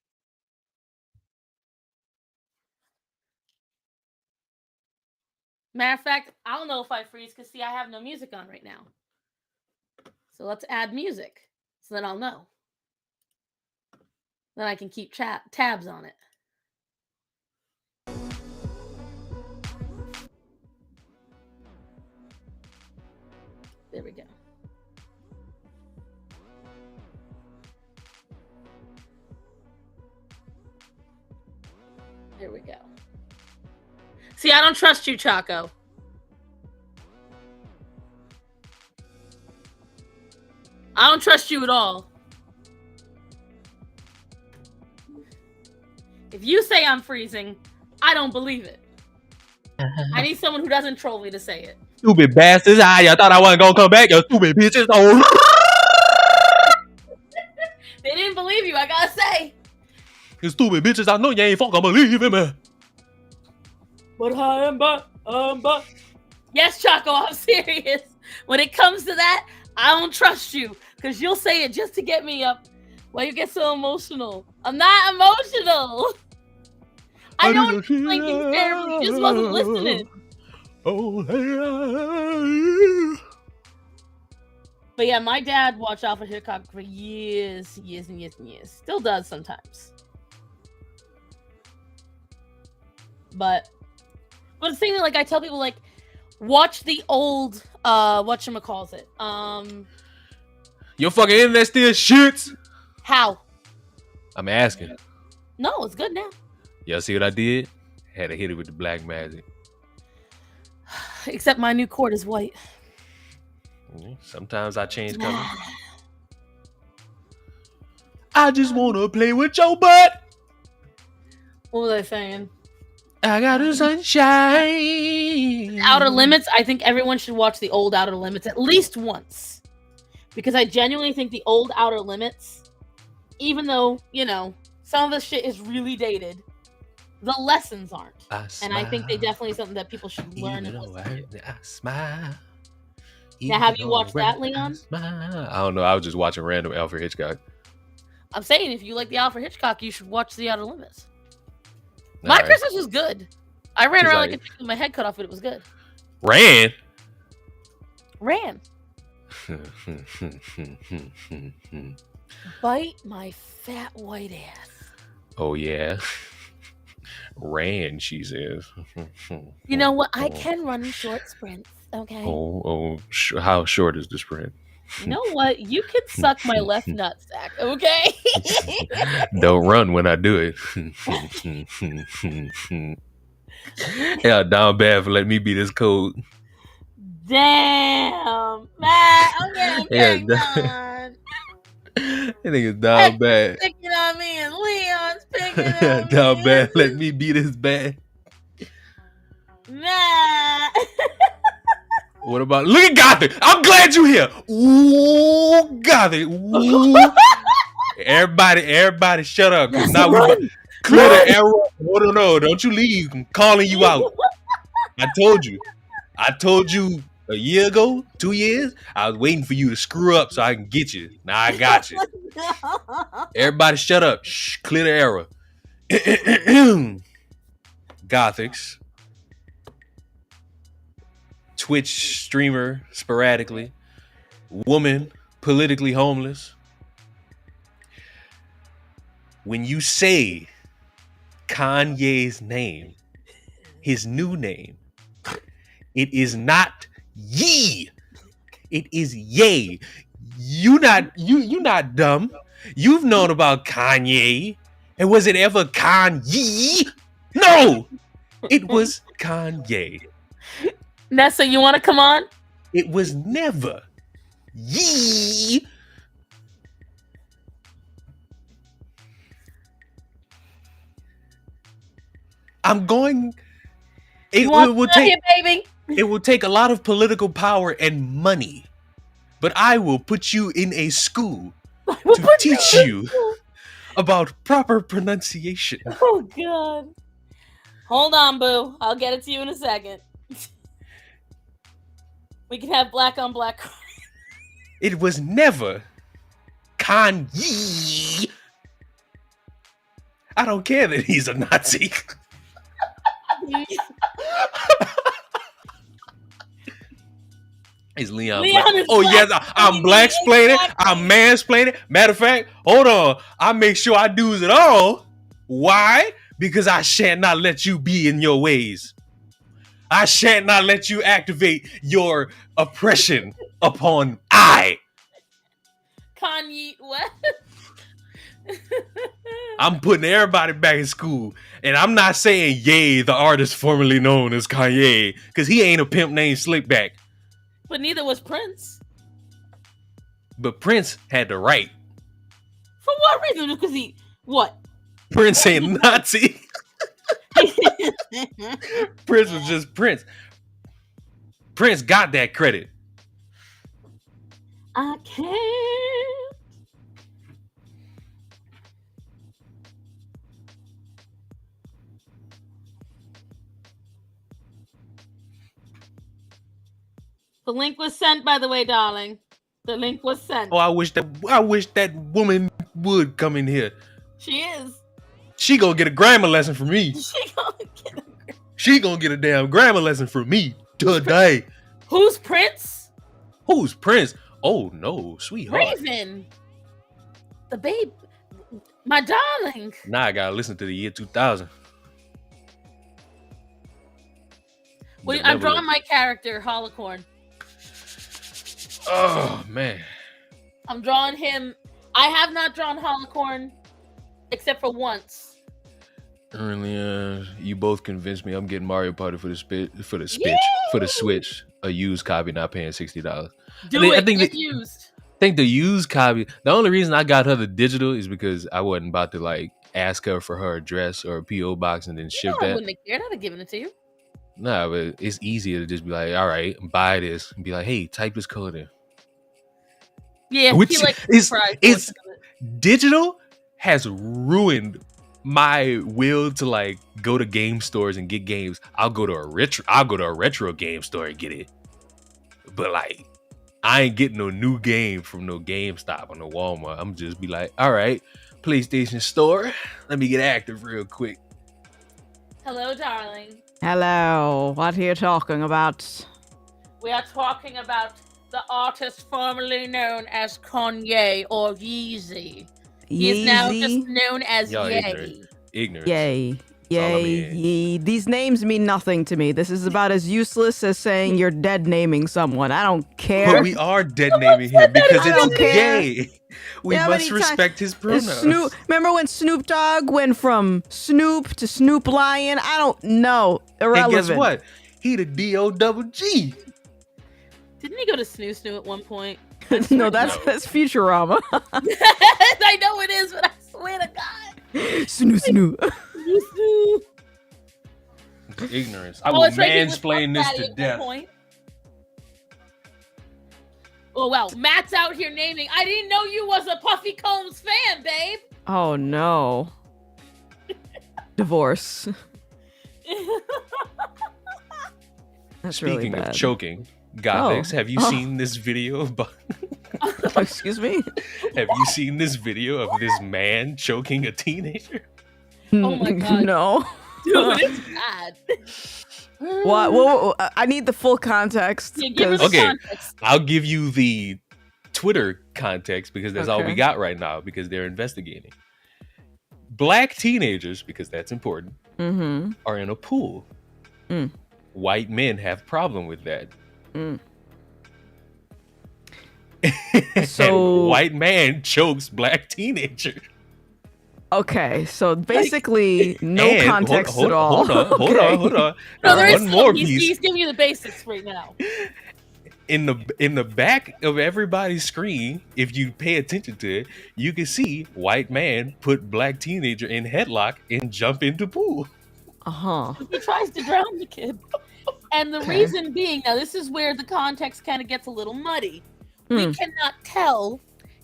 Matter of fact, I don't know if I freeze because see, I have no music on right now. So let's add music so then I'll know. Then I can keep tabs on it. There we go. There we go. See, I don't trust you, Chaco. I don't trust you at all. If you say I'm freezing, I don't believe it. I need someone who doesn't troll me to say it. Stupid bastards. I thought I wasn't gonna come back, you stupid bitches. Oh. They didn't believe you, I gotta say. You stupid bitches, I know you ain't fucking believing me. But I am but. Yes, Chaco, I'm serious. When it comes to that, I don't trust you. Because you'll say it just to get me up. Why you get so emotional? I'm not emotional. I know it's blinking terribly. He just wasn't listening. Oh, But yeah, my dad watched Alfred Hitchcock for years and years. Still does sometimes. But the thing that, like, I tell people, like, watch the old, whatchamacallit. Your fucking internet still shits? How? I'm asking. No, it's good now. Y'all see what I did? Had to hit it with the black magic. Except my new cord is white. Sometimes I change colors. I just want to play with your butt. What was I saying? I got the sunshine. Outer Limits, I think everyone should watch the old Outer Limits at least once. Because I genuinely think the old Outer Limits, even though, you know, some of the shit is really dated, the lessons aren't. And I think they definitely something that people should learn and listen to. I smile. Now, have you watched that, Leon? I don't know. I was just watching random Alfred Hitchcock. I'm saying if you like the Alfred Hitchcock, you should watch the Outer Limits. My Christmas was good. I ran around like a chicken with my head cut off, but it was good. Ran. Bite my fat white ass. Oh yeah. Ran, she says. You know what? I can run in short sprints. Okay. How short is the sprint? You know what? You can suck my left nutsack, okay? Don't run when I do it. Yeah, down bad for letting me be this cold. Damn, Matt, I'm getting picked on. That nigga's down bad. Picking on me and Leon's picking on me. Down bad, let me be this bad. Matt. What about look at Gothic? I'm glad you here. Ooh, Gothic. Ooh. Everybody shut up. Cause now we clear the error. No, don't you leave. I'm calling you out. I told you a year ago, 2 years, I was waiting for you to screw up so I can get you. Now I got you. Everybody shut up. Shh, clear the error. Gothics. Twitch streamer sporadically. Woman politically homeless. When you say Kanye's name, his new name, it is not Ye. It is Ye. You not dumb. You've known about Kanye. And was it ever Kanye? No. It was Kanye. Nessa, you want to come on? It was never Ye. I'm going. It will take, baby. It will take a lot of political power and money, but I will put you in a school to teach you about proper pronunciation. Oh God! Hold on, boo. I'll get it to you in a second. We can have black on black crime. It was never Kanye. I don't care that he's a Nazi. It's Leon. Leon is oh black. yes, I'm black splaining. I'm mansplaining. Matter of fact, hold on. I make sure I do it all. Why? Because I shan't not let you be in your ways. I shan't not let you activate your oppression upon I. Kanye, what? I'm putting everybody back in school. And I'm not saying Ye, the artist formerly known as Kanye, because he ain't a pimp named Slickback. But neither was Prince. But Prince had the right. For what reason? Because he what? Prince ain't Nazi. Prince was just Prince. Prince got that credit. I can't. The link was sent, by the way, darling. The link was sent. Oh, I wish that woman would come in here. She is. She gonna get a grammar lesson from me. She gonna get a damn grammar lesson from me today. Who's Prince? Who's Prince? Oh no, sweetheart. Raven. The babe. My darling. Now I gotta listen to the year 2000. Well, I'm drawing my character, Holocorn. Oh man. I'm drawing him. I have not drawn Holocorn except for once. Earlier, you both convinced me I'm getting Mario Party for the Switch. A used copy, not paying $60. I think the used copy. The only reason I got her the digital is because I wasn't about to like ask her for her address or a PO box and then ship that. I wouldn't have cared. I'd have given it to you. Nah, but it's easier to just be like, all right, buy this, and be like, hey, type this code in. Yeah, which it's digital has ruined my will to like go to game stores and get games. I'll go to a retro game store and get it. But like I ain't getting no new game from no GameStop or no Walmart. I'm just be like, all right, PlayStation Store, let me get active real quick. Hello, darling. Hello. What are you talking about? We are talking about the artist formerly known as Kanye or Yeezy. He is now just known as Ye. Ignorant. Yay. Yay. These names mean nothing to me. This is about as useless as saying you're dead naming someone. I don't care. But we are dead naming him because it's Ye. We must respect his pronouns. Remember when Snoop Dogg went from Snoop to Snoop Lion? I don't know. Irrelevant. And guess what? He the D-O-double-G. Didn't he go to Snoo Snoo at one point? No, that's Futurama. I know it is, but I swear to God. Snoo Snoo. Snoo Snoo. Ignorance. I will mansplain this to death. Oh, wow. Matt's out here naming. I didn't know you was a Puffy Combs fan, babe. Oh, no. Divorce. That's Speaking really bad. of choking, Gothics, have you seen this video of... Excuse me? Have you seen this video of this man choking a teenager? Oh my God. No. Dude, it's bad. What? Well, I need the full context. Yeah, give us the context. I'll give you the Twitter context because that's all we got right now because they're investigating. Black teenagers, because that's important, are in a pool. White men have problem with that. So white man chokes black teenager. Okay, so basically no context at all. Hold on. No, there is one more piece. He's giving you the basics right now. In the back of everybody's screen, if you pay attention to it, you can see white man put black teenager in headlock and jump into pool. He tries to drown the kid. And the reason being, now this is where the context kind of gets a little muddy. We cannot tell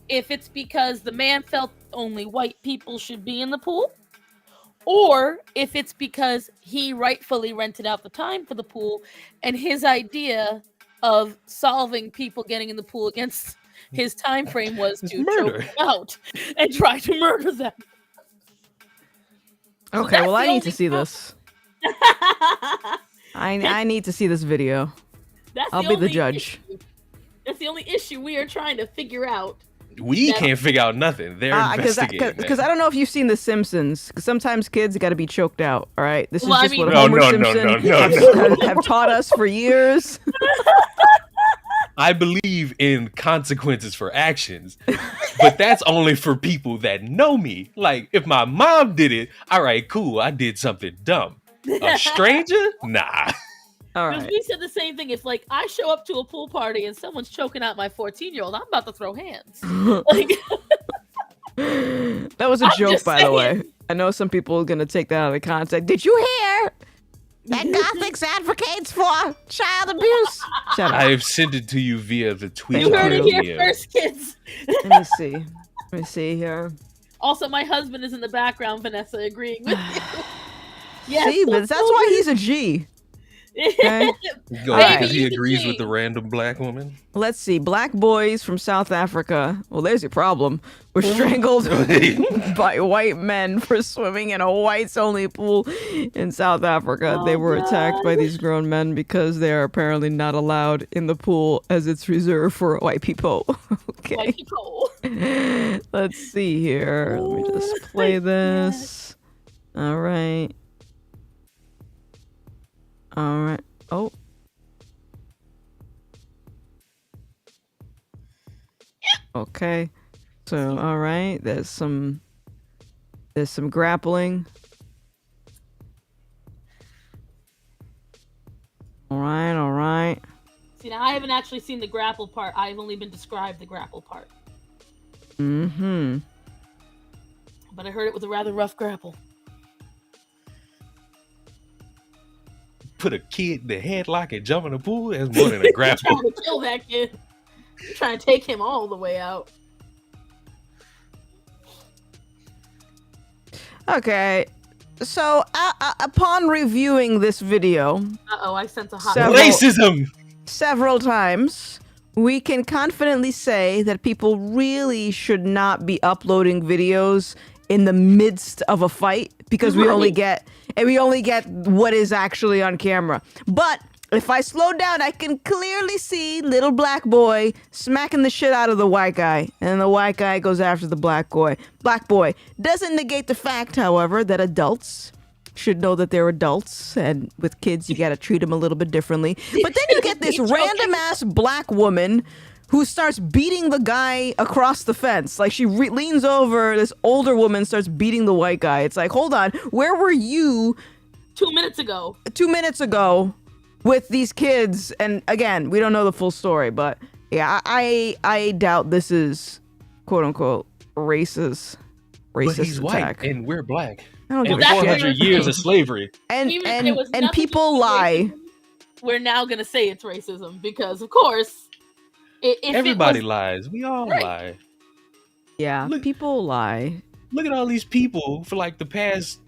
if it's because the man felt only white people should be in the pool, or if it's because he rightfully rented out the time for the pool, and his idea of solving people getting in the pool against His time frame was It's to murder. choke them out and try to murder them. So Okay, well, that's I the need to only see proof. this. I need to see this video. That's I'll the be the only judge. issue. That's the only issue we are trying to figure out. We That- can't figure out nothing. They're investigating. Because I don't know if you've seen The Simpsons. Because sometimes kids got to be choked out. All right, this Well, is I just mean- what No, Homer no, no, Simpson no, no, have taught us for years. I believe in consequences for actions, but that's only for people that know me. Like, if my mom did it, all right, cool, I did something dumb. A stranger? Nah. All Because right. we said the same thing. If like I show up to a pool party and someone's choking out my 14-year-old, I'm about to throw hands. Like, That was a I'm joke, just by the saying. way. I know some people are gonna take that out of context. Did you hear that Gothics advocates for child abuse? Shut up. I've sent it to you via the tweet. you heard it you. here first, kids. Let me see. Let me see here. Also, my husband is in the background, Vanessa, agreeing with you. Yes, See, but that's why he's a G. Okay. Go Alright. because he Maybe agrees he's with the random black woman. Let's see. Black boys from South Africa. Well, there's your problem. Were strangled by white men for swimming in a whites-only pool in South Africa. They Oh, were attacked by God. these grown men because they are apparently not allowed in the pool as it's reserved for white people. Okay. White people. Let's see here. Let me just play this. All right. All right. Oh. Okay. So, all right. There's some grappling. All right. All right. See, now I haven't actually seen the grapple part. I've only been described the grapple part. Mm-hmm. But I heard it was a rather rough grapple. Put a kid in the headlock and jump in the pool? That's more than a grapple. Trying to kill that kid. Trying to take him all the way out. Okay. So, upon reviewing this video Uh-oh, I sense a hot... Several- Racism! several times, we can confidently say that people really should not be uploading videos in the midst of a fight because we only Right. get what is actually on camera. But if I slow down, I can clearly see little black boy smacking the shit out of the white guy, and the white guy goes after the black boy. Black boy doesn't negate the fact, however, that adults should know that they're adults, and with kids, you gotta treat them a little bit differently. But then you get this random ass black woman who starts beating the guy across the fence. Like, she leans over, this older woman starts beating the white guy. It's like, hold on, where were you 2 minutes ago. 2 minutes ago with these kids? And again, we don't know the full story, but yeah, I doubt this is quote unquote racist But he's attack. white and we're black. I don't give And a that's shit. 400 years of slavery. And Even if there was and nothing to do people with lie. racism, we're now gonna say it's racism because, of course, if Everybody it was, lies. We all Right. lie. Yeah, Look- people lie. Look at all these people for like the past,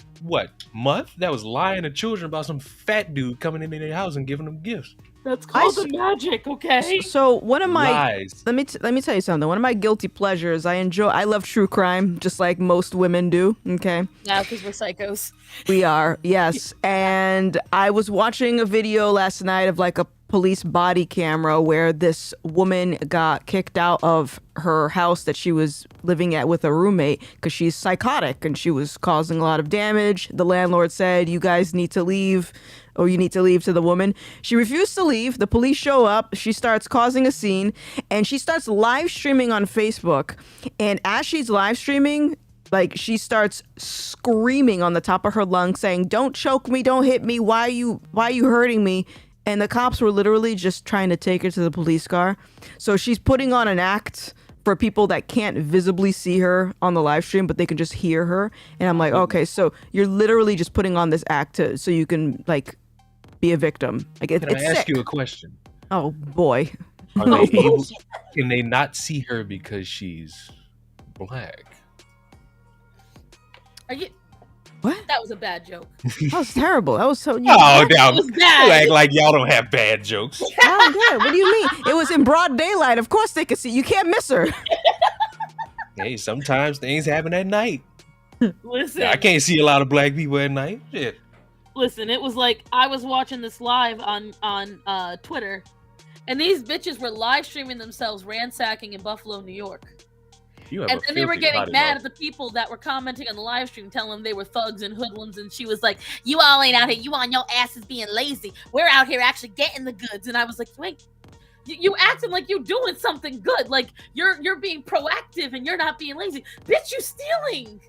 month that was lying to children about some fat dude coming into their house and giving them gifts. that's called I the magic, okay? So one of my Lies. let me tell you something. One of my guilty pleasures. I love true crime, just like most women do. Okay. Now, because we're psychos. We are, yes. And I was watching a video last night of like a police body camera where this woman got kicked out of her house that she was living at with a roommate because she's psychotic and she was causing a lot of damage. The landlord said, "You guys need to leave," or "You need to leave," to the woman. She refused to leave. The police show up. She starts causing a scene and she starts live streaming on Facebook. And as she's live streaming, like, she starts screaming on the top of her lungs saying, "Don't choke me, don't hit me, why are you hurting me?" And the cops were literally just trying to take her to the police car. So she's putting on an act for people that can't visibly see her on the live stream, but they can just hear her. And I'm like, okay, so you're literally just putting on this act so you can, like, be a victim. Like, Can it's I ask sick. you a question? Oh boy. Are they able, can they not see her because she's black? Are you? What? That was a bad joke. That was terrible. That was so. You, Oh, damn. was You bad. act like y'all don't have bad jokes. oh, good. What do you mean? It was in broad daylight. Of course they could see. You can't miss her. Hey, sometimes things happen at night. Listen, I can't see a lot of black people at night. Shit. listen. It was like I was watching this live on Twitter, and these bitches were live streaming themselves ransacking in Buffalo, New York. You have And a then they were filthy getting body, mad bro. at the people that were commenting on the live stream, telling them they were thugs and hoodlums. And she was like, "You all ain't out here. You on your asses being lazy. We're out here actually getting the goods." And I was like, "Wait, you acting like you're doing something good. Like you're being proactive and you're not being lazy. Bitch, you stealing."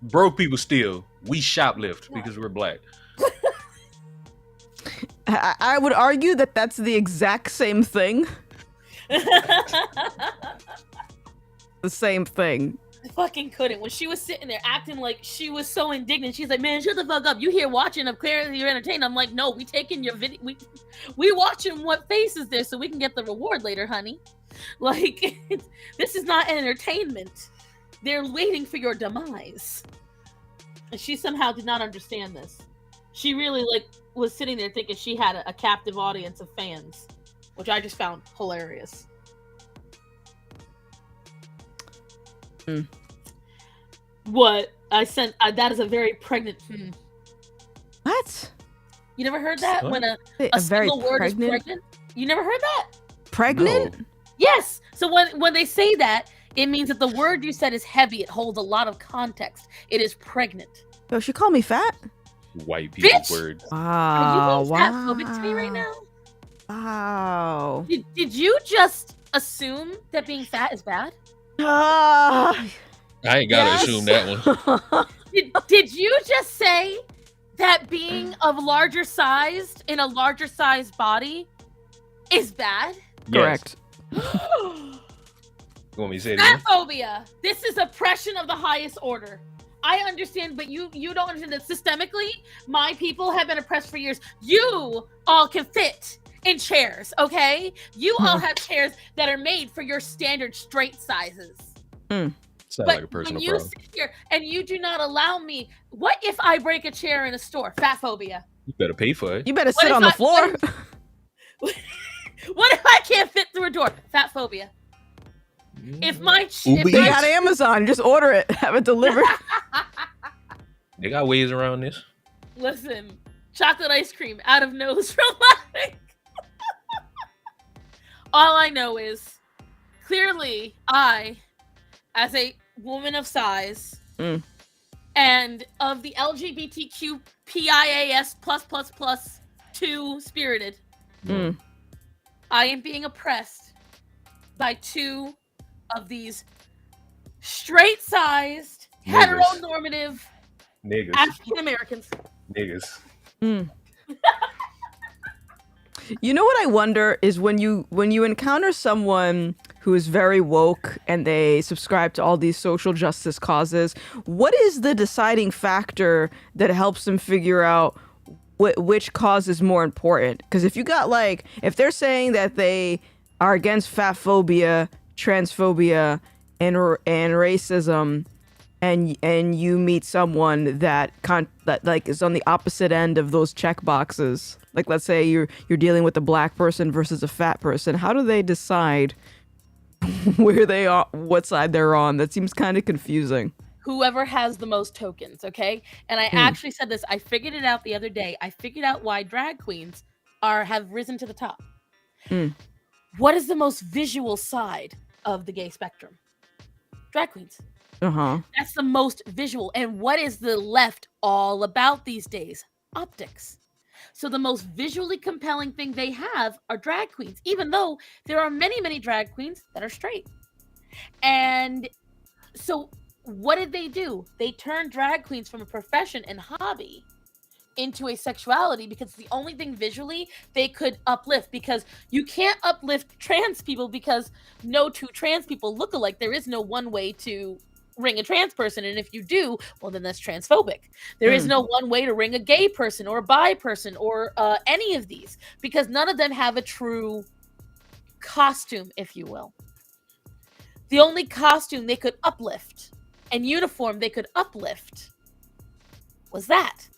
Broke people steal. We shoplift because we're black. I would argue that that's the exact same thing. The same thing. I fucking couldn't. When she was sitting there acting like she was so indignant, she's like, "Man, shut the fuck up. You here watching up clearly you're entertained." I'm like, "No, we taking your video. We watching what face is there so we can get the reward later, honey. Like, this is not entertainment. They're waiting for your demise." And she somehow did not understand this. She really was sitting there thinking she had a captive audience of fans, which I just found hilarious. What I sent that is a very pregnant. What? You never heard that What? when a very single word pregnant? is pregnant? You never heard that? Pregnant? No. Yes. So when they say that, it means that the word you said is heavy. It holds a lot of context. It is pregnant. Yo, she called me fat? White people's Bitch! word. Are Wow. you being fatphobic to me right now? Wow. Did you just assume that being fat is bad? Ah. I ain't gotta Yes. assume that one. Did you just say that being of larger sized in a larger sized body is bad? Correct. You want me to say it again? Fatphobia. This is oppression of the highest order. I understand, but you don't understand that systemically, my people have been oppressed for years. You all can fit in chairs, okay? You all have chairs that are made for your standard straight sizes. Sounds But like a when personal you problem. sit here and you do not allow me, what if I break a chair in a store? Fatphobia. You better pay for it. You better What sit if on the I- floor. What if I can't fit through a door? Fatphobia. If my Uber They Eats. got Amazon. Just order it. Have it delivered. They got ways around this. Listen, chocolate ice cream out of nose from laughing. All I know is clearly I, as a woman of size and of the LGBTQ PIAS +++2 spirited, I am being oppressed by two of these straight-sized, Niggas. heteronormative Niggas. African Americans. Niggas. You know what I wonder is when you encounter someone who is very woke and they subscribe to all these social justice causes, what is the deciding factor that helps them figure out which cause is more important? Because if you got if they're saying that they are against fatphobia, transphobia, and racism, and you meet someone that is on the opposite end of those check boxes, like let's say you're dealing with a black person versus a fat person, how do they decide where they are, what side they're on? That seems kind of confusing. Whoever has the most tokens, okay? And I actually said this. I figured it out the other day. I figured out why drag queens have risen to the top. What is the most visual side of the gay spectrum? Drag queens. That's the most visual. And what is the left all about these days? Optics. So the most visually compelling thing they have are drag queens, even though there are many, many drag queens that are straight. And so what did they do? They turned drag queens from a profession and hobby into a sexuality because it's the only thing visually they could uplift, because you can't uplift trans people because no two trans people look alike. There is no one way to ring a trans person, and if you do, well, then that's transphobic. There is no one way to ring a gay person or a bi person or any of these, because none of them have a true costume, if you will. The only costume they could uplift and uniform they could uplift was that.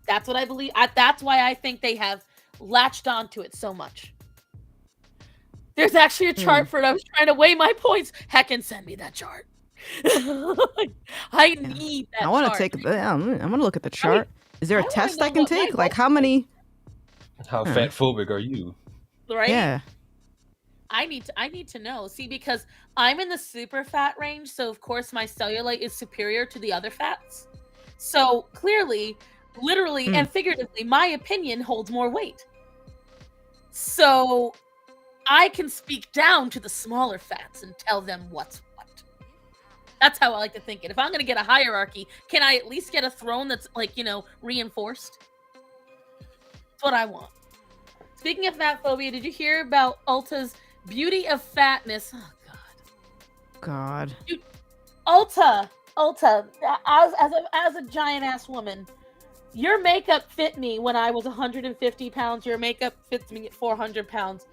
That's what I believe. That's why I think they have latched onto it so much. There's actually a chart for it. I was trying to weigh my points. Heckin' send me that chart. I need that I want to chart. take. I'm gonna look at the chart. Is there a I wanna test I know can what my take? Like vote how many? How fat phobic are you? Right? Yeah. I need to know. See, because I'm in the super fat range, so of course my cellulite is superior to the other fats. So clearly, literally and figuratively, my opinion holds more weight. So I can speak down to the smaller fats and tell them what's what. That's how I like to think it. If I'm going to get a hierarchy, can I at least get a throne that's like, reinforced? That's what I want. Speaking of fat phobia, did you hear about Ulta's beauty of fatness? Oh, God. Dude, Ulta, as a giant ass woman, your makeup fit me when I was 150 pounds. Your makeup fits me at 400 pounds.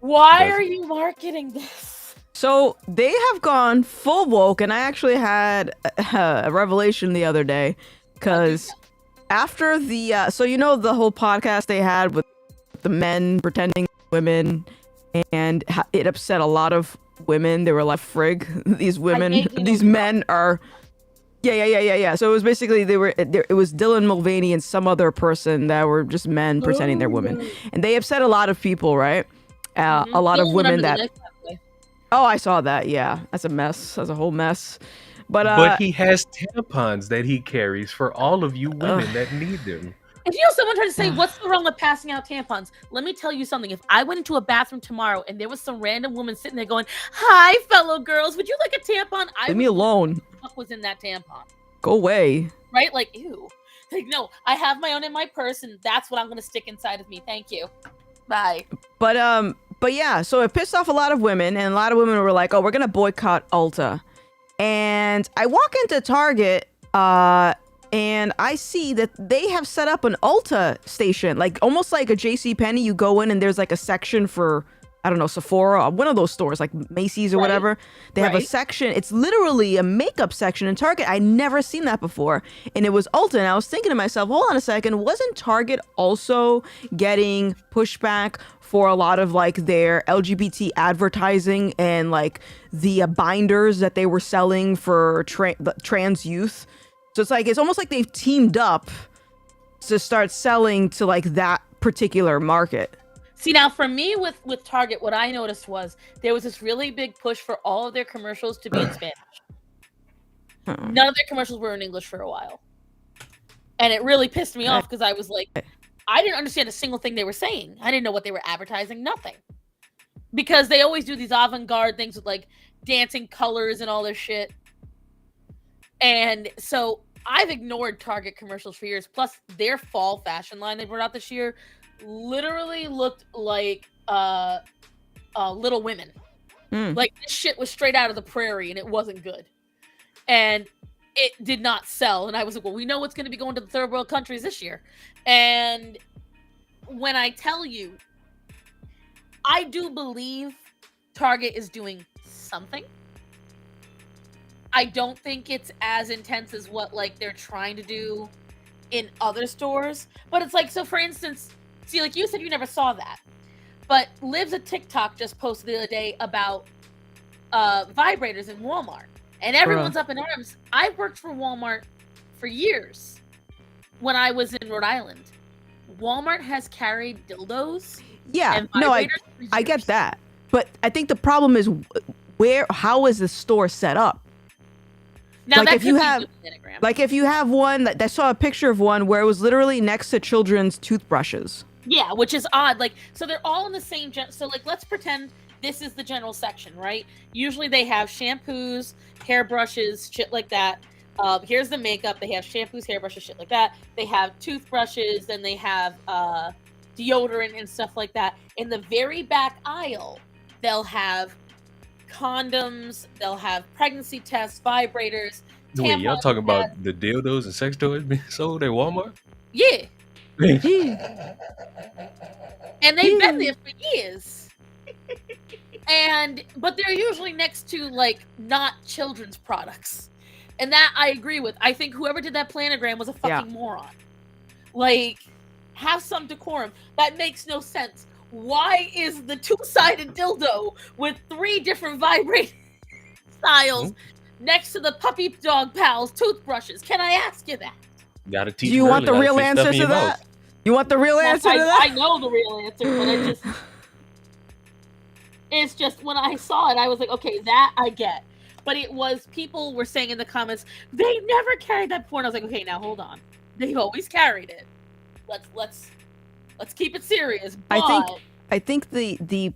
Why are you marketing this? So they have gone full woke, and I actually had a revelation the other day because after the the whole podcast they had with the men pretending women, and it upset a lot of women. They were like, "Frig, these women, these men are." Yeah. So it was basically it was Dylan Mulvaney and some other person that were just men pretending they're women, and they upset a lot of people, right? A lot of women that. Oh, I saw that. Yeah, that's a mess. That's a whole mess. But he has tampons that he carries for all of you women that need them. If you know someone trying to say, what's the wrong with passing out tampons? Let me tell you something. If I went into a bathroom tomorrow and there was some random woman sitting there going, "Hi, fellow girls, would you like a tampon?" Leave me alone. What the fuck was in that tampon? Go away. Right? Like, ew. Like, no, I have my own in my purse, and that's what I'm going to stick inside of me. Thank you. Bye. But yeah, so it pissed off a lot of women, and a lot of women were like, "Oh, we're gonna boycott Ulta." And I walk into Target, and I see that they have set up an Ulta station, like almost like a JCPenney. You go in and there's like a section for, I don't know, Sephora, one of those stores like Macy's or whatever. They have a section. It's literally a makeup section in Target. I never seen that before. And it was Ulta. And I was thinking to myself, hold on a second. Wasn't Target also getting pushback for a lot of like their LGBT advertising and like the binders that they were selling for trans youth? So it's almost like they've teamed up to start selling to like that particular market. See, now for me with Target, what I noticed was there was this really big push for all of their commercials to be in Spanish. None of their commercials were in English for a while. And it really pissed me off because I was like, I didn't understand a single thing they were saying. I didn't know what they were advertising, nothing. Because they always do these avant-garde things with like dancing colors and all this shit. And so I've ignored Target commercials for years. Plus, their fall fashion line they brought out this year literally looked like Little Women. Like, this shit was straight out of the prairie, and it wasn't good. And it did not sell. And I was like, well, we know what's going to be going to the third world countries this year. And when I tell you, I do believe Target is doing something. I don't think it's as intense as what like they're trying to do in other stores. But it's like, so for instance, see, like you said, you never saw that. But Liv's a TikTok just posted the other day about vibrators in Walmart. And everyone's up in arms. I worked for Walmart for years when I was in Rhode Island. Walmart has carried dildos. Yeah, and no, vibrators I get that. But I think the problem is how is the store set up? Now, like that if you could be have the planogram. like if you have one that I saw a picture of one where it was literally next to children's toothbrushes. Yeah, which is odd. Like, so they're all in the same so like, let's pretend this is the general section, right? Usually they have shampoos, hairbrushes, shit like that. Here's the makeup. They have shampoos, hairbrushes, shit like that. They have toothbrushes, then they have deodorant and stuff like that. In the very back aisle, they'll have condoms, they'll have pregnancy tests, vibrators. Wait, y'all talking about the dildos and sex toys being sold at Walmart? Yeah. And they've been there for years. But they're usually next to like not children's products. And that I agree with. I think whoever did that planogram was a fucking moron. Like, have some decorum. That makes no sense. Why is the two-sided dildo with 3 different vibrating styles next to the puppy dog pals toothbrushes? Can I ask you that? Gotta teach. Do you want the real answer to that? You want the real answer to that? I know the real answer, but it's just when I saw it, I was like, okay, that I get. But it was, people were saying in the comments, they never carried that before. And I was like, okay, now hold on. They've always carried it. Let's keep it serious. But I think the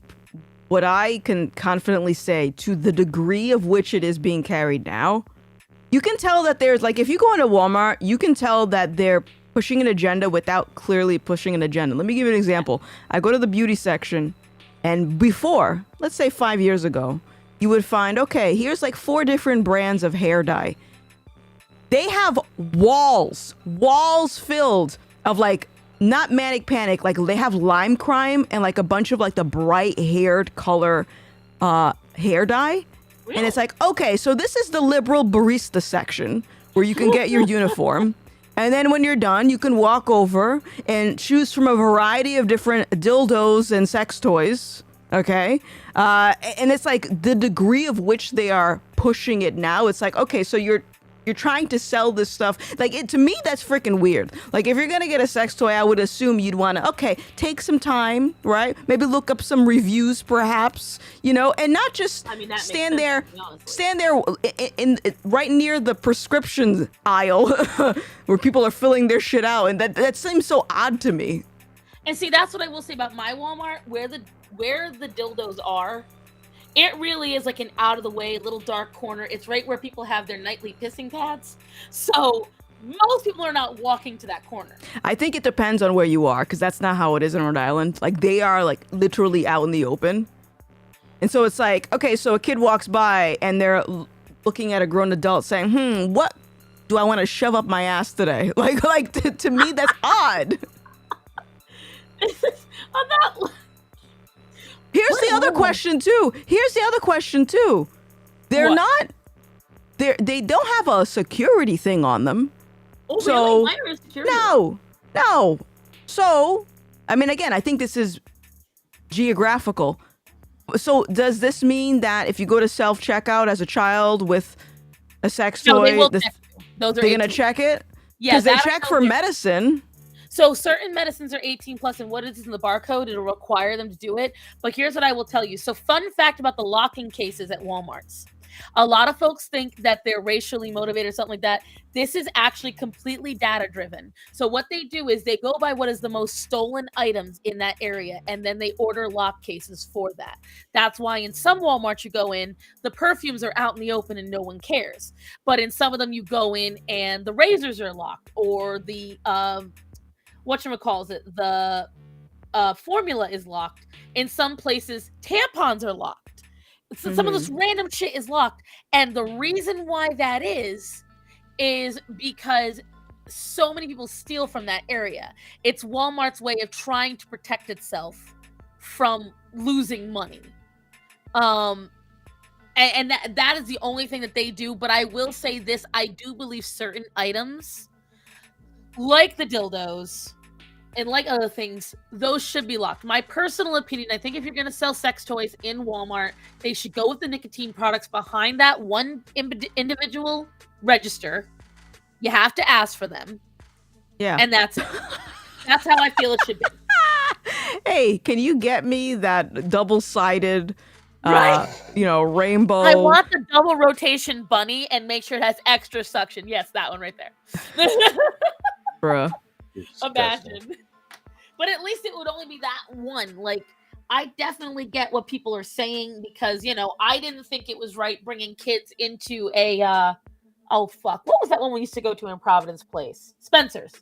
what I can confidently say, to the degree of which it is being carried now, you can tell that there's, like, if you go into Walmart, you can tell that they're pushing an agenda without clearly pushing an agenda. Let me give you an example. I go to the beauty section, and before, let's say 5 years ago, you would find, okay, here's like 4 different brands of hair dye. They have walls filled of, like, not manic panic, like they have lime crime and like a bunch of like the bright haired color hair dye. Really? And it's like, okay, so this is the liberal barista section where you can get your uniform. And then when you're done, you can walk over and choose from a variety of different dildos and sex toys. Okay. And it's like the degree of which they are pushing it now. It's like, okay, so you're trying to sell this stuff. Like, to me, that's freaking weird. Like, if you're going to get a sex toy, I would assume you'd want to, okay, take some time, right? Maybe look up some reviews, perhaps, you know, and not just stand there in right near the prescription aisle where people are filling their shit out. And that seems so odd to me. And see, that's what I will say about my Walmart, where the dildos are. It really is like an out of the way little dark corner. It's right where people have their nightly pissing pads. So most people are not walking to that corner. I think it depends on where you are, because that's not how it is in Rhode Island. Like, they are like literally out in the open. And so it's like, okay, so a kid walks by and they're looking at a grown adult saying, what do I want to shove up my ass today? Like to me, that's odd. I'm not... Here's the other question too. They don't have a security thing on them. Oh, so, really? Mine are security. No. So, I mean, again, I think this is geographical. So does this mean that if you go to self-checkout as a child with a sex toy, they will check you. They're going to check it? Yeah. Because they check for medicine. So certain medicines are 18 plus, and what it is in the barcode, it'll require them to do it. But here's what I will tell you. So fun fact about the locking cases at Walmarts. A lot of folks think that they're racially motivated or something like that. This is actually completely data driven. So what they do is they go by what is the most stolen items in that area, and then they order lock cases for that. That's why in some Walmarts you go in, the perfumes are out in the open and no one cares. But in some of them you go in and the razors are locked, or the the formula is locked. In some places, tampons are locked. So some of this random shit is locked. And the reason why that is because so many people steal from that area. It's Walmart's way of trying to protect itself from losing money. And that is the only thing that they do. But I will say this, I do believe certain items, like the dildos and like other things, those should be locked. My personal opinion, I think if you're going to sell sex toys in Walmart, they should go with the nicotine products behind that one individual register. You have to ask for them. Yeah. And that's it. That's how I feel it should be. Hey, can you get me that double-sided, rainbow? I want the double rotation bunny and make sure it has extra suction. Yes, that one right there. Bruh. Imagine. But at least it would only be that one. Like, I definitely get what people are saying because, I didn't think it was right bringing kids into a, what was that one we used to go to in Providence Place? Spencer's.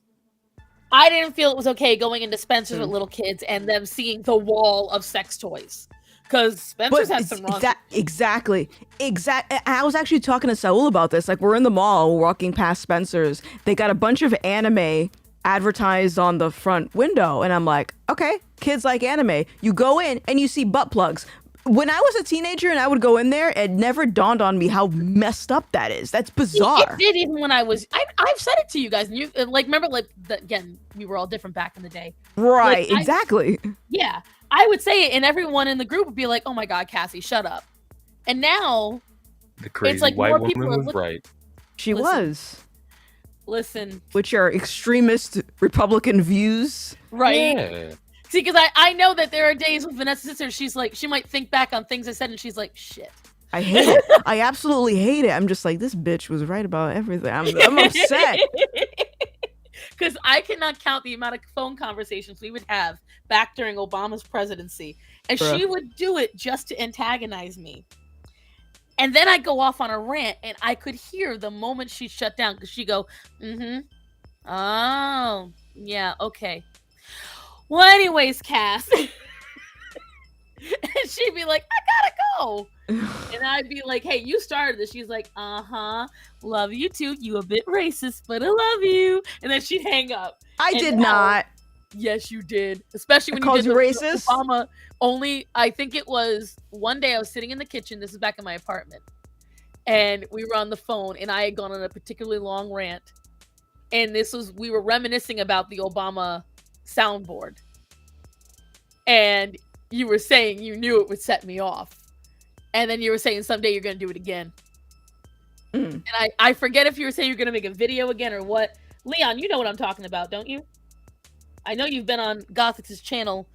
I didn't feel it was okay going into Spencer's with little kids and them seeing the wall of sex toys. Because Spencer's has some wrong. Exactly. I was actually talking to Saul about this. Like, we're in the mall, we're walking past Spencer's. They got a bunch of anime advertised on the front window. And I'm like, okay, kids like anime. You go in and you see butt plugs. when I was a teenager and I would go in there, it never dawned on me how messed up that is. That's bizarre. It did even when I've said it to you guys, and you like remember again, we were all different back in the day. Right, Like, exactly. Yeah, I would say it, and everyone in the group would be like, "Oh my God, Cassie, shut up!" And now The crazy like white more people woman are was looking- right. She was. Listen, Which are extremist Republican views. right? Yeah. See, because I know that there are days with Vanessa's sister, she's like, she might think back on things I said, and she's like, "Shit." I hate it. I absolutely hate it. I'm just like, this bitch was right about everything. I'm upset. Because I cannot count the amount of phone conversations we would have back during Obama's presidency. And Bruh. she would do it just to antagonize me. And then I'd go off on a rant, and I could hear the moment she shut down, because she'd go, oh, yeah, okay. Well, anyways, Cass. And she'd be like, I gotta go. And I'd be like, hey, you started this. She's like, love you too. You a bit racist, but I love you. And then she'd hang up. I And did now- not. Yes, you did. Especially when called you did you the racist? Obama only. I think it was one day I was sitting in the kitchen. This is back in my apartment. And we were on the phone, and I had gone on a particularly long rant. And we were reminiscing about the Obama soundboard. And you were saying you knew it would set me off. And then you were saying someday you're going to do it again. Mm. And I forget if you were saying you're going to make a video again or what. Leon, you know what I'm talking about, don't you? I know you've been on Gothix's channel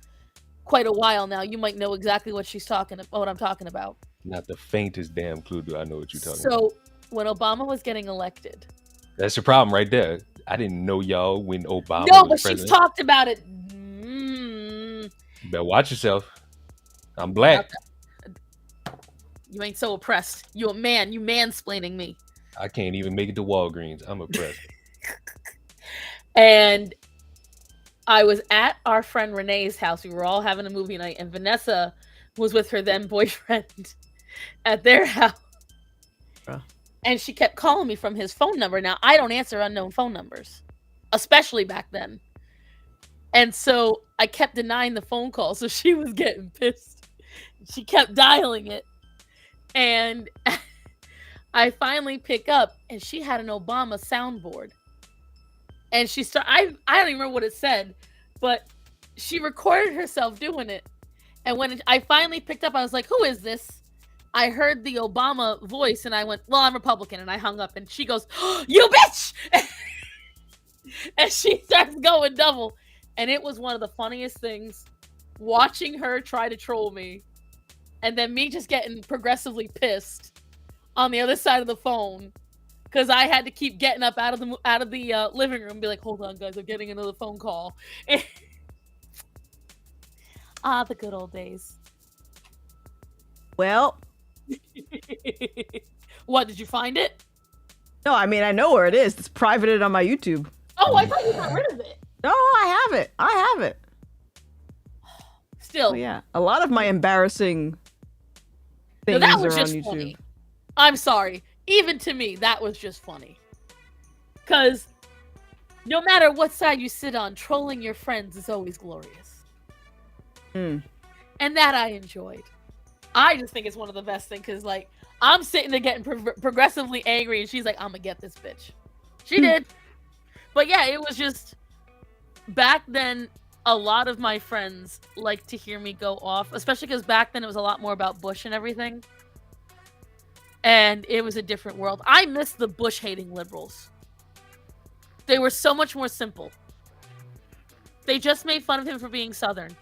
quite a while now. You might know exactly what I'm talking about. Not the faintest damn clue do I know what you're talking about. So when Obama was getting elected. That's the problem right there. I didn't know y'all when Obama No, was but she's president. talked about it. You better watch yourself. I'm black. You ain't so oppressed. You a man. You mansplaining me. I can't even make it to Walgreens. I'm oppressed. And I was at our friend Renee's house. We were all having a movie night, and Vanessa was with her then boyfriend at their house. Bruh. And she kept calling me from his phone number. Now, I don't answer unknown phone numbers, especially back then. And so I kept denying the phone call, so she was getting pissed. She kept dialing it. And I finally pick up, and she had an Obama soundboard. And she started, I don't even remember what it said, but she recorded herself doing it. And when I finally picked up, I was like, who is this? I heard the Obama voice, and I went, well, I'm Republican. And I hung up, and she goes, oh, you bitch! And she starts going double. And it was one of the funniest things, watching her try to troll me, and then me just getting progressively pissed on the other side of the phone. Because I had to keep getting up out of the living room and be like, hold on, guys, I'm getting another phone call. The good old days. Well, What, did you find it? no, I mean, I know where it is. It's privated on my YouTube. Oh, I thought you got rid of it. No, I have it. I have it. Still, Oh, yeah. A lot of my embarrassing no, things that are was on just YouTube. funny. I'm sorry. Even to me, that was just funny. Because no matter what side you sit on, trolling your friends is always glorious. Mm. And that I enjoyed. I just think it's one of the best things, because, like, I'm sitting there getting progressively angry, and she's like, I'm gonna get this bitch. She did. But yeah, it was just, back then, a lot of my friends liked to hear me go off, especially because back then it was a lot more about Bush and everything. And it was a different world. I miss the Bush-hating liberals. They were so much more simple. They just made fun of him for being Southern.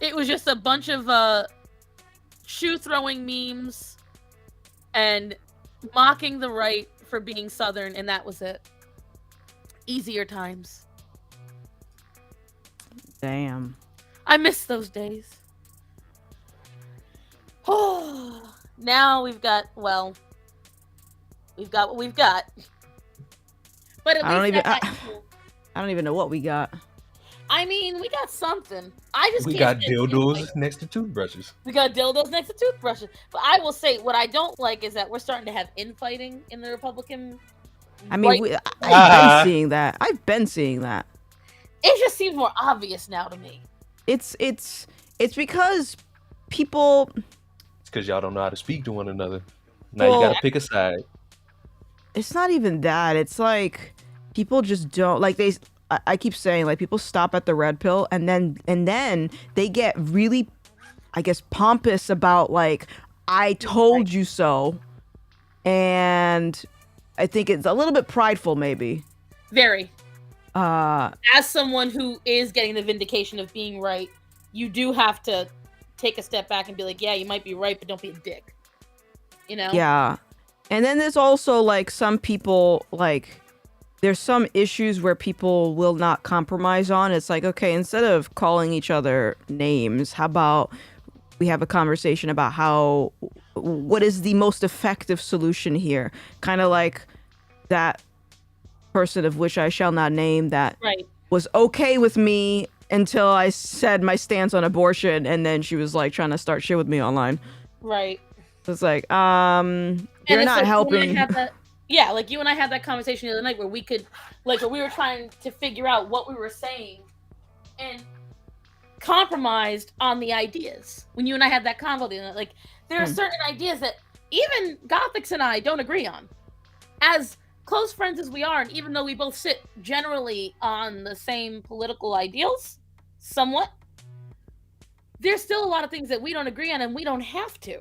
It was just a bunch of shoe-throwing memes and mocking the right for being Southern, and that was it. Easier times. Damn. I miss those days. Oh, now we've got what we've got. But at I don't least even- that- I don't even know what we got. I mean, we got something. I just We can't got stand dildos like- next to toothbrushes. We got dildos next to toothbrushes. But I will say, what I don't like is that we're starting to have infighting in the Republican. I mean, right- I've been seeing that. I've been seeing that. it just seems more obvious now to me. It's because people. It's because y'all don't know how to speak to one another. Now Well, you got to pick a side. It's not even that. It's like people just don't like they. I keep saying like people stop at the red pill and then they get really, I guess, pompous about like I told you so, and I think it's a little bit prideful maybe. Very. Uh, As someone who is getting the vindication of being right, you do have to take a step back and be like, yeah, you might be right, but don't be a dick. You know? yeah. And then there's also like some people like there's some issues where people will not compromise on. It's like, okay, instead of calling each other names, how about we have a conversation about what is the most effective solution here? Kind of like that person of which I shall not name that Right. was okay with me until I said my stance on abortion, and then she was like trying to start shit with me online. Right. It's like, you're And it's not like helping. like you and I had that conversation the other night where we could, like, where we were trying to figure out what we were saying and compromised on the ideas. When you and I had that convo, like, there are certain ideas that even Gothics and I don't agree on. As close friends as we are, and even though we both sit generally on the same political ideals, somewhat, there's still a lot of things that we don't agree on, and we don't have to.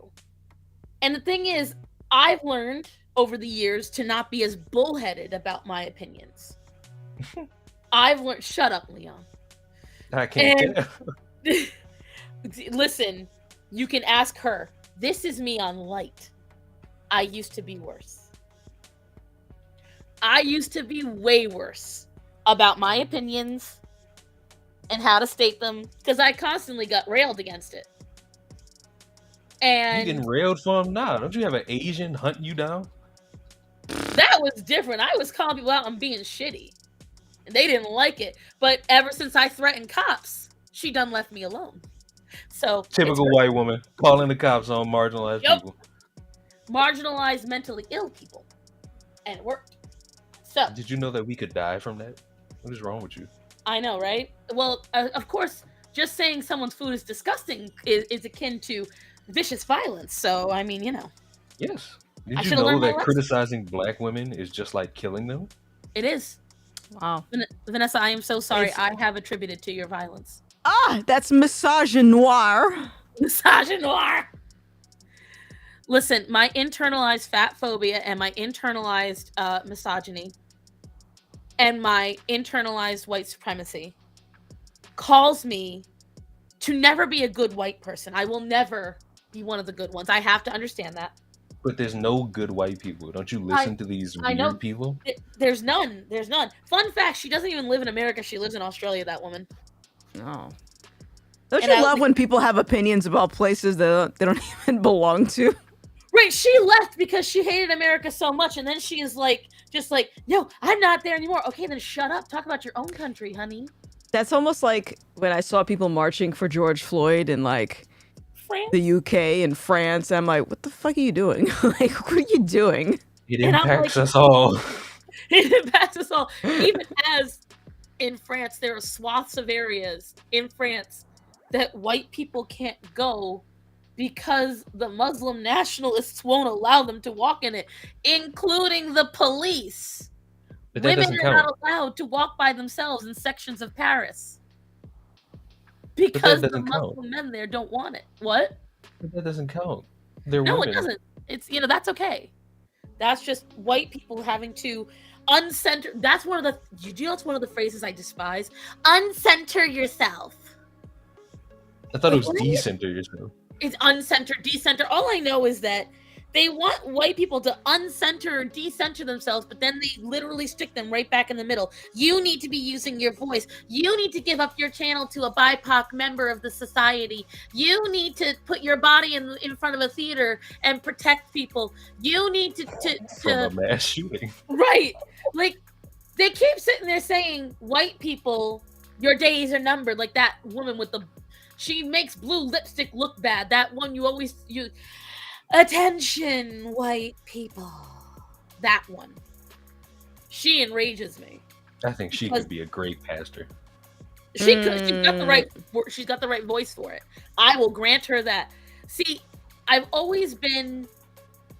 And the thing is, I've learned over the years to not be as bullheaded about my opinions. I've learned. Shut up, Leon. I can't tell. Listen, you can ask her. This is me on light. I used to be worse. I used to be way worse about my opinions and how to state them because I constantly got railed against it. And You getting railed for them now? Don't you have an Asian hunting you down? that was different. I was calling people out on being shitty. And they didn't like it. But ever since I threatened cops, she done left me alone. So Typical white woman calling the cops on marginalized people. Marginalized mentally ill people. And it worked. So Did you know that we could die from that? What is wrong with you? I know, right? Well, of course, just saying someone's food is disgusting is akin to vicious violence. So, I mean, you know. Yes. I Did you should've know learned my that lesson. criticizing black women is just like killing them? It is. Wow. Vanessa, I am so sorry. It's- I have attributed to your violence. That's misogynoir. Misogynoir. Listen, my internalized fat phobia and my internalized misogyny and my internalized white supremacy calls me to never be a good white person. I will never be one of the good ones. I have to understand that. But there's no good white people. Don't you listen to these I know. weird people? There's none. There's none. Fun fact, she doesn't even live in America. She lives in Australia, that woman. No. Don't And you I- love when people have opinions about places that they don't even belong to? Right, she left because she hated America so much, and then she is like, just like, no, I'm not there anymore. Okay, then shut up. Talk about your own country, honey. That's almost like when I saw people marching for George Floyd in like France. the UK and France. I'm like, what the fuck are you doing? Like, what are you doing? It And I'm impacts like- us all. It impacts us all. Even as in France, there are swaths of areas in France that white people can't go because the Muslim nationalists won't allow them to walk in it, including the police. But that Women doesn't are count. not allowed to walk by themselves in sections of Paris because the doesn't count. Muslim men there don't want it. What? But that doesn't count. They're No, women. it doesn't. It's, that's okay. That's just white people having to uncenter. That's one of the. You know, it's one of the phrases I despise. Uncenter yourself. I thought it was What? decenter yourself. It's uncenter, decenter. All I know is that they want white people to uncenter or decenter themselves, but then they literally stick them right back in the middle. You need to be using your voice. You need to give up your channel to a BIPOC member of the society. You need to put your body in front of a theater and protect people. You need From a mass shooting. Right. Like, they keep sitting there saying, white people, your days are numbered. Like that woman with she makes blue lipstick look bad. That one attention, white people. That one. She enrages me. I think she could be a great pastor. She could. She's got the right voice for it. I will grant her that. See, I've always been.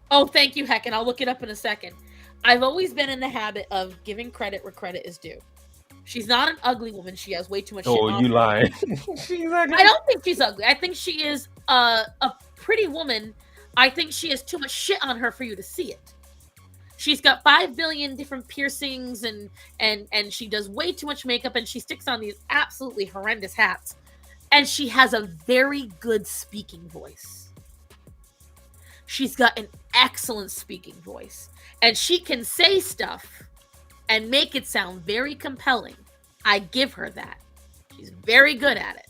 Oh, thank you, Heck, and I'll look it up in a second. I've always been in the habit of giving credit where credit is due. She's not an ugly woman. She has way too much shit. Oh, on you her. lying? She's ugly. I don't think she's ugly. I think she is a pretty woman. I think she has too much shit on her for you to see it. She's got 5 billion different piercings and she does way too much makeup and she sticks on these absolutely horrendous hats. And she has a very good speaking voice. She's got an excellent speaking voice. And she can say stuff and make it sound very compelling. I give her that. She's very good at it.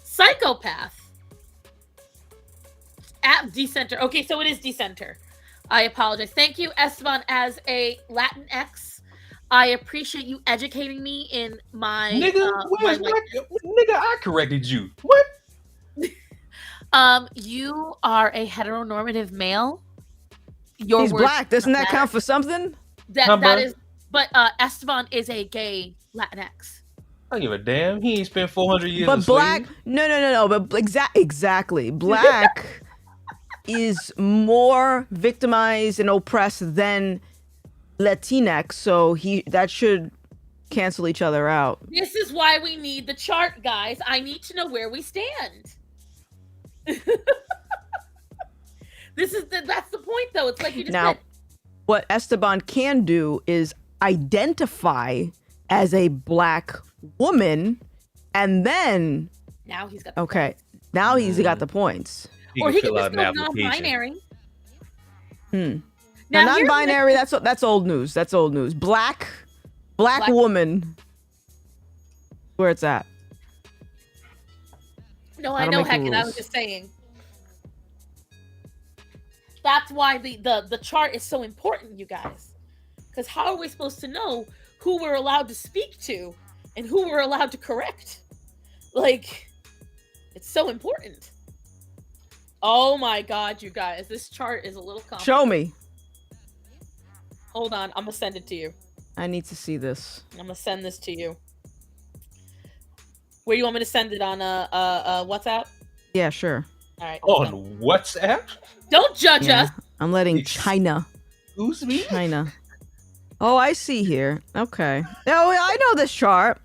Psychopath. At Decenter. Okay, so it is Decenter. I apologize. Thank you, Esteban, as a Latinx. I appreciate you educating me in my Nigga, nigga, I corrected you. What? You are a heteronormative male. Your He's words black. Doesn't don't that matter. count for something? That is, but Esteban is a gay Latinx. I don't give a damn. He ain't spent 400 years. But in black, slavery. no. But exactly, black is more victimized and oppressed than Latinx. So that should cancel each other out. This is why we need the chart, guys. I need to know where we stand. That's the point, though. It's like you just Now, said. what Esteban can do is identify as a black woman, and then Now he's got the okay, now he's got the points. He or can he can fill just out an go application. non-binary. Now, here's the- non-binary, that's old news. That's old news. Black woman. Where it's at. No, I I don't know, make the Heck, and I rules. was just saying. That's why the chart is so important, you guys. Because how are we supposed to know who we're allowed to speak to and who we're allowed to correct? Like, it's so important. Oh my god, you guys. This chart is a little complicated. Show me. Hold on, I'm gonna send it to you. I need to see this. I'm gonna send this to you. Where do you want me to send it on WhatsApp? Yeah, sure. All right. On WhatsApp? Don't judge Yeah, us. I'm letting It's- China. Who's me? China. Oh, I see here. Okay. Oh, I know this chart.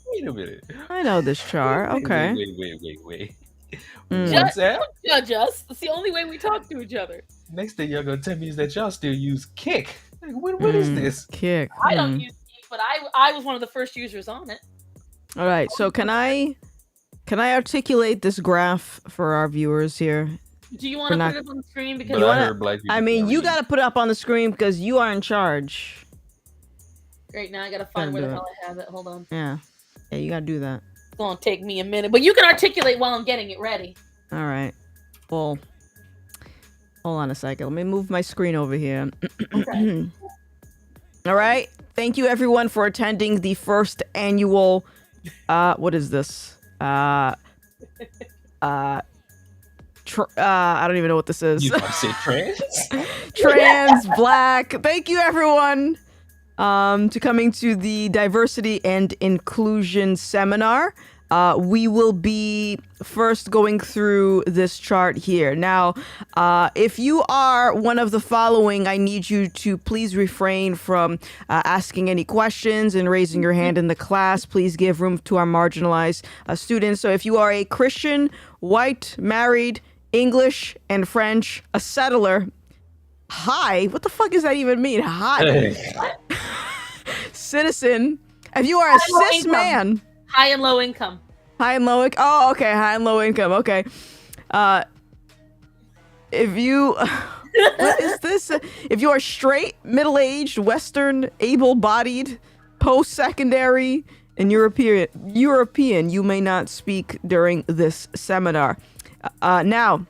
Wait a minute. I know this chart. Wait, Okay. Wait. Mm. WhatsApp? Don't judge us. It's the only way we talk to each other. Next thing y'all gonna tell me is that y'all still use Kick. Like, what is this? Kick. I don't use Geek, but I was one of the first users on it. All right. So can I articulate this graph for our viewers here? Do you want to We're put not- it up on the screen? But Because You I wanna- heard black people I mean, can't you read. got to put it up on the screen because you are in charge. great, now I gotta find Gotta where the do hell I have it. Hold on. Yeah. Yeah, you got to do that. It's gonna take me a minute, but you can articulate while I'm getting it ready. All right. Well, hold on a second. Let me move my screen over here. Okay. All right. Thank you everyone for attending the first annual what is this? I don't even know what this is. You about to say trans? Trans, black. Thank you everyone to coming to the diversity and inclusion seminar. We will be first going through this chart here. Now, if you are one of the following, I need you to please refrain from asking any questions and raising your hand in the class. Please give room to our marginalized students. So if you are a Christian, white, married, English, and French, a settler, hi, what the fuck does that even mean? Hi, citizen. If you are a Low cis income. man, High and low income. high and low income. Oh, okay, high and low income. Okay. If you, what is this? If you are straight, middle-aged, Western, able-bodied, post-secondary, and European, you may not speak during this seminar. Now,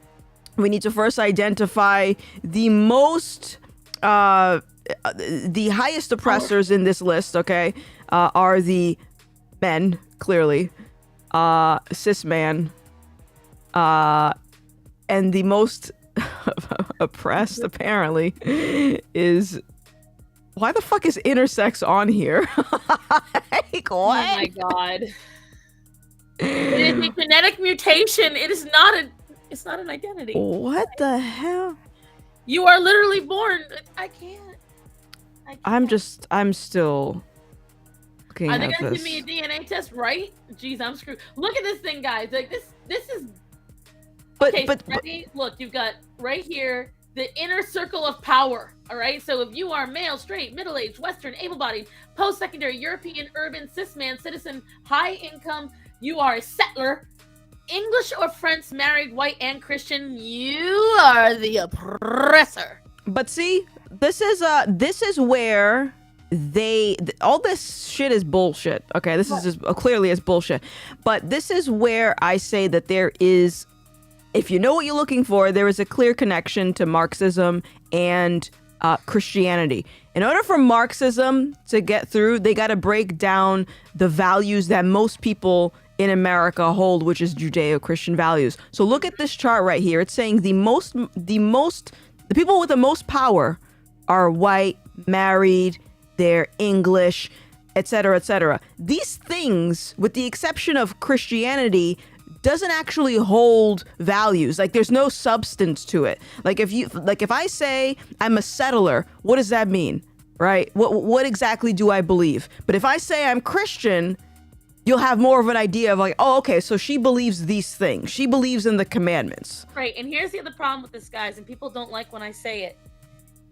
we need to first identify the most, the highest oppressors in this list. Okay, are the men, clearly, cis man, and the most oppressed apparently is, why the fuck is intersex on here? Like, Oh my what? god. It is a genetic mutation. It is not a It's not an identity. What the hell? You are literally born. I can't. I'm still looking Are they at gonna this. give me a DNA test, right? Jeez, I'm screwed. Look at this thing, guys. Like this is But okay. but, So ready? Look, you've got right here the inner circle of power. All right. So if you are male, straight, middle-aged, Western, able-bodied, post-secondary, European, urban, cis man, citizen, high income, you are a settler. English or French, married, white, and Christian, you are the oppressor. but see, this is where all this shit is bullshit. Okay, this is just clearly is bullshit. But this is where I say that there is, if you know what you're looking for, there is a clear connection to Marxism and Christianity. In order for Marxism to get through, they got to break down the values that most people in America hold, which is Judeo-Christian values. So look at this chart right here. It's saying the people with the most power are white, married, they're English, etc., etc. These things, with the exception of Christianity, doesn't actually hold values. Like there's no substance to it. If I say I'm a settler, what does that mean? Right? What exactly do I believe? But if I say I'm Christian, you'll have more of an idea of like, oh, okay, so she believes these things. She believes in the commandments. Right, and here's the other problem with this, guys, and people don't like when I say it.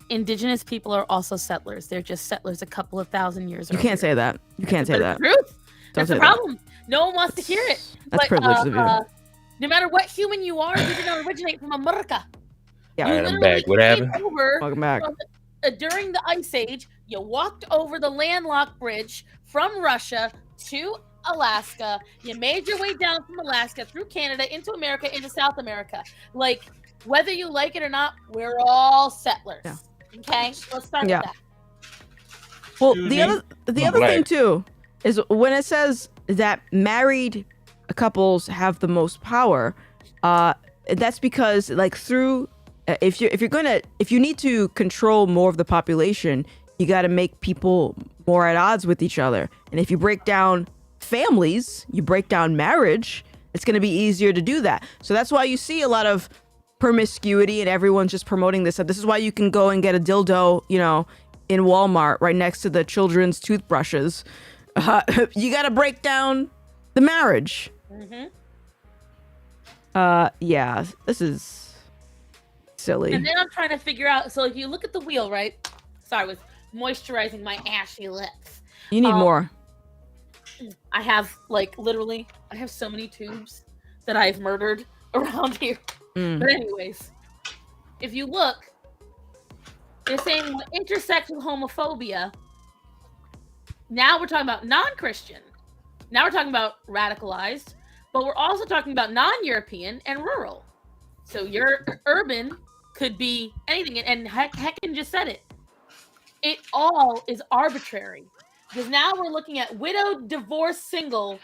Indigenous people are also settlers. They're just settlers a couple of thousand years You earlier. can't say that. You can't say that. Truth. Don't That's say the that. problem. No one wants to hear it. That's privileged of you. No matter what human you are, you did not originate from America. Yeah. You All right, I'm literally back. What came happened? over Welcome back. during the Ice Age. You walked over the landlocked bridge from Russia to Alaska. You made your way down from Alaska through Canada into America, into South America. Like, whether you like it or not, we're all settlers. Yeah. Okay, let's start Yeah. with that. Well, Excuse the me? other I'm thing black. too is when it says that married couples have the most power, that's because like through if you need to control more of the population, you got to make people more at odds with each other. And if you break down families, you break down marriage, it's going to be easier to do that. So that's why you see a lot of promiscuity and everyone's just promoting this. This is why you can go and get a dildo, in Walmart right next to the children's toothbrushes. You got to break down the marriage. Mm-hmm. Yeah, this is silly. And then I'm trying to figure out. So if you look at the wheel, right? Sorry, I was moisturizing my ashy lips. You need more. I have literally, I have so many tubes that I've murdered around here. But anyways, if you look, they're saying what intersects with homophobia. Now we're talking about non-Christian. Now we're talking about radicalized, but we're also talking about non-European and rural. So your urban could be anything, and Heckin just said it. It all is arbitrary because now we're looking at widowed, divorced, single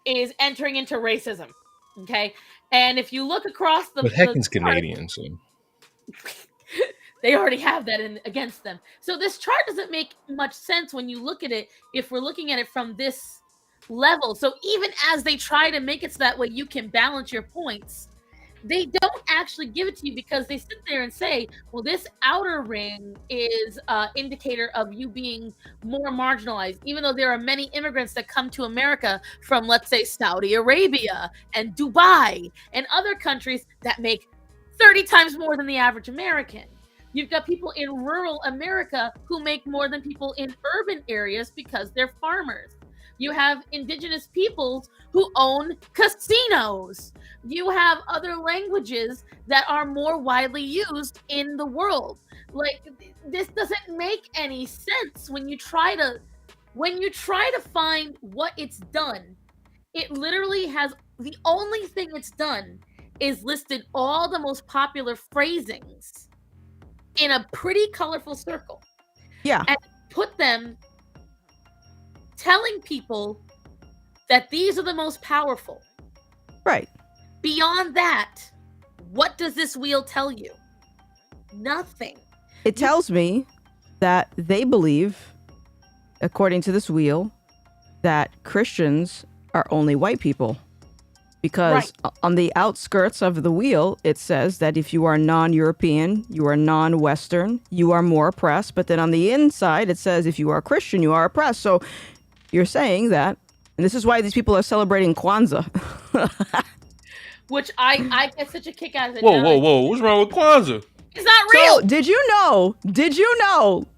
is entering into racism. Okay, and if you look across the, But Heckin's Canadian, so they already have that against them. So this chart doesn't make much sense when you look at it if we're looking at it from this level. So even as they try to make it so that way you can balance your points, they don't actually give it to you because they sit there and say, well, this outer ring is an indicator of you being more marginalized, even though there are many immigrants that come to America from, let's say, Saudi Arabia and Dubai and other countries that make 30 times more than the average American. You've got people in rural America who make more than people in urban areas because they're farmers. You have indigenous peoples who own casinos. You have other languages that are more widely used in the world. Like, this doesn't make any sense when you try to find what it's done. It literally has, the only thing it's done is listed all the most popular phrasings in a pretty colorful circle. Yeah. And put them telling people that these are the most powerful. Right. Beyond that, what does this wheel tell you? Nothing. It tells me that they believe, according to this wheel, that Christians are only white people. because on the outskirts of the wheel, it says that if you are non-European, you are non-Western, you are more oppressed. But then on the inside, it says if you are Christian, you are oppressed. So you're saying that, and this is why these people are celebrating Kwanzaa. Which I get such a kick out of it. Whoa. What's wrong with Kwanzaa? It's not real. So, did you know?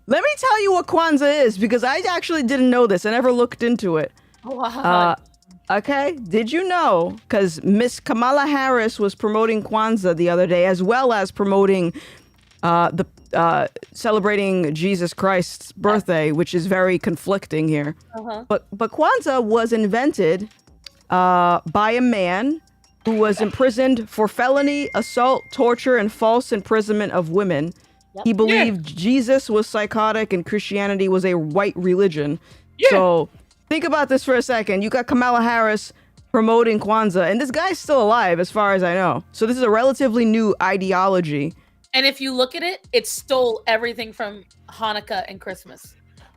Let me tell you what Kwanzaa is, because I actually didn't know this. I never looked into it. Wow. Okay, did you know? Because Miss Kamala Harris was promoting Kwanzaa the other day, as well as promoting celebrating Jesus Christ's birthday, which is very conflicting here. But Kwanzaa was invented by a man who was imprisoned for felony, assault, torture, and false imprisonment of women. He believed Jesus was psychotic and Christianity was a white religion. So think about this for a second. You got Kamala Harris promoting Kwanzaa, and this guy's still alive as far as I know. So this is a relatively new ideology. And if you look at it, it stole everything from Hanukkah and Christmas.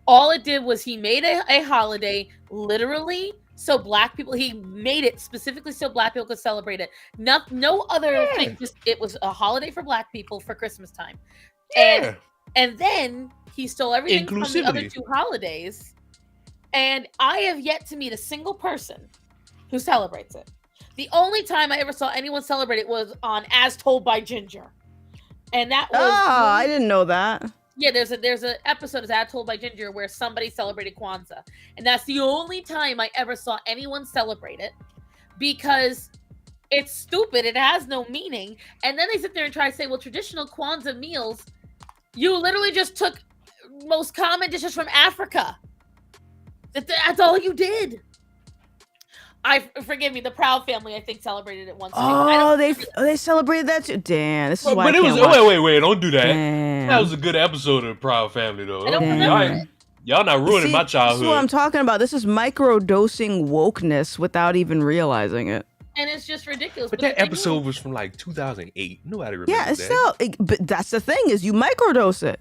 All it did was he made a holiday literally so black people, he made it specifically so black people could celebrate it. No other thing, just it was a holiday for black people for Christmas time. And then he stole everything from the other two holidays. And I have yet to meet a single person who celebrates it. The only time I ever saw anyone celebrate it was on As Told by Ginger. And that was I didn't know that. Yeah, there's an episode of As Told by Ginger where somebody celebrated Kwanzaa. And that's the only time I ever saw anyone celebrate it, because it's stupid. It has no meaning. And then they sit there and try to say, well, traditional Kwanzaa meals, you literally just took most common dishes from Africa. That's all you did. Forgive me, the Proud family, I think, celebrated it once. Oh, they celebrated that too. Damn, this is why. But I it was wait, don't do that. Damn. That was a good episode of the Proud Family, though. I don't remember it. Y'all not ruining my childhood. This is what I'm talking about. This is micro-dosing wokeness without even realizing it. And it's just ridiculous. But that episode was from like 2008. Nobody remembers Yeah, it's that. still. But that's the thing, is you microdose it.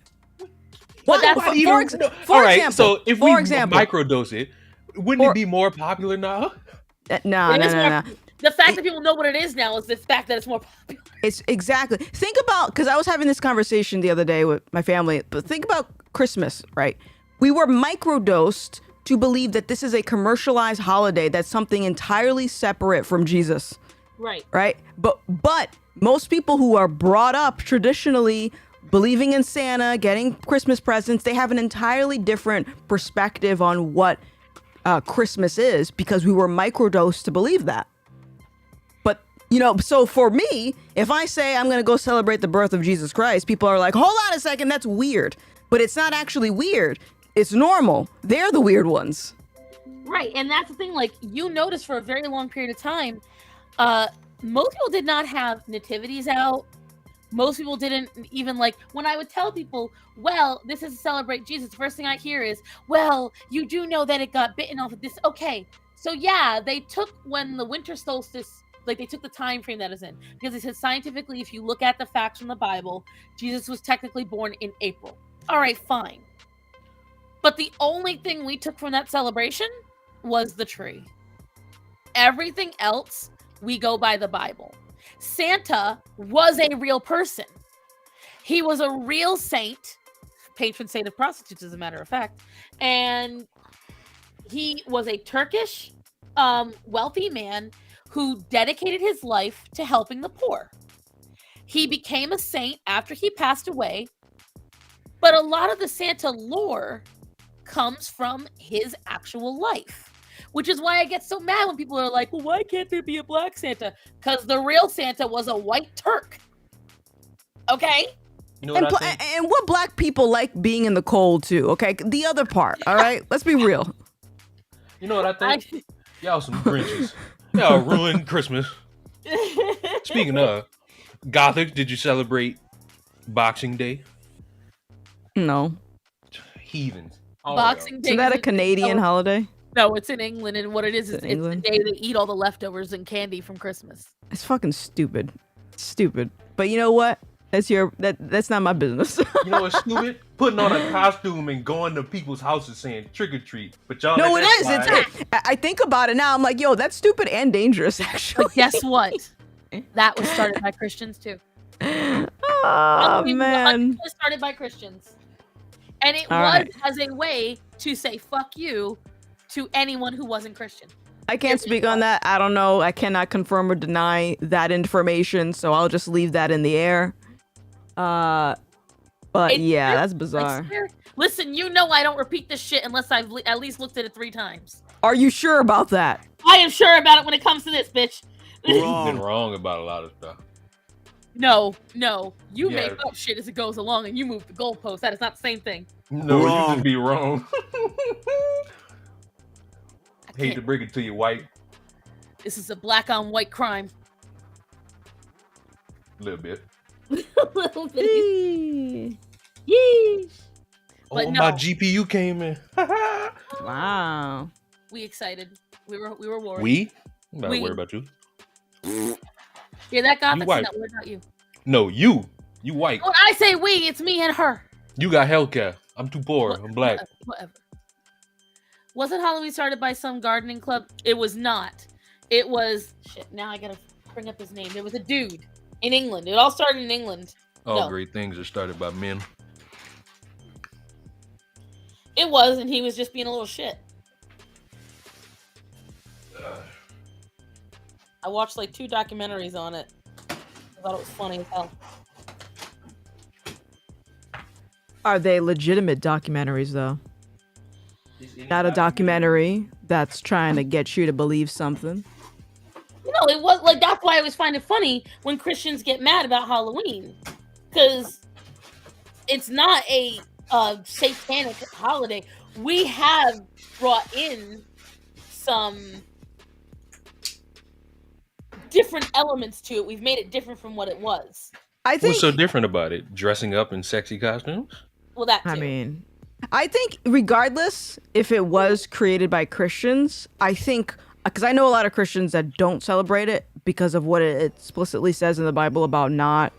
But that's for All right, example, so if we microdose it, wouldn't it be more popular now? No. The fact that people know what it is now is the fact that it's more popular. It's exactly. Think about, because I was having this conversation the other day with my family, but think about Christmas, right? We were microdosed to believe that this is a commercialized holiday, that's something entirely separate from Jesus. Right. Right? But most people who are brought up traditionally believing in Santa, getting Christmas presents, they have an entirely different perspective on what Christmas is, because we were microdosed to believe that. But, so for me, if I say I'm going to go celebrate the birth of Jesus Christ, people are like, hold on a second, that's weird. But it's not actually weird. It's normal. They're the weird ones. Right. And that's the thing, like, you notice for a very long period of time, most people did not have nativities out. Most people didn't even, like, when I would tell people, well, this is to celebrate Jesus, the first thing I hear is, well, you do know that it got bitten off of this. Okay. So yeah, they took when the winter solstice, like, they took the time frame that is in, because they said scientifically, if you look at the facts from the Bible, Jesus was technically born in April. All right, fine. But the only thing we took from that celebration was the tree. Everything else, we go by the Bible. Santa was a real person. He was a real saint, patron saint of prostitutes, as a matter of fact. And he was a Turkish, wealthy man who dedicated his life to helping the poor. He became a saint after he passed away. But a lot of the Santa lore comes from his actual life, which is why I get so mad when people are like, well, why can't there be a black Santa? Because the real Santa was a white Turk. Okay? You know what I think? And what black people like being in the cold too, okay? The other part, all right? Let's be real. You know what I think? Y'all some Grinches. Y'all ruined Christmas. Speaking of, Gothic, did you celebrate Boxing Day? No. Heathens. Boxing Day. Isn't that a Canadian holiday? No, it's in England, and what it is it's the day they eat all the leftovers and candy from Christmas. It's fucking stupid. Stupid. But you know what? That's not my business. You know what's stupid? Putting on a costume and going to people's houses saying trick or treat. But y'all No, let it that is. slide. I think about it now. I'm like, yo, that's stupid and dangerous, actually. But guess what? That was started by Christians too. Oh man. It was started by Christians, and it All was right. as a way to say "fuck you" to anyone who wasn't Christian. I can't speak on that. I don't know. I cannot confirm or deny that information, so I'll just leave that in the air. But It's yeah, true. that's I bizarre. swear. Listen, you know I don't repeat this shit unless I've at least looked at it 3 times. Are you sure about that? I am sure about it when it comes to this, bitch. You've been wrong about a lot of stuff. No. You Yeah. make up shit as it goes along and you move the goalpost. That is not the same thing. No, you just be wrong. I Hate to can't. break it to you, white. This is a black on white crime. A little bit. Little bit. Yeesh. But Oh, no. my GPU came in. Wow. We excited. We were worried. We? I'm not We. worried about you. Hear that, God? You That's white. not worried about you. No, you. You white. When I say we, it's me and her. You got healthcare. I'm too poor. I'm black. Whatever. Wasn't Halloween started by some gardening club? It was not. It was shit. Now I gotta bring up his name. There was a dude in England. It all started in England. All No. great things are started by men. It was, and he was just being a little shit. I watched like 2 documentaries on it. I thought it was funny as hell. Are they legitimate documentaries though? Not a documentary that's trying to get you to believe something. You know, it was like that's why I always find it funny when Christians get mad about Halloween, because it's not a satanic holiday. We have brought in some different elements to it. We've made it different from what it was. I think. What's so different about it? Dressing up in sexy costumes? Well, that too. I mean, I think regardless if it was created by Christians, I think because I know a lot of Christians that don't celebrate it because of what it explicitly says in the Bible about not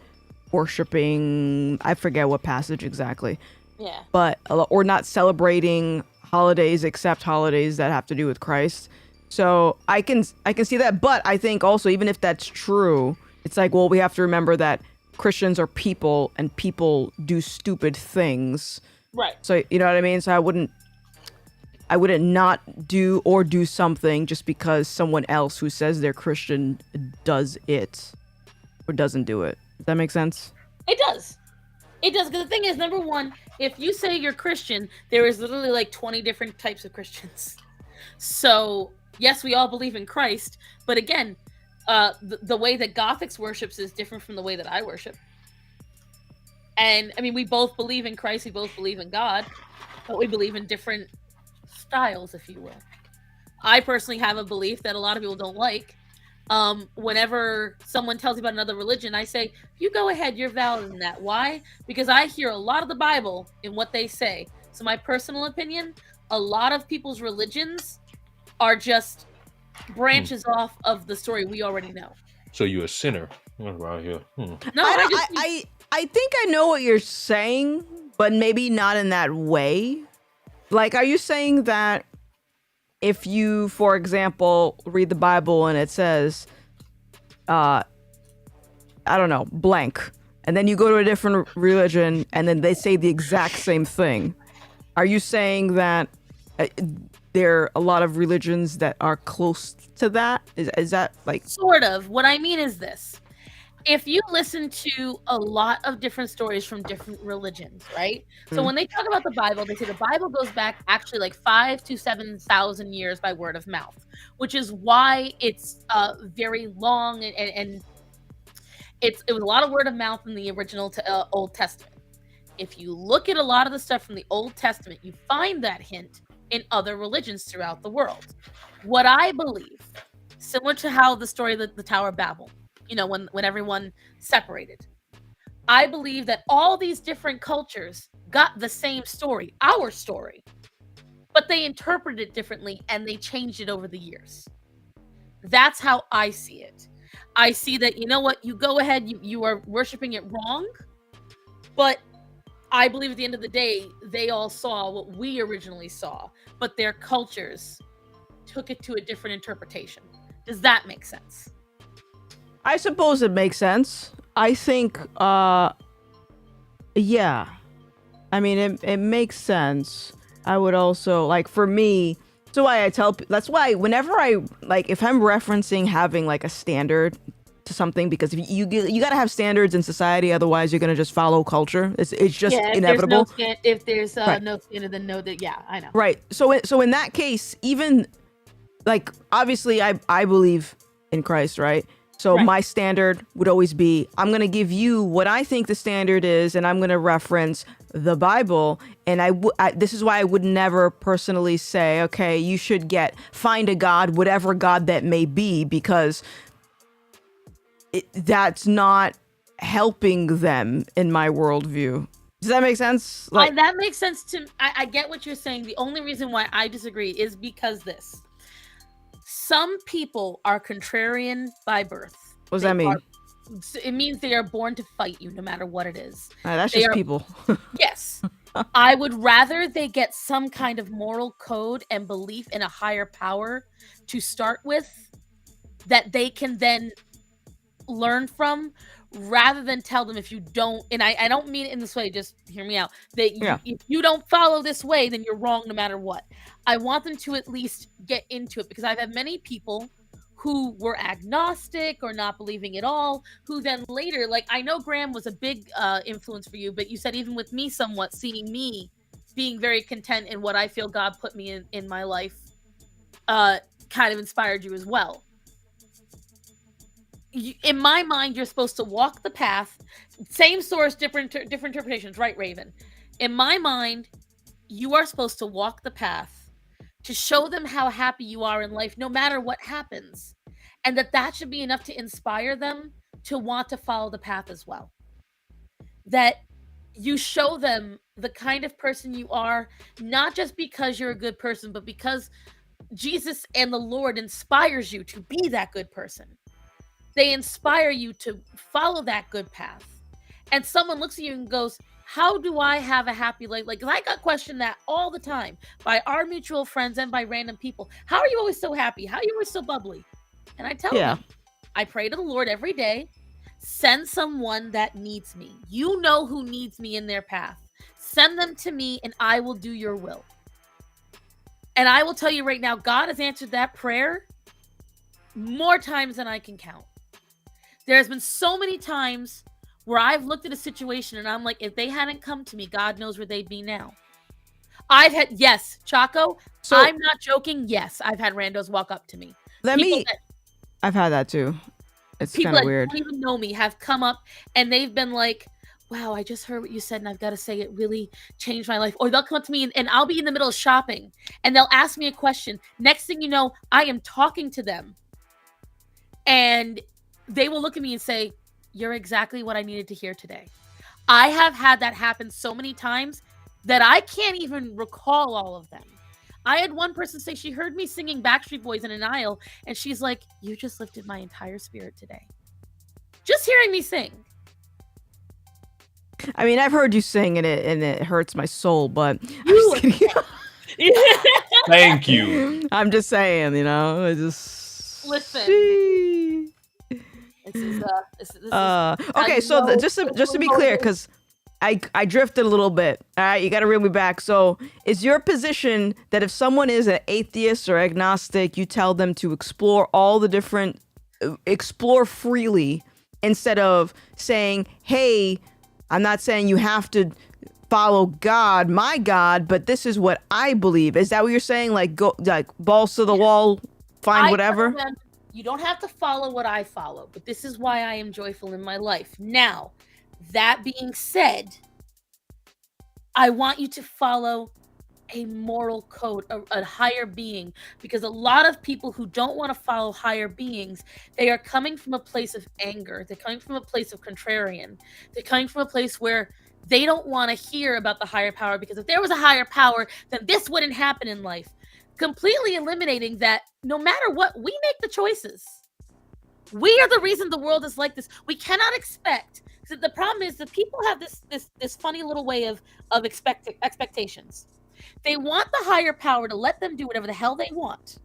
worshiping. I forget what passage exactly. Yeah. But or not celebrating holidays except holidays that have to do with Christ. So I can see that, but I think also even if that's true, it's like, well, we have to remember that Christians are people and people do stupid things. Right. So you know what I mean? So I wouldn't not do or do something just because someone else who says they're Christian does it or doesn't do it. Does that make sense? It does. It does. Because the thing is, number one, if you say you're Christian, there is literally like 20 different types of Christians. So, yes, we all believe in Christ. But again, the way that Gothics worships is different from the way that I worship. And, I mean, we both believe in Christ. We both believe in God. But we believe in different styles, if you will. I personally have a belief that a lot of people don't like. Whenever someone tells me about another religion, I say, you go ahead, you're valid in that. Why? Because I hear a lot of the Bible in what they say. So my personal opinion, a lot of people's religions are just branches off of the story we already know. So you're a sinner. What's around here? No, I think I know what you're saying, but maybe not in that way. Like, are you saying that if you, for example, read the Bible and it says, I don't know, blank, and then you go to a different religion and then they say the exact same thing, are you saying that there are a lot of religions that are close to that? Is that like... Sort of. What I mean is this. If you listen to a lot of different stories from different religions, right? So when they talk about the Bible, they say the Bible goes back actually like 5,000 to 7,000 years by word of mouth, which is why it's very long and it was a lot of word of mouth in the original Old Testament. If you look at a lot of the stuff from the Old Testament, you find that hint in other religions throughout the world. What I believe, similar to how the story of the Tower of Babel, you know, when everyone separated. I believe that all these different cultures got the same story, our story, but they interpreted it differently and they changed it over the years. That's how I see it. I see that, you know what, you go ahead, you are worshiping it wrong, but I believe at the end of the day, they all saw what we originally saw, but their cultures took it to a different interpretation. Does that make sense? I suppose it makes sense. I think, yeah. I mean, it makes sense. I would also, like, for me, so why I tell, that's why whenever I, like, if I'm referencing having, like, a standard to something, because if you got to have standards in society, otherwise you're going to just follow culture. It's just Yeah, inevitable. If there's Right. no standard, then no, that, yeah, I know. Right. So in that case, even, like, obviously I believe in Christ, right? So Right. my standard would always be, I'm going to give you what I think the standard is, and I'm going to reference the Bible. And this is why I would never personally say, okay, you should find a God, whatever God that may be, because that's not helping them in my worldview. Does that make sense? Like, that makes sense to I get what you're saying. The only reason why I disagree is because some people are contrarian by birth. what does that mean? It means they are born to fight you no matter what it is. That's They just are- people. Yes. I would rather they get some kind of moral code and belief in a higher power to start with that they can then learn from, rather than tell them, if you don't, and I don't mean it in this way, just hear me out, that if you don't follow this way, then you're wrong no matter what. I want them to at least get into it, because I've had many people who were agnostic or not believing at all, who then later, like, I know Graham was a big influence for you, but you said even with me somewhat, seeing me being very content in what I feel God put me in my life, kind of inspired you as well. In my mind, you're supposed to walk the path. Same source, different interpretations, right, Raven? In my mind, you are supposed to walk the path to show them how happy you are in life, no matter what happens, and that should be enough to inspire them to want to follow the path as well. That you show them the kind of person you are, not just because you're a good person, but because Jesus and the Lord inspires you to be that good person. They inspire you to follow that good path. And someone looks at you and goes, how do I have a happy life? Like, I got questioned that all the time by our mutual friends and by random people. How are you always so happy? How are you always so bubbly? And I tell them, I pray to the Lord every day. Send someone that needs me. You know who needs me in their path. Send them to me and I will do your will. And I will tell you right now, God has answered that prayer more times than I can count. There's been so many times where I've looked at a situation and I'm like, if they hadn't come to me, God knows where they'd be now. I've had, yes, Chaco, so, I'm not joking. Yes, I've had randos walk up to me. I've had that too. It's kind of weird. People that don't even know me have come up and they've been like, wow, I just heard what you said and I've got to say it really changed my life. Or they'll come up to me and I'll be in the middle of shopping and they'll ask me a question. Next thing you know, I am talking to them. And they will look at me and say, you're exactly what I needed to hear today. I have had that happen so many times that I can't even recall all of them. I had one person say she heard me singing Backstreet Boys in an aisle, and she's like, you just lifted my entire spirit today. Just hearing me sing. I mean, I've heard you sing and it hurts my soul, but Thank you. I'm just saying, I just listen. Okay, so just to be clear, because I drifted a little bit. All right, you got to reel me back. So, is your position that if someone is an atheist or agnostic, you tell them to explore freely instead of saying, "Hey, I'm not saying you have to follow God, my God, but this is what I believe." Is that what you're saying? Like, go, like, balls to the wall, find whatever. You don't have to follow what I follow, but this is why I am joyful in my life. Now, that being said, I want you to follow a moral code, a higher being, because a lot of people who don't want to follow higher beings, they are coming from a place of anger. They're coming from a place of contrarian. They're coming from a place where they don't want to hear about the higher power, because if there was a higher power, then this wouldn't happen in life. Completely eliminating that no matter what, we make the choices. We are the reason the world is like this. We cannot expect. So the problem is that people have this funny little way of expectations. They want the higher power to let them do whatever the hell they want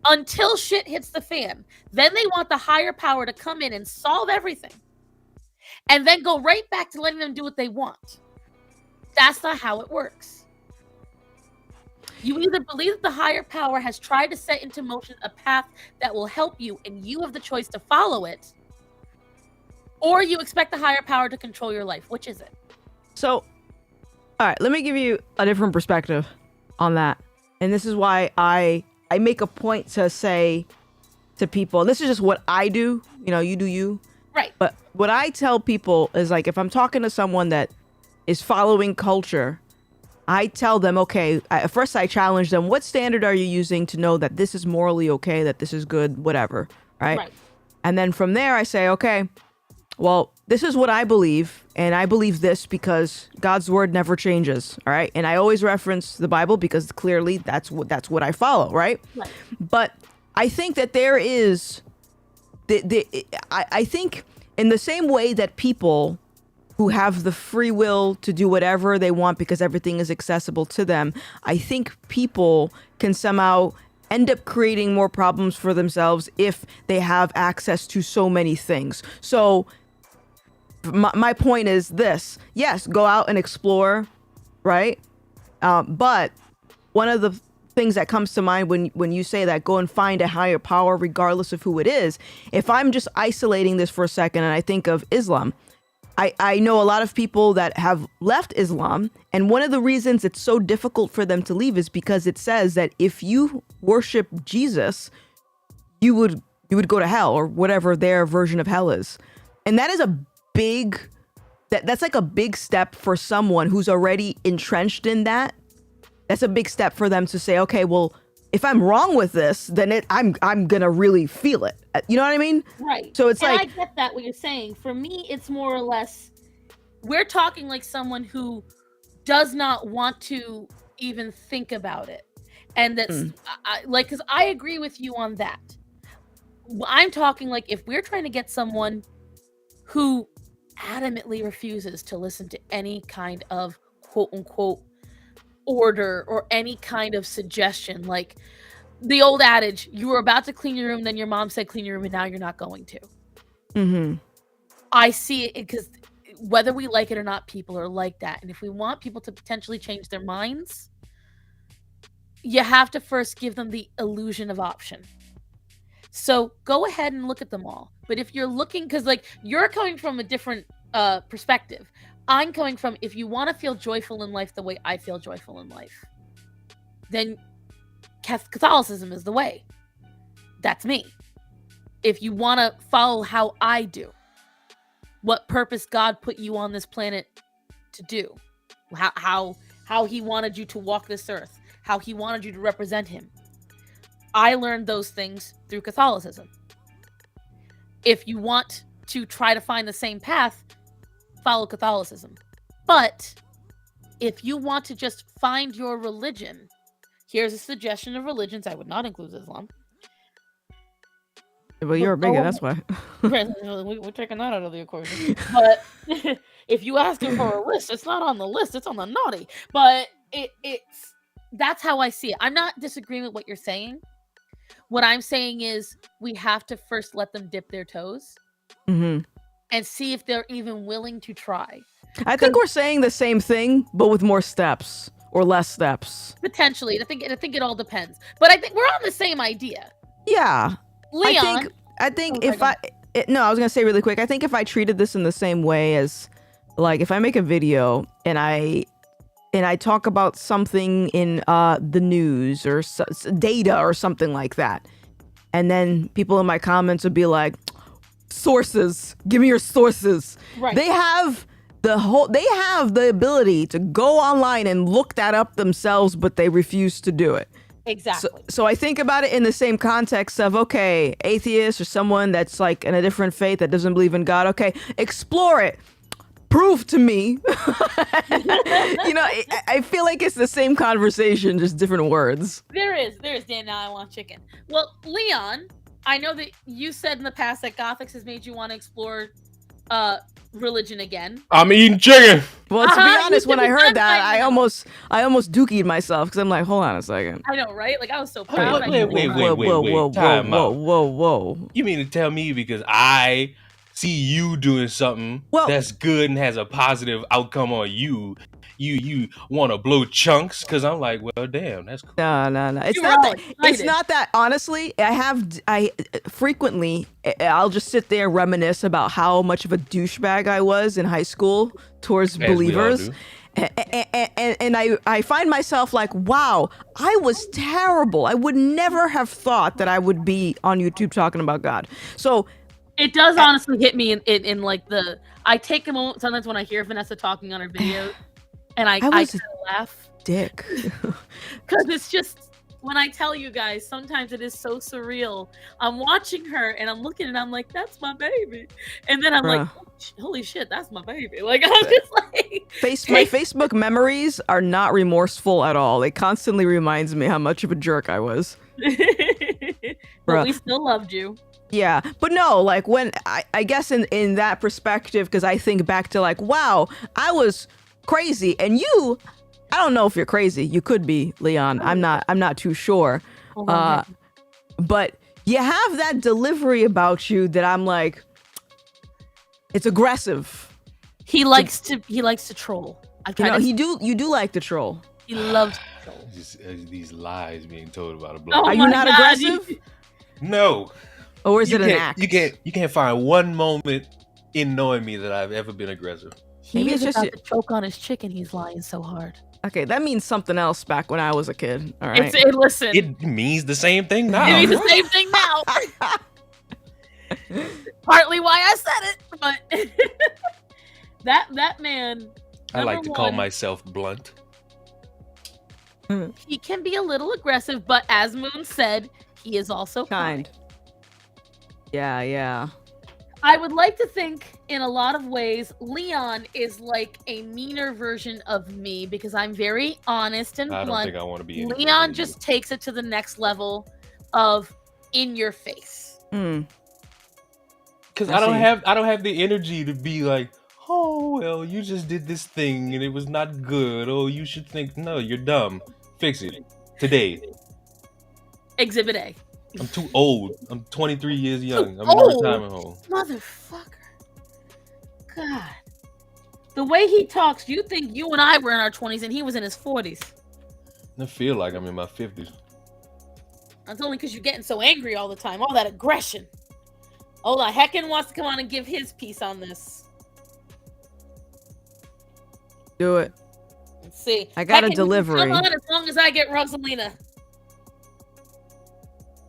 until shit hits the fan. Then they want the higher power to come in and solve everything, and then go right back to letting them do what they want. That's not how it works. You either believe that the higher power has tried to set into motion a path that will help you, and you have the choice to follow it, or you expect the higher power to control your life. Which is it? So, all right, let me give you a different perspective on that. And this is why I make a point to say to people, and this is just what I do, you know, you do you. Right. But what I tell people is, like, if I'm talking to someone that is following culture, I tell them, okay, first I challenge them, what standard are you using to know that this is morally okay, that this is good, whatever, right? And then from there I say, okay, well, this is what I believe, and I believe this because God's word never changes, all right? And I always reference the Bible because clearly that's what I follow, right? But I think that there is, I think in the same way that people who have the free will to do whatever they want because everything is accessible to them, I think people can somehow end up creating more problems for themselves if they have access to so many things. So my point is this: yes, go out and explore, right? But one of the things that comes to mind when you say that, go and find a higher power regardless of who it is. If I'm just isolating this for a second and I think of Islam, I know a lot of people that have left Islam, and one of the reasons it's so difficult for them to leave is because it says that if you worship Jesus, you would go to hell, or whatever their version of hell is. And that is a big, that's like a big step for someone who's already entrenched in that. That's a big step for them to say, okay, well, if I'm wrong with this, then I'm gonna really feel it. You know what I mean? Right. So it's and like, I get that what you're saying. For me, it's more or less, we're talking like someone who does not want to even think about it, and that's because I agree with you on that. I'm talking like if we're trying to get someone who adamantly refuses to listen to any kind of quote unquote order or any kind of suggestion, like the old adage, you were about to clean your room, then your mom said clean your room, and now you're not going to. I see it because whether we like it or not, people are like that. And if we want people to potentially change their minds, you have to first give them the illusion of option. So go ahead and look at them all. But if you're looking, because like you're coming from a different perspective, I'm coming from, if you want to feel joyful in life the way I feel joyful in life, then Catholicism is the way. That's me. If you want to follow how I do, what purpose God put you on this planet to do, how he wanted you to walk this earth, how he wanted you to represent him, I learned those things through Catholicism. If you want to try to find the same path, follow Catholicism. But if you want to just find your religion, here's a suggestion of religions. I would not include Islam. Well, you're a bigot, that's why. We're taking that out of the equation. But if you ask him for a list, it's not on the list. It's on the naughty. But it's that's how I see it. I'm not disagreeing with what you're saying. What I'm saying is we have to first let them dip their toes and see if they're even willing to try. I think we're saying the same thing, but with more steps or less steps. Potentially. I think it all depends. But I think we're on the same idea. Yeah. Leon. I think I was gonna say really quick, I think if I treated this in the same way as, like, if I make a video and I talk about something in the news or data or something like that, and then people in my comments would be like, sources, give me your sources. Right. They have the ability to go online and look that up themselves, but they refuse to do it. Exactly. So I think about it in the same context of, okay, atheist or someone that's like in a different faith that doesn't believe in God. Okay, explore it. Prove to me. You know, I feel like it's the same conversation, just different words. There's Dan, now I want chicken. Well, Leon, I know that you said in the past that Gothics has made you want to explore religion again. I'm eating chicken. Well, to be You honest, when should I be heard done that, by I now. almost dookied myself because I'm like, hold on a second. I know, right? Like I was so Wait, proud. I wait, couldn't wait, cry. wait, Whoa, wait. whoa, whoa, Time whoa, out. whoa, whoa. You mean to tell me because I see you doing something Well- that's good and has a positive outcome on you, you want to blow chunks? Because I'm like, well, damn, that's cool. No. It's You were not all that. It's excited. not that. Honestly, I frequently I'll just sit there and reminisce about how much of a douchebag I was in high school towards As we all believers. do. And I find myself like, wow, I was terrible. I would never have thought that I would be on YouTube talking about God. So It does honestly hit me in like the. I take a moment sometimes when I hear Vanessa talking on her videos, and I was kind of laugh dick. because it's just when I tell you guys, sometimes it is so surreal. I'm watching her and I'm looking and I'm like, that's my baby, and then I'm like, holy shit, that's my baby. Like I'm just like, My Facebook memories are not remorseful at all. It constantly reminds me how much of a jerk I was. but we still loved you. Yeah, but no, like when I guess in that perspective, because I think back to like, wow, I was crazy, and you, I don't know if you're crazy. You could be, Leon. I'm not too sure. Hold on, But you have that delivery about you that I'm like, it's aggressive. he likes to troll. I've You tried know, to. you do like to troll. He loves to troll. Just these lies being told about a Oh bloke. Are you my not God, aggressive? No. Or is You it an can't- act? You can't find one moment in knowing me that I've ever been aggressive. He Maybe is it's about just- to choke on his chicken. He's lying so hard. Okay, that means something else back when I was a kid. All right. Listen. It means the same thing now. It means the same thing now. Partly why I said it, but that man. I like number to call one, myself blunt. He can be a little aggressive, but as Moon said, he is also kind. Yeah. I would like to think, in a lot of ways, Leon is like a meaner version of me because I'm very honest and I don't blunt. think I want to be. any Leon better just than takes it to the next level of in your face. because I see. I don't have the energy to be like, oh well, you just did this thing and it was not good. Oh, you should think no, you're dumb. Fix it today. Exhibit A. I'm too old. I'm 23 years young. I'm old? in a retirement home. Motherfucker. God. The way he talks, you think you and I were in our 20s and he was in his 40s. I feel like I'm in my 50s. That's only because you're getting so angry all the time. All that aggression. Ola Heckin wants to come on and give his piece on this. Do it. Let's see. I got a Heckin, you can delivery. Come on as long as I get Rosalina.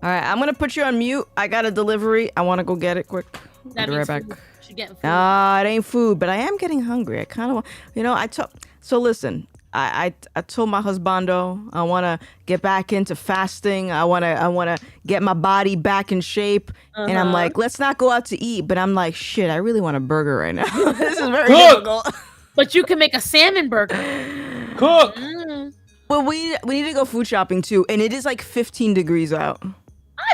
All right, I'm gonna put you on mute. I got a delivery. I want to go get it quick. I'll That be right means back. food. She's getting food. Nah, it ain't food, but I am getting hungry. I kind of want, So listen, I told my husbando I want to get back into fasting. I want to get my body back in shape. And I'm like, let's not go out to eat. But I'm like, shit, I really want a burger right now. This is very difficult. But you can make a salmon burger. Cook. Well, we need to go food shopping too, and it is like 15 degrees out.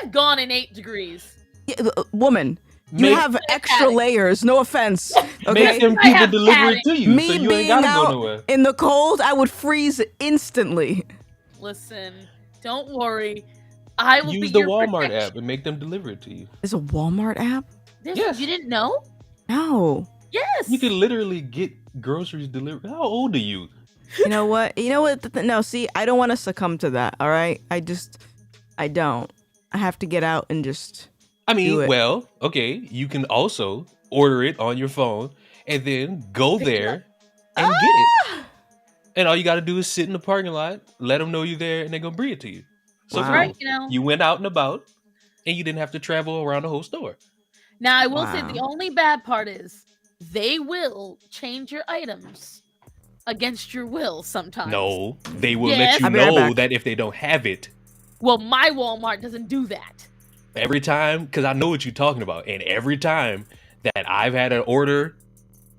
I've gone in 8 degrees. Yeah, woman, you Make- have extra layers. No offense. Make Okay. them I people have deliver padding. it to you, Me so you ain't being gotta go out nowhere. in the cold, I would freeze instantly. Listen, don't worry. I will Use be the your Walmart protection. app and make them deliver it to you. There's a Walmart app? Yes. You didn't know? No. Yes. You can literally get groceries delivered. How old are you? You know what? No, see, I don't want to succumb to that, all right? I don't. I have to get out and just... I Do mean, it. well, okay, you can also order it on your phone and then go there and get it. And all you got to do is sit in the parking lot, let them know you're there, and they're going to bring it to you. So Wow. boom, Right, you know. you went out and about, and you didn't have to travel around the whole store. Now, I will say Wow. the only bad part is they will change your items against your will sometimes. No, they will Yes. let you I'll be right know back. that if they don't have it, Well, my Walmart doesn't do that. every time, because I know what you're talking about, and every time that I've had an order,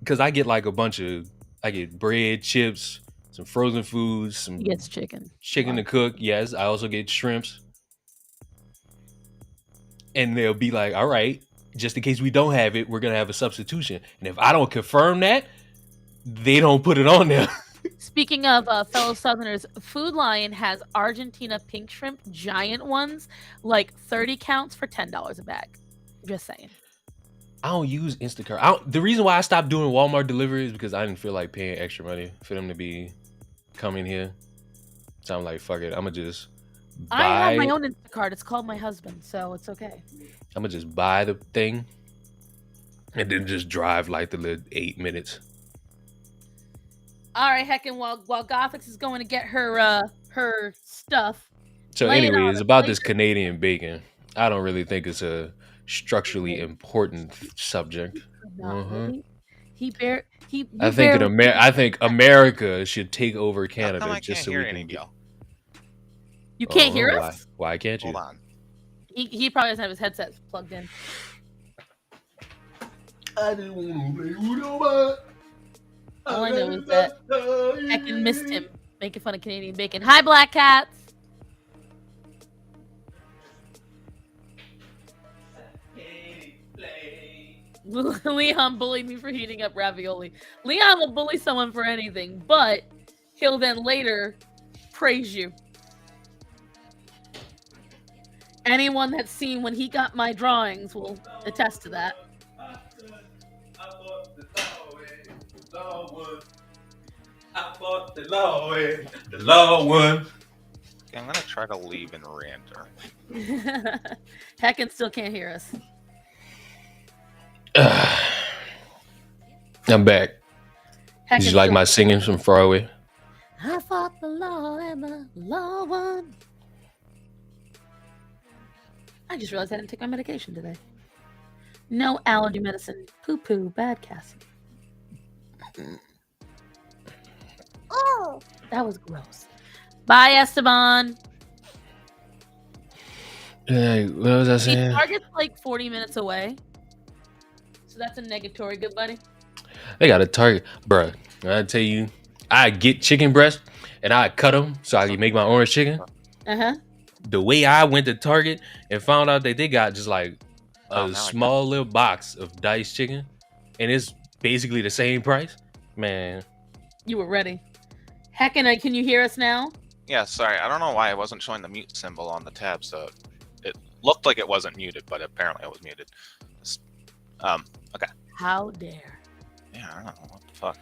because I get like I get bread, chips, some frozen foods, some He gets chicken. chicken to cook. Yes, I also get shrimps. and they'll be like, all right, just in case we don't have it, we're gonna have a substitution. And if I don't confirm that, they don't put it on there. Speaking of fellow Southerners, Food Lion has Argentina pink shrimp, giant ones, like 30 counts for $10 a bag. Just saying. I don't use Instacart. The reason why I stopped doing Walmart delivery is because I didn't feel like paying extra money for them to be coming here. So I'm like, fuck it. I'm gonna just buy. I have my own Instacart. It's called my husband, so it's okay. I'm gonna just buy the thing and then just drive like the little 8 minutes. All right, heckin', while Gothix is going to get her stuff. So lay it anyway, on it's us, about lay this Canadian bacon. I don't really think it's a structurally important subject. Not Mhm. really. I think America should take over How Canada come I just can't so hear we any can of get. y'all? You can't hear why? us? Why can't you? Hold on. He probably doesn't have his headset plugged in. I didn't want to play with nobody. All I know is that heckin' missed him making fun of Canadian bacon. Hi, Black Cats. Leon bullied me for heating up ravioli. Leon will bully someone for anything, but he'll then later praise you. Anyone that's seen when he got my drawings will attest to that. I fought the law way. The law won. Okay, I'm gonna try to leave and re-enter. Heckin' still can't hear us. I'm back. Heckin' Did you like still- my singing from far away? I fought the law and the law won. I just realized I didn't take my medication today. No allergy medicine. Poo poo. Bad Cassie. Oh, that was gross. Bye, Esteban. Hey, what was I The saying? target's like 40 minutes away. So that's a negatory, good buddy. They got a Target, bruh. I tell you, I get chicken breast and I cut them so I can make my orange chicken. Uh-huh. The way I went to Target and found out that they got just like Oh, a now I small little box of diced chicken, and it's basically the same price. Man, You were ready. Heckin', can you hear us now? Yeah, sorry. I don't know why I wasn't showing the mute symbol on the tab, so it looked like it wasn't muted, but apparently it was muted. Okay. How dare. Yeah, I don't know what the fuck.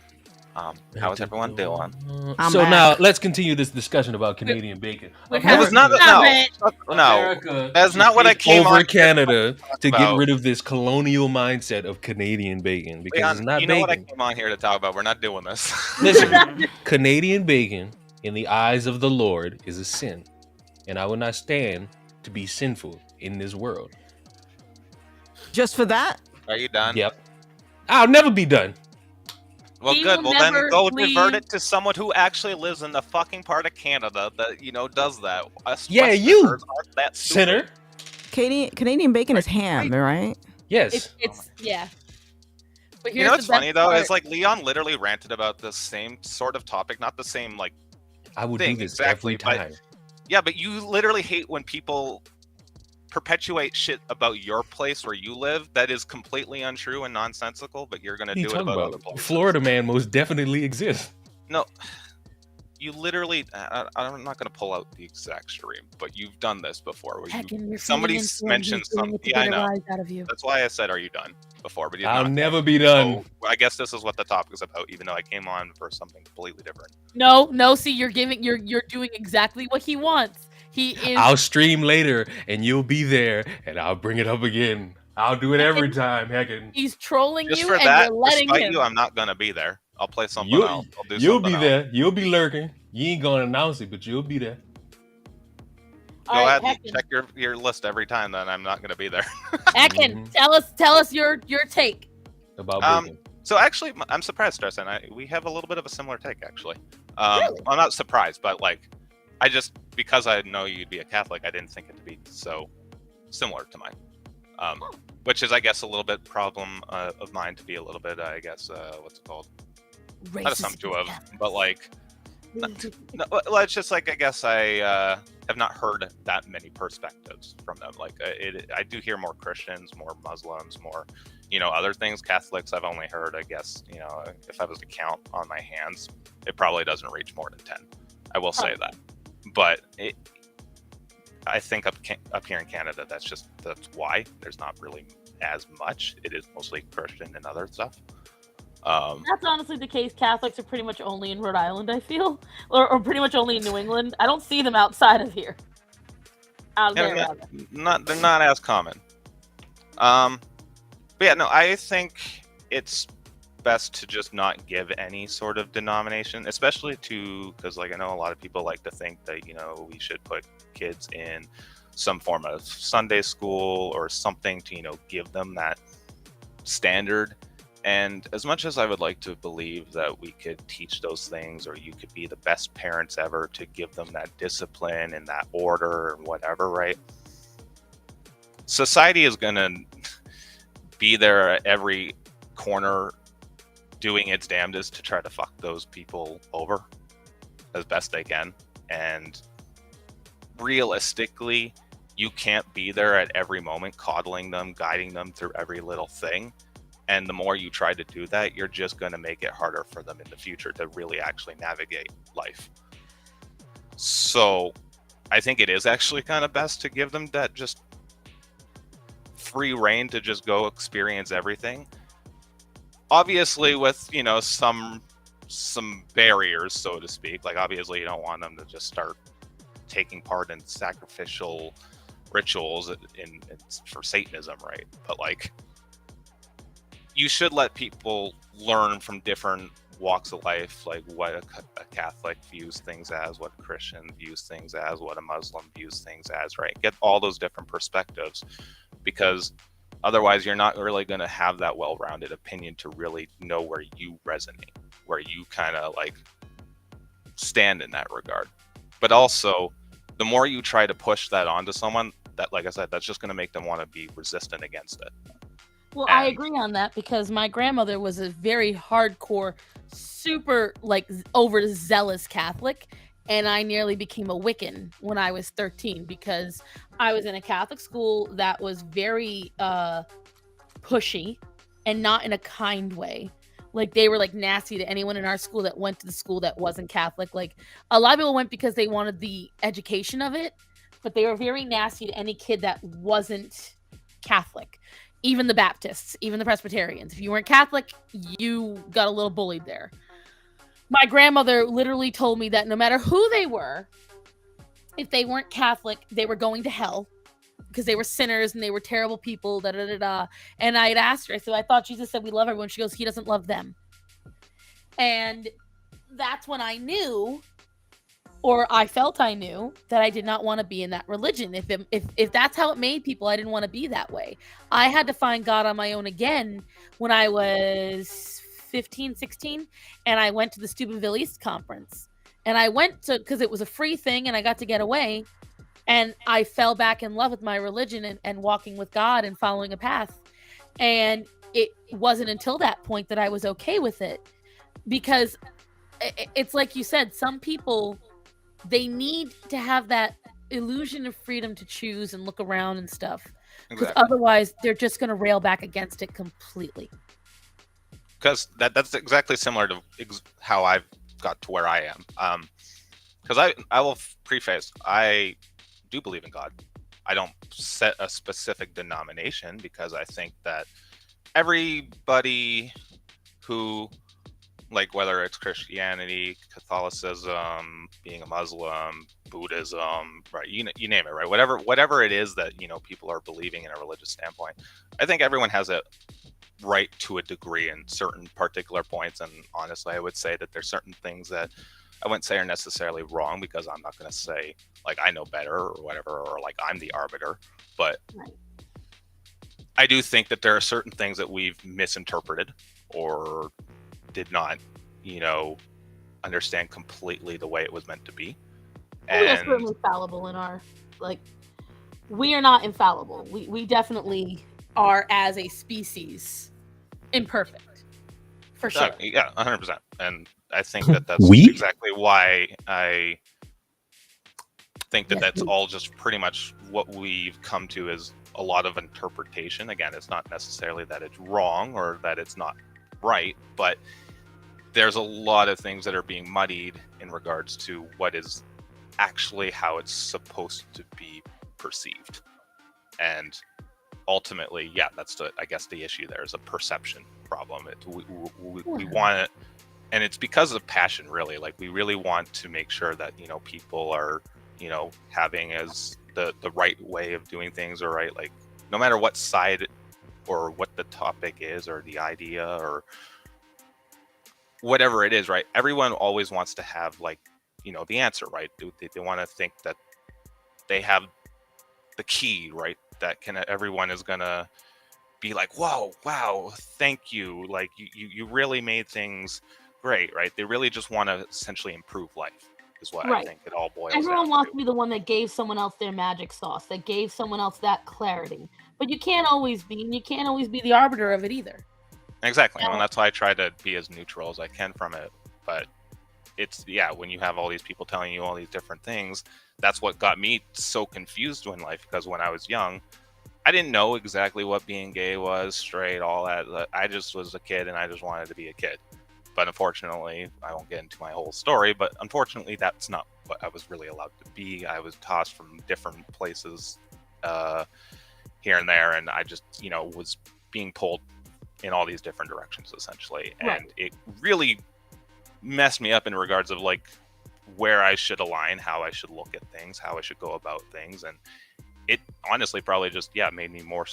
How is everyone doing? I'm So back. now let's continue this discussion about Canadian bacon. We're It was not Stop no, it. no. America That's should not what I take came over on here Canada to get about. rid of this colonial mindset of Canadian bacon because Leon, it's not you know what I bacon. came on here to talk about? We're not doing this. Listen, Canadian bacon in the eyes of the Lord is a sin, and I will not stand to be sinful in this world. Just for that? Are you done? Yep, I'll never be done. Well, He good. will Well, then never go leave. divert it to someone who actually lives in the fucking part of Canada that does that. Us Yeah, Westerners you, aren't that stupid. Sinner. Canadian bacon is ham, right? Yes. It's yeah. But here's You know what's the best funny though part. is like Leon literally ranted about the same sort of topic, not the same like. I would thing, do this exactly, every but- time. Yeah, but you literally hate when people perpetuate shit about your place where you live that is completely untrue and nonsensical, but you're gonna What are you do it talking about other about? places. Florida man most definitely exists. No, you literally. I'm not gonna pull out the exact stream, but you've done this before. Where Heckin', you're somebody feeding into him, mentioned he's doing some. it to Yeah, I get a know. rise out of you. That's why I said, "Are you done?" Before, but you're I'll not. never be done. So I guess this is what the topic is about, even though I came on for something completely different. No, see, you're doing exactly what he wants. He is I'll stream later and you'll be there and I'll bring it up again. I'll do it every time. Heckin'. he's trolling Just you for and that, you're letting despite him. you, I'm not gonna be there. I'll play something You'll, else. I'll do you'll something be else. there. You'll be lurking. You ain't gonna announce it, but you'll be there. All Go right, ahead and Heckin', check your list every time. Then I'm not gonna be there. Heckin', Mhm. tell us your take. About bacon. So actually, I'm surprised, Darcy. We have a little bit of a similar take, actually. Really? I'm not surprised, but like, I just because I know you'd be a Catholic, I didn't think it to be so similar to mine. Which is, I guess, a little bit problem of mine to be a little bit, I guess, what's it called? Not Racist assumptive of, Catholics. but like, no, well, it's just like I guess I have not heard that many perspectives from them. Like I do hear more Christians, more Muslims, more, other things. Catholics, I've only heard, I guess, if I was to count on my hands, it probably doesn't reach more than 10. I will say that. But I think up here in Canada, that's why there's not really as much. It is mostly Christian and other stuff. That's honestly the case. Catholics are pretty much only in Rhode Island, I feel, or pretty much only in New England. I don't see them outside of here. They're not as common. But yeah, no, I think it's best to just not give any sort of denomination, especially because I know a lot of people like to think that we should put kids in some form of Sunday school or something to give them that standard. And as much as I would like to believe that we could teach those things, or you could be the best parents ever to give them that discipline and that order and whatever, right? Society is going to be there at every corner doing its damnedest to try to fuck those people over as best they can. And realistically, you can't be there at every moment coddling them, guiding them through every little thing. And the more you try to do that, you're just going to make it harder for them in the future to really actually navigate life. So I think it is actually kind of best to give them that just free reign to just go experience everything. Obviously with, some barriers, so to speak. Like, obviously you don't want them to just start taking part in sacrificial rituals for Satanism, right? But you should let people learn from different walks of life, like what a Catholic views things as, what a Christian views things as, what a Muslim views things as, right? Get all those different perspectives, because otherwise you're not really going to have that well-rounded opinion to really know where you resonate, where you kind of stand in that regard. But also, the more you try to push that onto someone, that, like I said, that's just going to make them want to be resistant against it. Well, I agree on that, because my grandmother was a very hardcore, super overzealous Catholic, and I nearly became a Wiccan when I was 13 because I was in a Catholic school that was very pushy and not in a kind way. They were nasty to anyone in our school that went to the school that wasn't Catholic. A lot of people went because they wanted the education of it, but they were very nasty to any kid that wasn't Catholic. Even the Baptists, even the Presbyterians. If you weren't Catholic, you got a little bullied there. My grandmother literally told me that no matter who they were, if they weren't Catholic, they were going to hell because they were sinners and they were terrible people, And I had asked her, I said, I thought Jesus said we love everyone. She goes, he doesn't love them. And that's when I knew, or I felt I knew, that I did not want to be in that religion. If that's how it made people, I didn't want to be that way. I had to find God on my own again when I was 15, 16, and I went to the Steubenville East conference. And I went to, because it was a free thing and I got to get away, and I fell back in love with my religion and walking with God and following a path. And it wasn't until that point that I was okay with it, because it's like you said, some people, they need to have that illusion of freedom to choose and look around and stuff. Because otherwise, they're just going to rail back against it completely. Because that's exactly similar to how I've got to where I am. Because I will preface, I do believe in God. I don't set a specific denomination because I think that everybody who, whether it's Christianity, Catholicism, being a Muslim, Buddhism, right? You name it, right? Whatever it is that, people are believing in a religious standpoint, I think everyone has a right to a degree in certain particular points. And honestly, I would say that there's certain things that I wouldn't say are necessarily wrong, because I'm not going to say I know better or whatever, or I'm the arbiter. But I do think that there are certain things that we've misinterpreted or did not, understand completely the way it was meant to be. We are certainly fallible in our, we are not infallible. We definitely are, as a species, imperfect. For sure. Yeah, 100%. And I think that that's We? exactly why I think that Yes, that's please. all just pretty much what we've come to is a lot of interpretation. Again, it's not necessarily that it's wrong or that it's not right, but there's a lot of things that are being muddied in regards to what is actually how it's supposed to be perceived. And ultimately, yeah, that's I guess the issue there is a perception problem. We want it, and it's because of passion, really. Like, we really want to make sure that, people are, having as the right way of doing things, or right, like, no matter what side or what the topic is or the idea or whatever it is, right? Everyone always wants to have, like, the answer, right? They want to think that they have the key, right? That everyone is gonna be like, whoa, wow, thank you. Like, you really made things great, right? They really just want to essentially improve life, is what Right. I think it all boils Everyone down wants to. to be the one that gave someone else their magic sauce, that gave someone else that clarity. But you can't always be, and you can't always be the arbiter of it either. Exactly. Now- And that's why I try to be as neutral as I can from it. But it's, yeah, when you have all these people telling you all these different things, that's what got me so confused in life. Because when I was young, I didn't know exactly what being gay was, straight, all that. I just was a kid and I just wanted to be a kid. But unfortunately, I won't get into my whole story, but unfortunately, that's not what I was really allowed to be. I was tossed from different places here and there, and I just, was being pulled in all these different directions, essentially. Right. And it really messed me up in regards of, like, where I should align, how I should look at things, how I should go about things. And it honestly probably just, made me more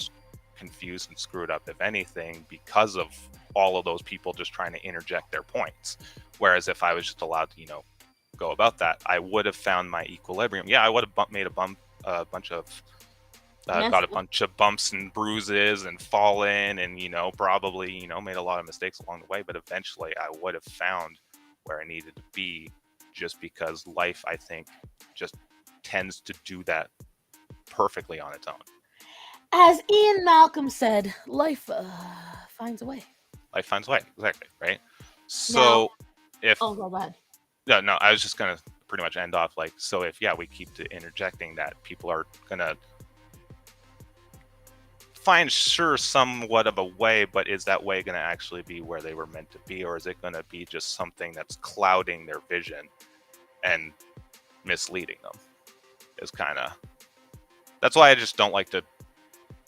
confused and screwed up, if anything, because of all of those people just trying to interject their points. Whereas if I was just allowed to, go about that, I would have found my equilibrium. Yeah, I would have made a bunch of got a bunch of bumps and bruises and fallen and, probably, made a lot of mistakes along the way. But eventually I would have found where I needed to be, just because life, I think, just tends to do that perfectly on its own. As Ian Malcolm said, life finds a way. Life finds a way, exactly, right? So Oh, go ahead. no, I was just gonna pretty much end off, like, so if we keep interjecting that, people are gonna find somewhat of a way, but is that way gonna actually be where they were meant to be, or is it gonna be just something that's clouding their vision and misleading them? Is kind of, that's why I just don't like to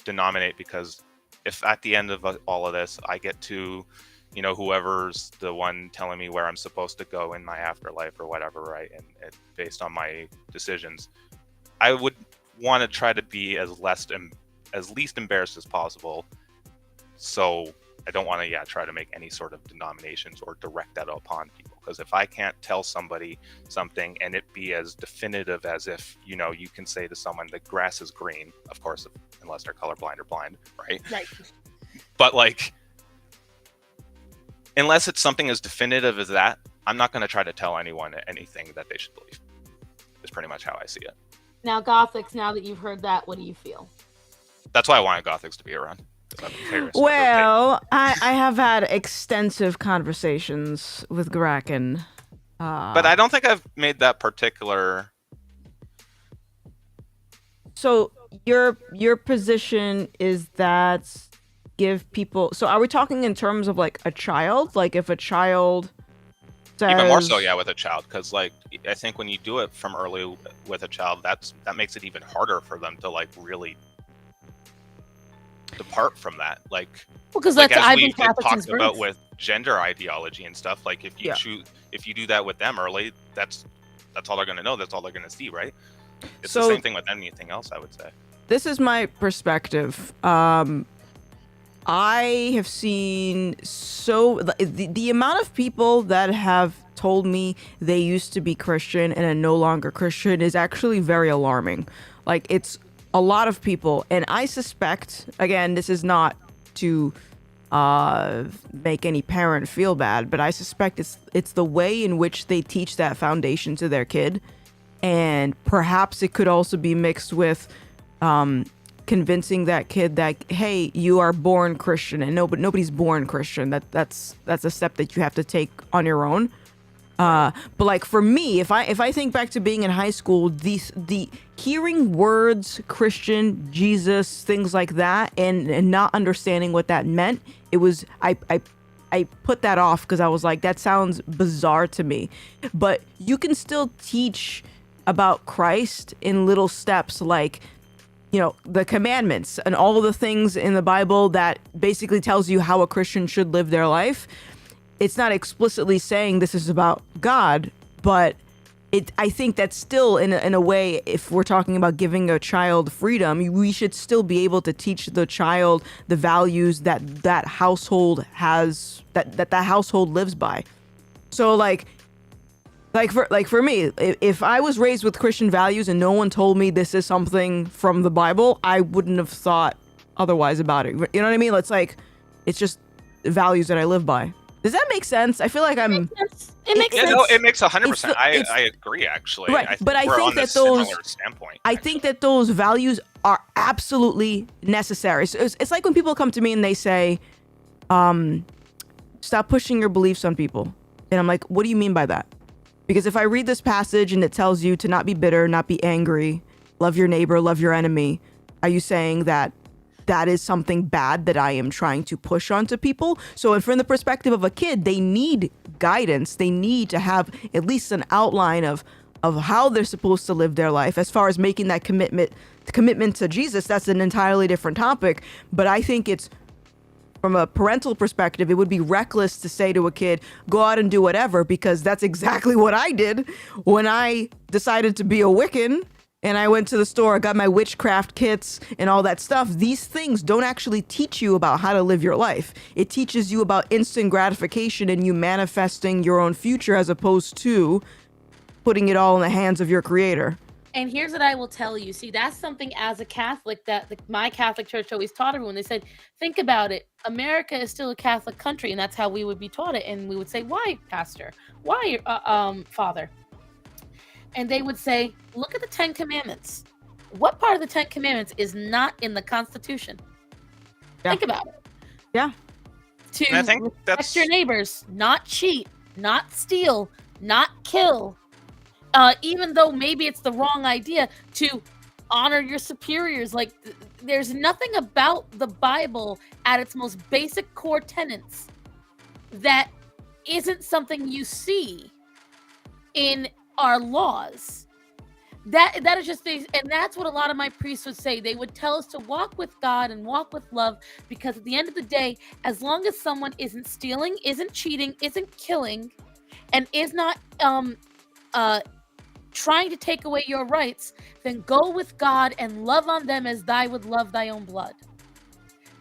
denominate, because if at the end of all of this I get to, whoever's the one telling me where I'm supposed to go in my afterlife or whatever, right, and based on my decisions, I would want to try to be as least embarrassed as possible. So I don't want to try to make any sort of denominations or direct that upon people, because if I can't tell somebody something and it be as definitive as if, you can say to someone the grass is green, of course, unless they're colorblind or blind, right? Right. But, like, unless it's something as definitive as that, I'm not going to try to tell anyone anything that they should believe. Is pretty much how I see it. Now, Gothics, now that you've heard that, what do you feel? That's why I wanted Gothics to be around. Well, I have had extensive conversations with Graken. But I don't think I've made that particular. So your position is that give people. So are we talking in terms of, like, a child? Like, if a child says... Even more so, with a child, because, like, I think when you do it from early with a child, that makes it even harder for them to, like, really depart from that. Like, Because like, that's as I've we've been Catholic talked since about birth. with gender ideology and stuff, like, if you if you do that with them early, that's all they're going to know, that's all they're going to see, right? It's the same thing with anything else, I would say. This is my perspective. I have seen the amount of people that have told me they used to be Christian and are no longer Christian is actually very alarming. Like, it's a lot of people, and I suspect, again, this is not to make any parent feel bad, but I suspect it's the way in which they teach that foundation to their kid, and perhaps it could also be mixed with convincing that kid that, hey, you are born Christian, and nobody's born Christian. That's a step that you have to take on your own. But like for me, if I think back to being in high school, the hearing words, Christian, Jesus, things like that, and not understanding what that meant, it was I put that off because I was like, that sounds bizarre to me. But you can still teach about Christ in little steps, like, you know, the commandments and all of the things in the Bible that basically tells you how a Christian should live their life. It's not explicitly saying this is about God, but I think that's still in a way, if we're talking about giving a child freedom, we should still be able to teach the child the values that household has, that household lives by. So like for me, if I was raised with Christian values and no one told me this is something from the Bible, I wouldn't have thought otherwise about it. You know what I mean? It's just values that I live by. Does that make sense? I feel like I'm. It makes sense. No, it makes 100%. It's the- I agree, actually. Right, but I we're think on that a similar those- standpoint. I think that those values are absolutely necessary. So it's like when people come to me and they say, stop pushing your beliefs on people. And I'm like, what do you mean by that? Because if I read this passage and it tells you to not be bitter, not be angry, love your neighbor, love your enemy, are you saying that is something bad that I am trying to push onto people? So from the perspective of a kid, they need guidance. They need to have at least an outline of how they're supposed to live their life. As far as making that commitment to Jesus, that's an entirely different topic. But I think it's, from a parental perspective, it would be reckless to say to a kid, go out and do whatever, because that's exactly what I did when I decided to be a Wiccan. And I went to the store, I got my witchcraft kits and all that stuff. These things don't actually teach you about how to live your life. It teaches you about instant gratification and you manifesting your own future, as opposed to putting it all in the hands of your creator. And here's what I will tell you. See, that's something as a Catholic that my Catholic church always taught everyone. They said, think about it. America is still a Catholic country, and that's how we would be taught it. And we would say, why, Pastor? Why, Father? And they would say, look at the 10 Commandments. What part of the 10 Commandments is not in the Constitution? Yeah. Think about it. Yeah. To And I think respect that's your neighbors, not cheat, not steal, not kill. Even though maybe it's the wrong idea, to honor your superiors. Like, there's nothing about the Bible at its most basic core tenets that isn't something you see in our laws. That is just things, and that's what a lot of my priests would say. They would tell us to walk with God and walk with love, because at the end of the day, as long as someone isn't stealing, isn't cheating, isn't killing, and is not trying to take away your rights, then go with God and love on them as thy would love thy own blood.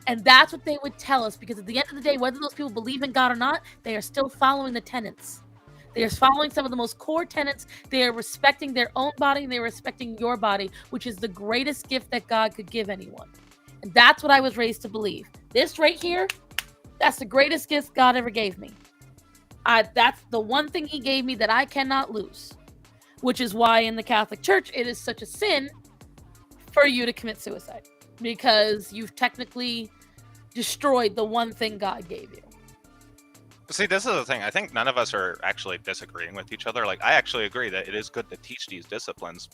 And that's what they would tell us, because at the end of the day, whether those people believe in God or not, they are still following the tenets. They are following some of the most core tenets. They are respecting their own body, and they are respecting your body, which is the greatest gift that God could give anyone. And that's what I was raised to believe. This right here, that's the greatest gift God ever gave me. That's the one thing he gave me that I cannot lose, which is why in the Catholic Church, it is such a sin for you to commit suicide, because you've technically destroyed the one thing God gave you. See, this is the thing. I think none of us are actually disagreeing with each other. Like, I actually agree that it is good to teach these disciplines,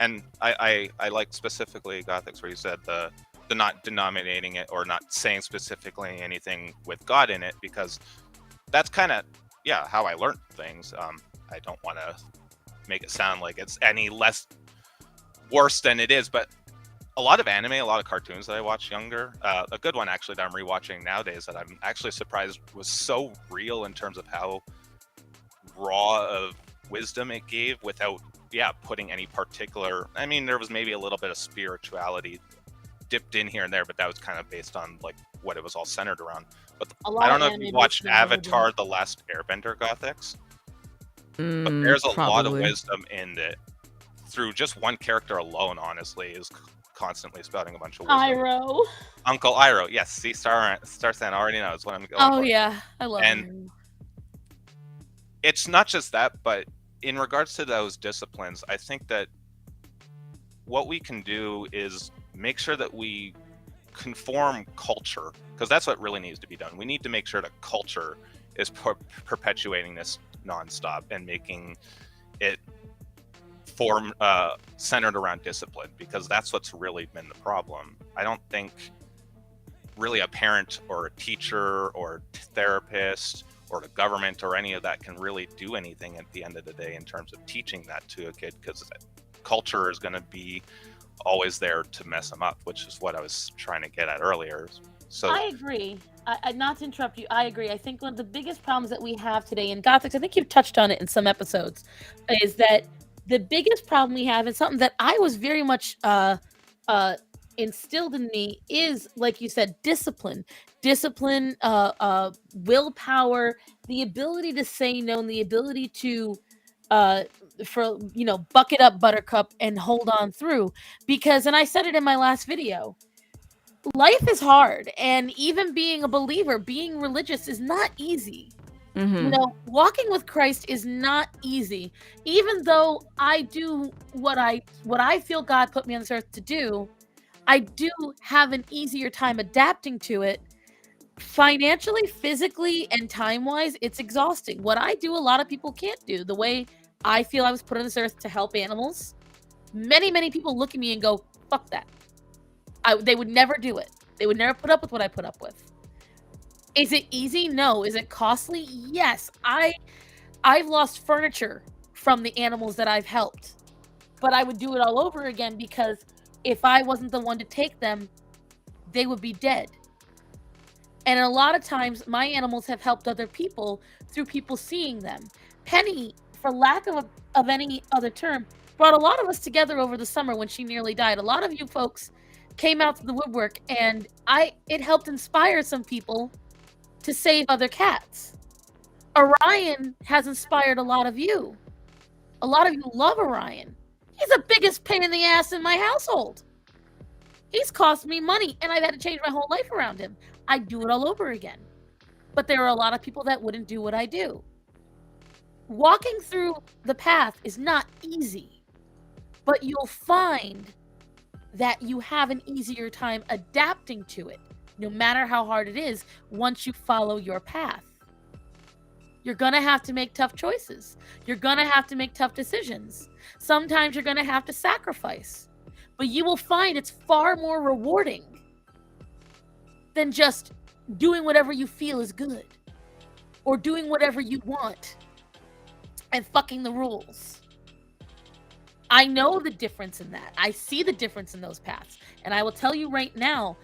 and I like specifically Gothics where you said the not denominating it or not saying specifically anything with God in it, because that's kind of, how I learned things. I don't want to make it sound like it's any less worse than it is, but a lot of anime, a lot of cartoons that I watched younger, a good one actually that I'm rewatching nowadays that I'm actually surprised was so real in terms of how raw of wisdom it gave without putting any particular, I mean, there was maybe a little bit of spirituality dipped in here and there, but that was kind of based on like what it was all centered around. But I don't know if you watched Avatar: The Last Airbender, Gothics, but there's a lot of wisdom in it through just one character alone. Honestly, is constantly spouting a bunch of wisdom. Iroh. Uncle Iroh, yes. See, Star San already knows what I'm going for. Oh yeah, I love him. And it's not just that, but in regards to those disciplines, I think that what we can do is make sure that we conform culture, because that's what really needs to be done. We need to make sure that culture is perpetuating this nonstop and making it centered around discipline, because that's what's really been the problem. I don't think really a parent or a teacher or a therapist or the government or any of that can really do anything at the end of the day in terms of teaching that to a kid, because culture is going to be always there to mess them up, which is what I was trying to get at earlier. So I agree. Not to interrupt you, I agree. I think one of the biggest problems that we have today in Gothics, I think you've touched on it in some episodes, is that the biggest problem we have is something that I was very much instilled in me is, like you said, discipline, willpower, the ability to say no, and the ability to buck it up, buttercup, and hold on through. Because, and I said it in my last video, life is hard, and even being a believer, being religious is not easy. Mm-hmm. Walking with Christ is not easy. Even though I do what I feel God put me on this earth to do, I do have an easier time adapting to it. Financially, physically, and time-wise, it's exhausting. What I do, a lot of people can't do. The way I feel I was put on this earth to help animals, many, many people look at me and go, fuck that. They would never do it. They would never put up with what I put up with. Is it easy? No. Is it costly? Yes. I've lost furniture from the animals that I've helped, but I would do it all over again, because if I wasn't the one to take them, they would be dead. And a lot of times my animals have helped other people through people seeing them. Penny, for lack of any other term, brought a lot of us together over the summer when she nearly died. A lot of you folks came out to the woodwork, and it helped inspire some people to save other cats. Orion has inspired a lot of you. A lot of you love Orion. He's the biggest pain in the ass in my household. He's cost me money, and I've had to change my whole life around him. I'd do it all over again. But there are a lot of people that wouldn't do what I do. Walking through the path is not easy, but you'll find that you have an easier time adapting to it, no matter how hard it is, once you follow your path. You're going to have to make tough choices. You're going to have to make tough decisions. Sometimes you're going to have to sacrifice. But you will find it's far more rewarding than just doing whatever you feel is good, or doing whatever you want and fucking the rules. I know the difference in that. I see the difference in those paths. And I will tell you right now,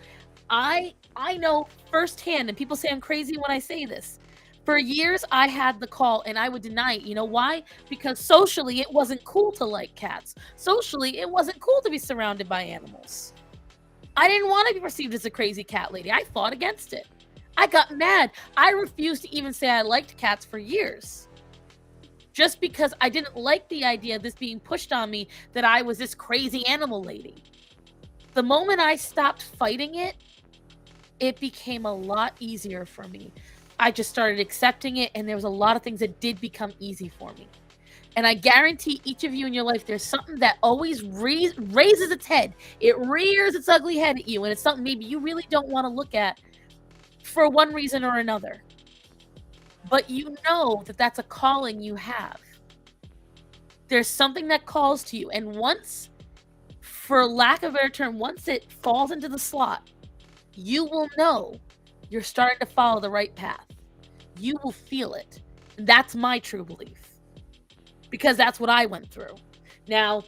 I know firsthand, and people say I'm crazy when I say this. For years, I had the call, and I would deny it. You know why? Because socially, it wasn't cool to like cats. Socially, it wasn't cool to be surrounded by animals. I didn't want to be perceived as a crazy cat lady. I fought against it. I got mad. I refused to even say I liked cats for years. Just because I didn't like the idea of this being pushed on me, that I was this crazy animal lady. The moment I stopped fighting it, it became a lot easier for me. I just started accepting it, and there was a lot of things that did become easy for me. And I guarantee each of you in your life, there's something that always raises its head. It rears its ugly head at you, and it's something maybe you really don't want to look at for one reason or another. But you know that that's a calling you have. There's something that calls to you, and once, for lack of a better term, once it falls into the slot, you will know you're starting to follow the right path. You will feel it. And that's my true belief. Because that's what I went through. Now,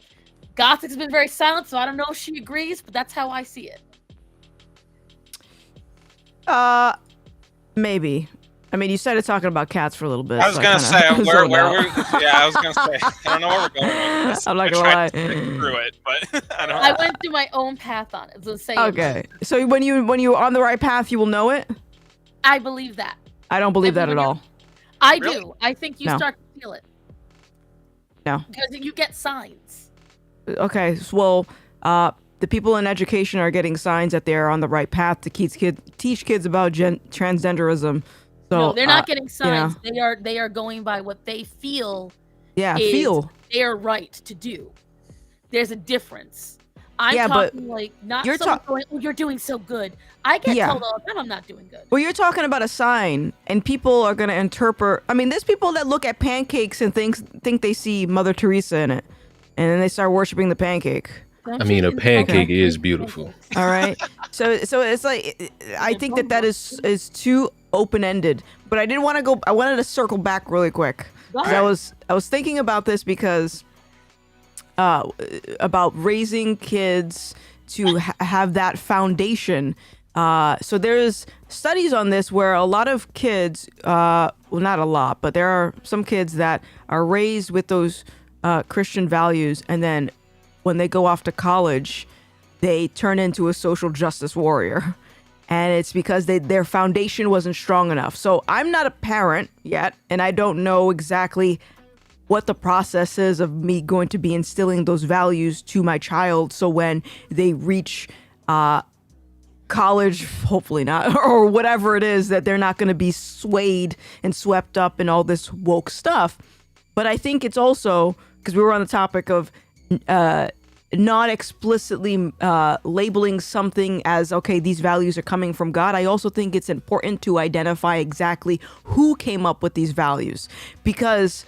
Gothic's been very silent, so I don't know if she agrees, but that's how I see it. Maybe. I mean, you started talking about cats for a little bit. I was so gonna say zoned where out. we're I was gonna say I don't know where we're going with this. I'm not I gonna tried lie. to think through it, but I don't. I went through my own path on it. The same. Okay. So when you're on the right path, you will know it? I believe that. I don't believe that at all. I Really? do. I think you No. start to feel it. No. Because you get signs. Okay. Well, the people in education are getting signs that they're on the right path to teach kids about transgenderism. So, No, they're not getting signs. you know. They are going by what they feel Yeah, is feel. their right to do. There's a difference. I'm Yeah, but talking like not you're someone going, "Oh, you're doing so good." I get Yeah. told all the time I'm not doing good. Well, you're talking about a sign, and people are going to interpret. I mean, there's people that look at pancakes and think they see Mother Teresa in it, and then they start worshiping the pancake. Don't I mean, you a insult pancake my is favorite beautiful. pancakes. All right. So it's like I Yeah, think don't that is too open ended. But I did want to go. I wanted to circle back really quick. Go 'Cause ahead. I was thinking about this because about raising kids to have that foundation. So there's studies on this where a lot of kids, well, not a lot, but there are some kids that are raised with those Christian values, and then when they go off to college, they turn into a social justice warrior. And it's because their foundation wasn't strong enough. So I'm not a parent yet, and I don't know exactly what the process is of me going to be instilling those values to my child. So when they reach college, hopefully not, or whatever it is, that they're not going to be swayed and swept up in all this woke stuff. But I think it's also, because we were on the topic of not explicitly labeling something as, okay, these values are coming from God. I also think it's important to identify exactly who came up with these values. Because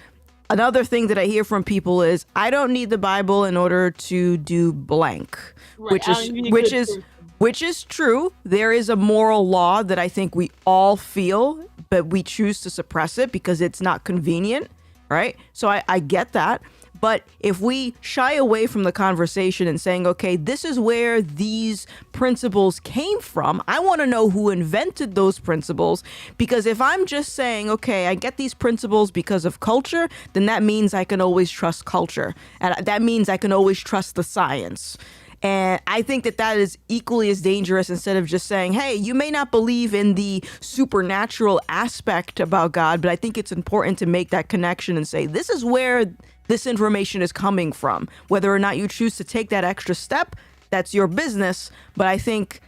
another thing that I hear from people is, I don't need the Bible in order to do blank, Right, which I is don't need a which good is person. which is true. There is a moral law that I think we all feel, but we choose to suppress it because it's not convenient, right? So I get that. But if we shy away from the conversation and saying, okay, this is where these principles came from, I want to know who invented those principles. Because if I'm just saying, okay, I get these principles because of culture, then that means I can always trust culture. And that means I can always trust the science. And I think that is equally as dangerous, instead of just saying, hey, you may not believe in the supernatural aspect about God, but I think it's important to make that connection and say, this is where this information is coming from. Whether or not you choose to take that extra step, that's your business. But I think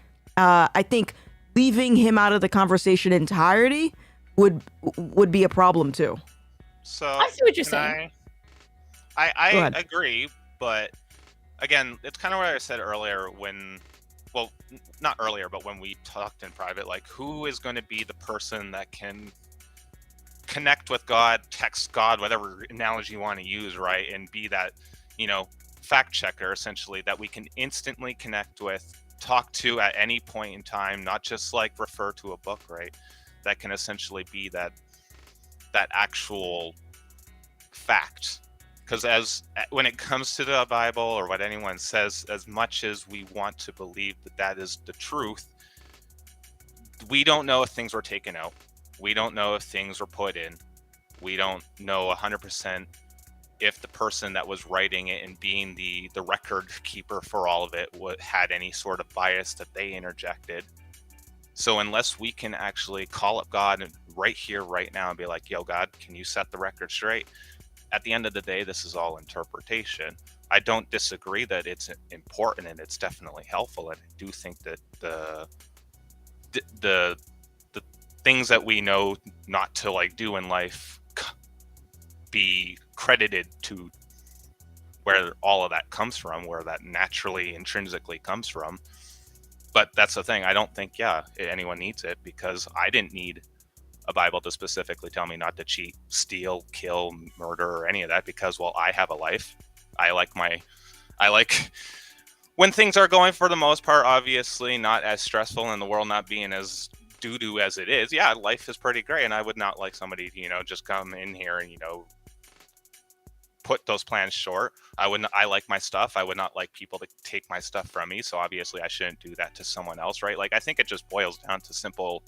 leaving him out of the conversation entirely would be a problem too. So I see what you're can saying. Go I ahead. agree, but again, it's kind of what I said earlier not earlier, but when we talked in private, like, who is going to be the person that can connect with God, text God, whatever analogy you want to use, right? And be that, fact checker, essentially, that we can instantly connect with, talk to at any point in time, not just like refer to a book, right? That can essentially be that actual fact. Because when it comes to the Bible or what anyone says, as much as we want to believe that is the truth, we don't know if things were taken out. We don't know if things were put in. We don't know 100% if the person that was writing it and being the record keeper for all of it had any sort of bias that they interjected. So unless we can actually call up God right here, right now, and be like, yo, God, can you set the record straight? At the end of the day, this is all interpretation. I don't disagree that it's important and it's definitely helpful. And I do think that the things that we know not to like do in life be credited to where all of that comes from, where that naturally, intrinsically comes from. But that's the thing. I don't think, anyone needs it, because I didn't need a Bible to specifically tell me not to cheat, steal, kill, murder, or any of that, because, well, I have a life. I like when things are going, for the most part, obviously not as stressful, and the world not being as doo-doo as it is. Yeah, life is pretty great, and I would not like somebody to, just come in here and, put those plans short. I like my stuff. I would not like people to take my stuff from me, so obviously I shouldn't do that to someone else, right? Like, I think it just boils down to simple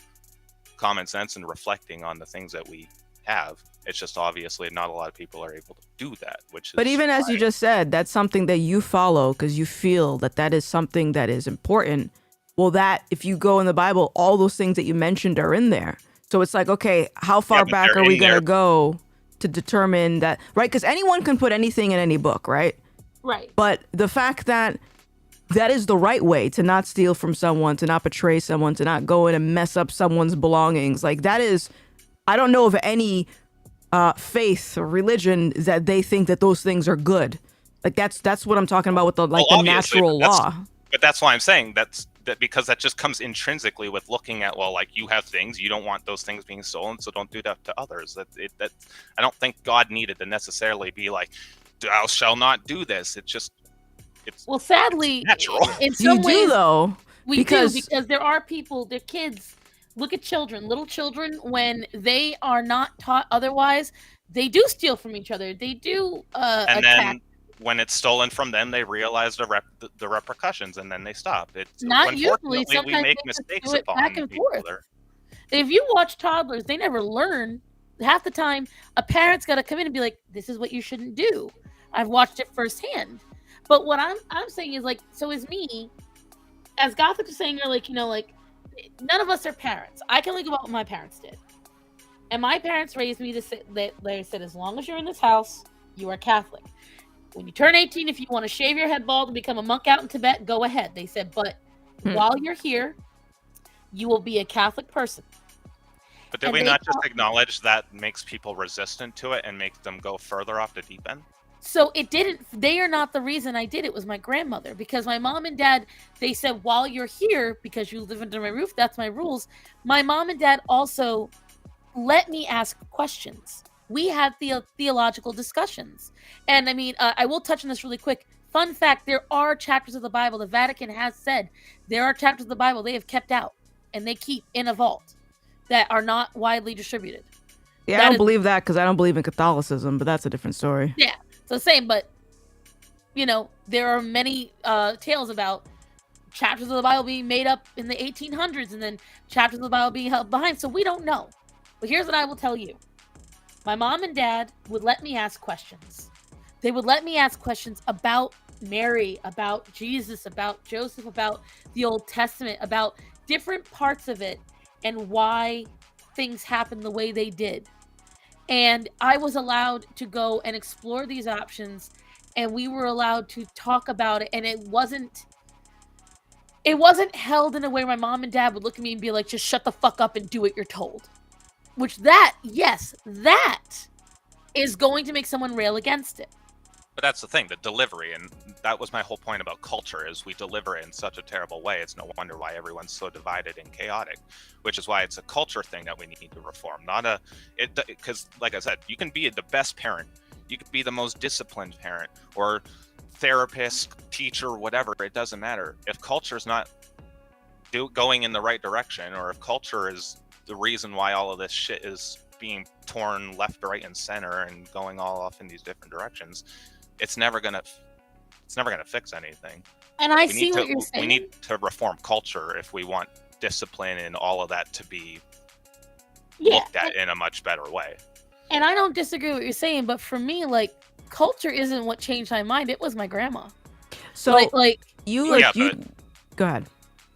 common sense and reflecting on the things that we have. It's just obviously not a lot of people are able to do that, But even as you just said, that's something that you follow because you feel that is something that is important. Well, that if you go in the Bible, all those things that you mentioned are in there. So it's like, okay, how far but back they're are we in going to there. go to determine that, right? Because anyone can put anything in any book, right? Right. But the fact that is the right way to not steal from someone, to not betray someone, to not go in and mess up someone's belongings, like that is, I don't know of any faith or religion that they think that those things are good. Like that's what I'm talking about with the Well, the obviously, natural law. But that's why I'm saying that because that just comes intrinsically with looking at, well, like, you have things, you don't want those things being stolen, so don't do that to others. That I don't think God needed to necessarily be like, thou shall not do this. It's Well, sadly, natural. in You some do ways, though, we because do, because there are people, they're kids. Look at children, little children, when they are not taught otherwise, they do steal from each other. They do And attack. then when it's stolen from them, they realize the repercussions, and then they stop. It's Not usually. unfortunately we Sometimes make they just mistakes do it upon back and each forth. other. If you watch toddlers, they never learn. Half the time, a parent's got to come in and be like, "This is what you shouldn't do." I've watched it firsthand. But what I'm saying is, like, so is me, as Gothic was saying, like, none of us are parents. I can only go about what my parents did. And my parents raised me to say that they said, as long as you're in this house, you are Catholic. When you turn 18, if you want to shave your head bald and become a monk out in Tibet, go ahead. They said, but while you're here, you will be a Catholic person. But did we not just acknowledge that makes people resistant to it and makes them go further off the deep end? So it didn't, they are not the reason I did it. It was my grandmother, because my mom and dad, they said, while you're here, because you live under my roof, that's my rules. My mom and dad also let me ask questions. We had theological discussions. And I mean, I will touch on this really quick. Fun fact, there are chapters of the Bible, the Vatican has said, there are chapters of the Bible they have kept out and they keep in a vault that are not widely distributed. Yeah, I don't believe that, because I don't believe in Catholicism, but that's a different story. Yeah, it's the same, but, there are many tales about chapters of the Bible being made up in the 1800s and then chapters of the Bible being held behind, so we don't know. But here's what I will tell you. My mom and dad would let me ask questions. They would let me ask questions about Mary, about Jesus, about Joseph, about the Old Testament, about different parts of it and why things happened the way they did. And I was allowed to go and explore these options, and we were allowed to talk about it, and it wasn't held in a way my mom and dad would look at me and be like, just shut the fuck up and do what you're told. Which that is going to make someone rail against it. But that's the thing, the delivery, and that was my whole point about culture, is we deliver it in such a terrible way. It's no wonder why everyone's so divided and chaotic, which is why it's a culture thing that we need to reform, because like I said, you can be the best parent, you could be the most disciplined parent, or therapist, teacher, whatever, it doesn't matter. If culture's not going in the right direction, or if culture is the reason why all of this shit is being torn left, right, and center and going all off in these different directions, it's never gonna fix anything. And I see what you're saying. We need to reform culture if we want discipline and all of that to be looked at in a much better way. And I don't disagree with what you're saying, but for me, like, culture isn't what changed my mind. It was my grandma. So go ahead.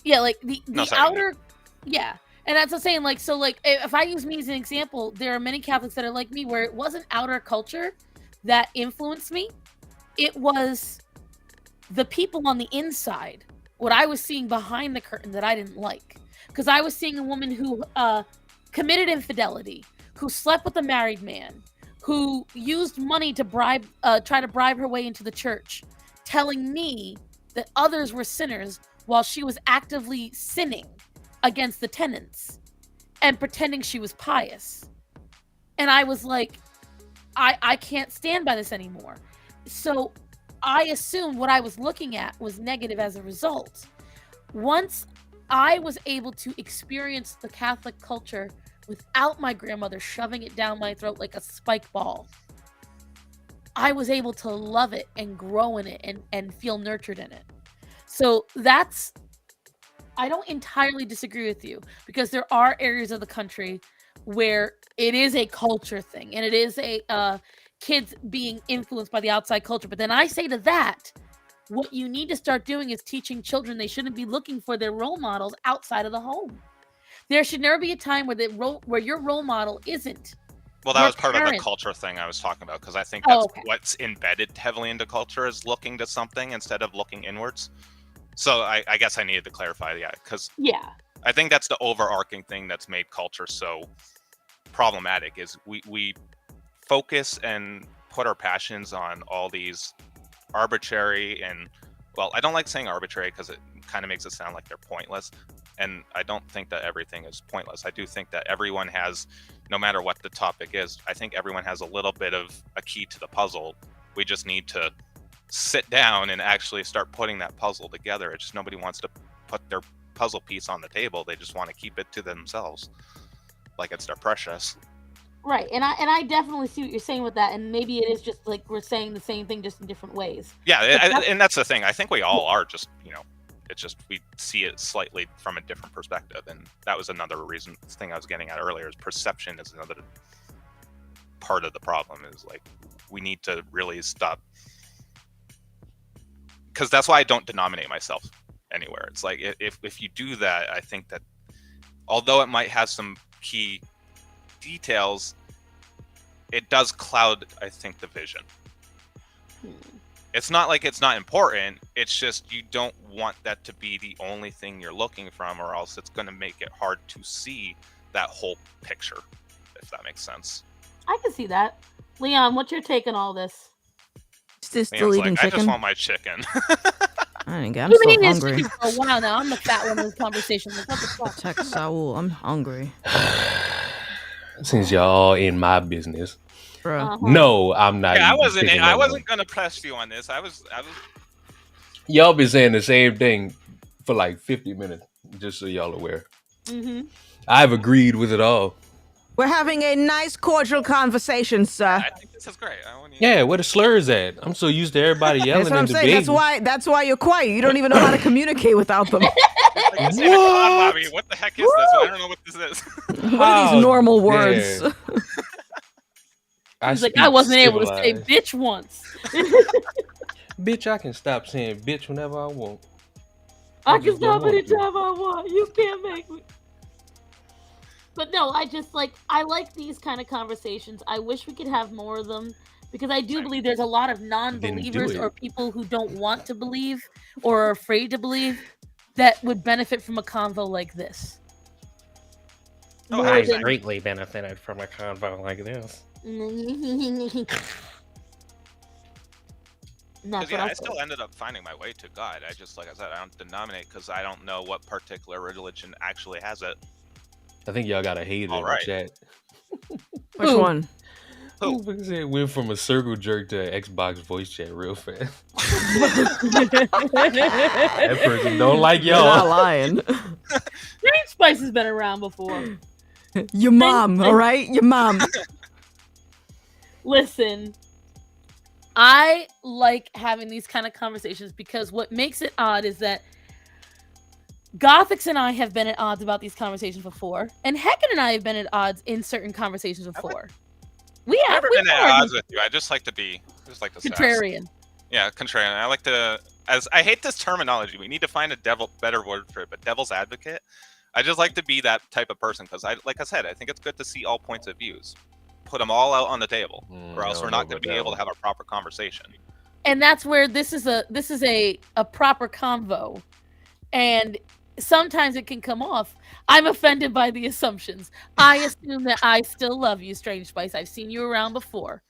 Yeah, like the outer, yeah. And that's what I'm saying, like, so, like, if I use me as an example, there are many Catholics that are like me, where it wasn't outer culture that influenced me. It was the people on the inside, what I was seeing behind the curtain that I didn't like. Because I was seeing a woman who committed infidelity, who slept with a married man, who used money to try to bribe her way into the church, telling me that others were sinners while she was actively sinning against the tenants and pretending she was pious. And I was like, I can't stand by this anymore. So I assumed what I was looking at was negative as a result. Once I was able to experience the Catholic culture without my grandmother shoving it down my throat like a spike ball, I was able to love it and grow in it and feel nurtured in it. So I don't entirely disagree with you, because there are areas of the country where it is a culture thing and it is a kids being influenced by the outside culture. But then I say to that, what you need to start doing is teaching children they shouldn't be looking for their role models outside of the home. There should never be a time where your role model isn't. Well, that was part of the culture thing I was talking about, because I think that's what's embedded heavily into culture, is looking to something instead of looking inwards. So I guess I needed to clarify, because I think that's the overarching thing that's made culture so problematic, is we focus and put our passions on all these arbitrary and, well, I don't like saying arbitrary because it kind of makes it sound like they're pointless. And I don't think that everything is pointless. I do think that everyone has, no matter what the topic is, I think everyone has a little bit of a key to the puzzle. We just need to sit down and actually start putting that puzzle together. It's just nobody wants to put their puzzle piece on the table. They just want to keep it to themselves, like it's their precious. Right, and I definitely see what you're saying with that, and maybe it is just like we're saying the same thing just in different ways. Yeah, and that's the thing. I think we all are just, it's just we see it slightly from a different perspective, and that was another thing I was getting at earlier. Is perception is another part of the problem. Is like we need to really stop, because that's why I don't denominate myself anywhere. It's like if you do that, I think that although it might have some key details, it does cloud, I think, the vision. It's not like it's not important, it's just you don't want that to be the only thing you're looking from, or else it's going to make it hard to see that whole picture, if that makes sense. I can see that. Leon, what's your take on all this? Still Leon's eating like, I chicken? just want my chicken. I'm You've been so eating this hungry. chicken for a while now. I'm the fat one in this conversation. Like, what the fuck? Text Saul, I'm hungry. Since y'all in my business, Bruh. Uh-huh. no, I'm not. Yeah, eating I chicken wasn't gonna press you on this. I was. Y'all been saying the same thing for like 50 minutes, just so y'all aware. Mm-hmm. I've agreed with it all. We're having a nice, cordial conversation, sir. I think this is great. I want you. Yeah, where the slurs at? I'm so used to everybody yelling That's what I'm and saying. debating. That's why you're quiet. You don't even know how to communicate without them. It's like this in a con lobby. What the heck is this? I don't know what this is. What are How these normal words? dare. He's like, speak I wasn't able to say civilized. bitch once. Bitch, I can stop saying bitch whenever I want. I I can just don't stop want to. anytime I want. You can't make me. But no, I like these kind of conversations. I wish we could have more of them, because I do believe there's a lot of non-believers it. or people who don't want to believe or are afraid to believe that would benefit from a convo like this. Oh, More I than- greatly benefited from a convo like this. That's Because what yeah, I I said. still ended up finding my way to God. I just, like I said, I don't denominate because I don't know what particular religion actually has it. I think y'all got a hater All in right. the chat. Which Who? one? Who? Who said went from a circle jerk to an Xbox voice chat real fast? That person don't like You're not y'all. lying. Green Spice has been around before. Your mom, all right? Your mom. Listen, I like having these kind of conversations because what makes it odd is that Gothics and I have been at odds about these conversations before, and Heckin and I have been at odds in certain conversations before. We I've have. never been at odds with you. I just like to be, sass. Contrarian. Yeah, contrarian. I like to, I hate this terminology. We need to find a better word for it, but devil's advocate. I just like to be that type of person because like I said, I think it's good to see all points of views. Put them all out on the table, or else we're not going to be able to have a proper conversation. And that's where this is a proper convo, and sometimes it can come off. I'm offended by the assumptions. I assume that I still love you, Strange Spice. I've seen you around before,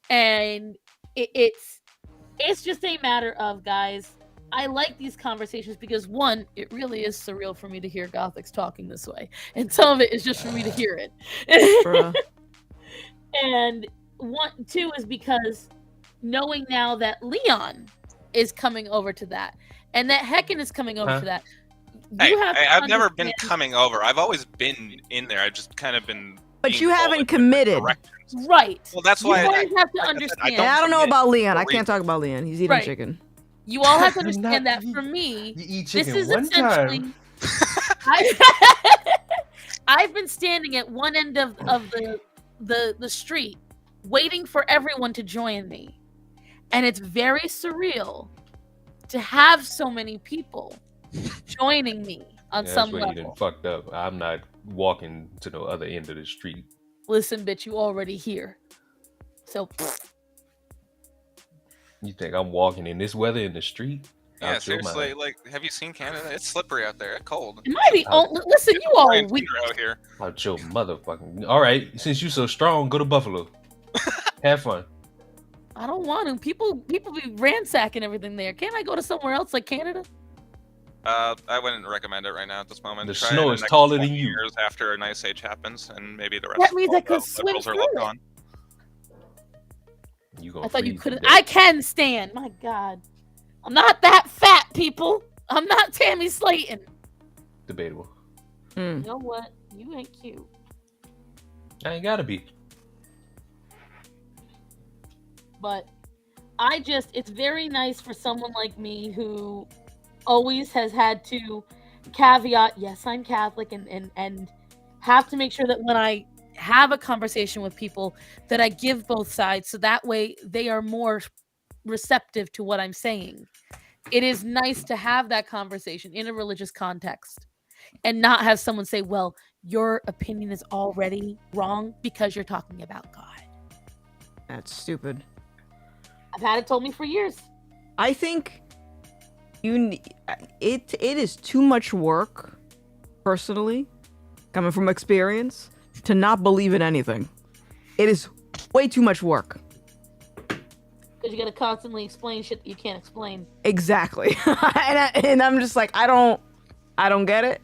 and it's just a matter of, guys, I like these conversations because, one, it really is surreal for me to hear Gothics talking this way, and some of it is just for me to hear it. Bruh. And two is because knowing now that Leon is coming over to that, and that Heckin is coming over to that. Hey, You have to I've never been understand- coming over. I've always been in there. I've just kind of been. But being you pulled haven't in commed. directions. Right. Well, that's You why. always have to like I said, understand. And I don't know forget about Leon. the I can't talk about Leon. He's eating Right. chicken. You all have to Not understand that you- for me, You eat this chicken is one essentially. time. I've been standing at one end of the street, waiting for everyone to join me, and it's very surreal to have so many people joining me on Yeah, some that's where you level. done fucked up. I'm not walking to the other end of the street. Listen, bitch, you already here. So You think I'm walking in this weather in the street? Yeah, Out your seriously. mind. Like, have you seen Canada? It's slippery out there. It's cold. am I the only? Listen, you all Brian weak. Tinder out here. Out your motherfucking. All right, since you so strong, go to Buffalo. Have fun. I don't want to. People be ransacking everything there. Can't I go to somewhere else like Canada? I wouldn't recommend it right now at this moment. The Try it snow in the is next taller 20 than you. years after an ice age happens, and maybe the rest That of means all I could the swim liberals are through left it. on. You gonna I thought you freeze to couldn't. death. I can stand. My God, I'm not that fat, people. I'm not Tammy Slayton. Debatable. You know what? You ain't cute. I ain't gotta be. But it's very nice for someone like me who always has had to caveat, yes, I'm Catholic, and have to make sure that when I have a conversation with people that I give both sides, so that way they are more receptive to what I'm saying. It is nice to have that conversation in a religious context and not have someone say, well, your opinion is already wrong because you're talking about God. That's stupid. I've had it told me for years. I think it is too much work, personally, coming from experience, to not believe in anything. It is way too much work. Because you got to constantly explain shit that you can't explain. Exactly. and I'm just like, I don't get it.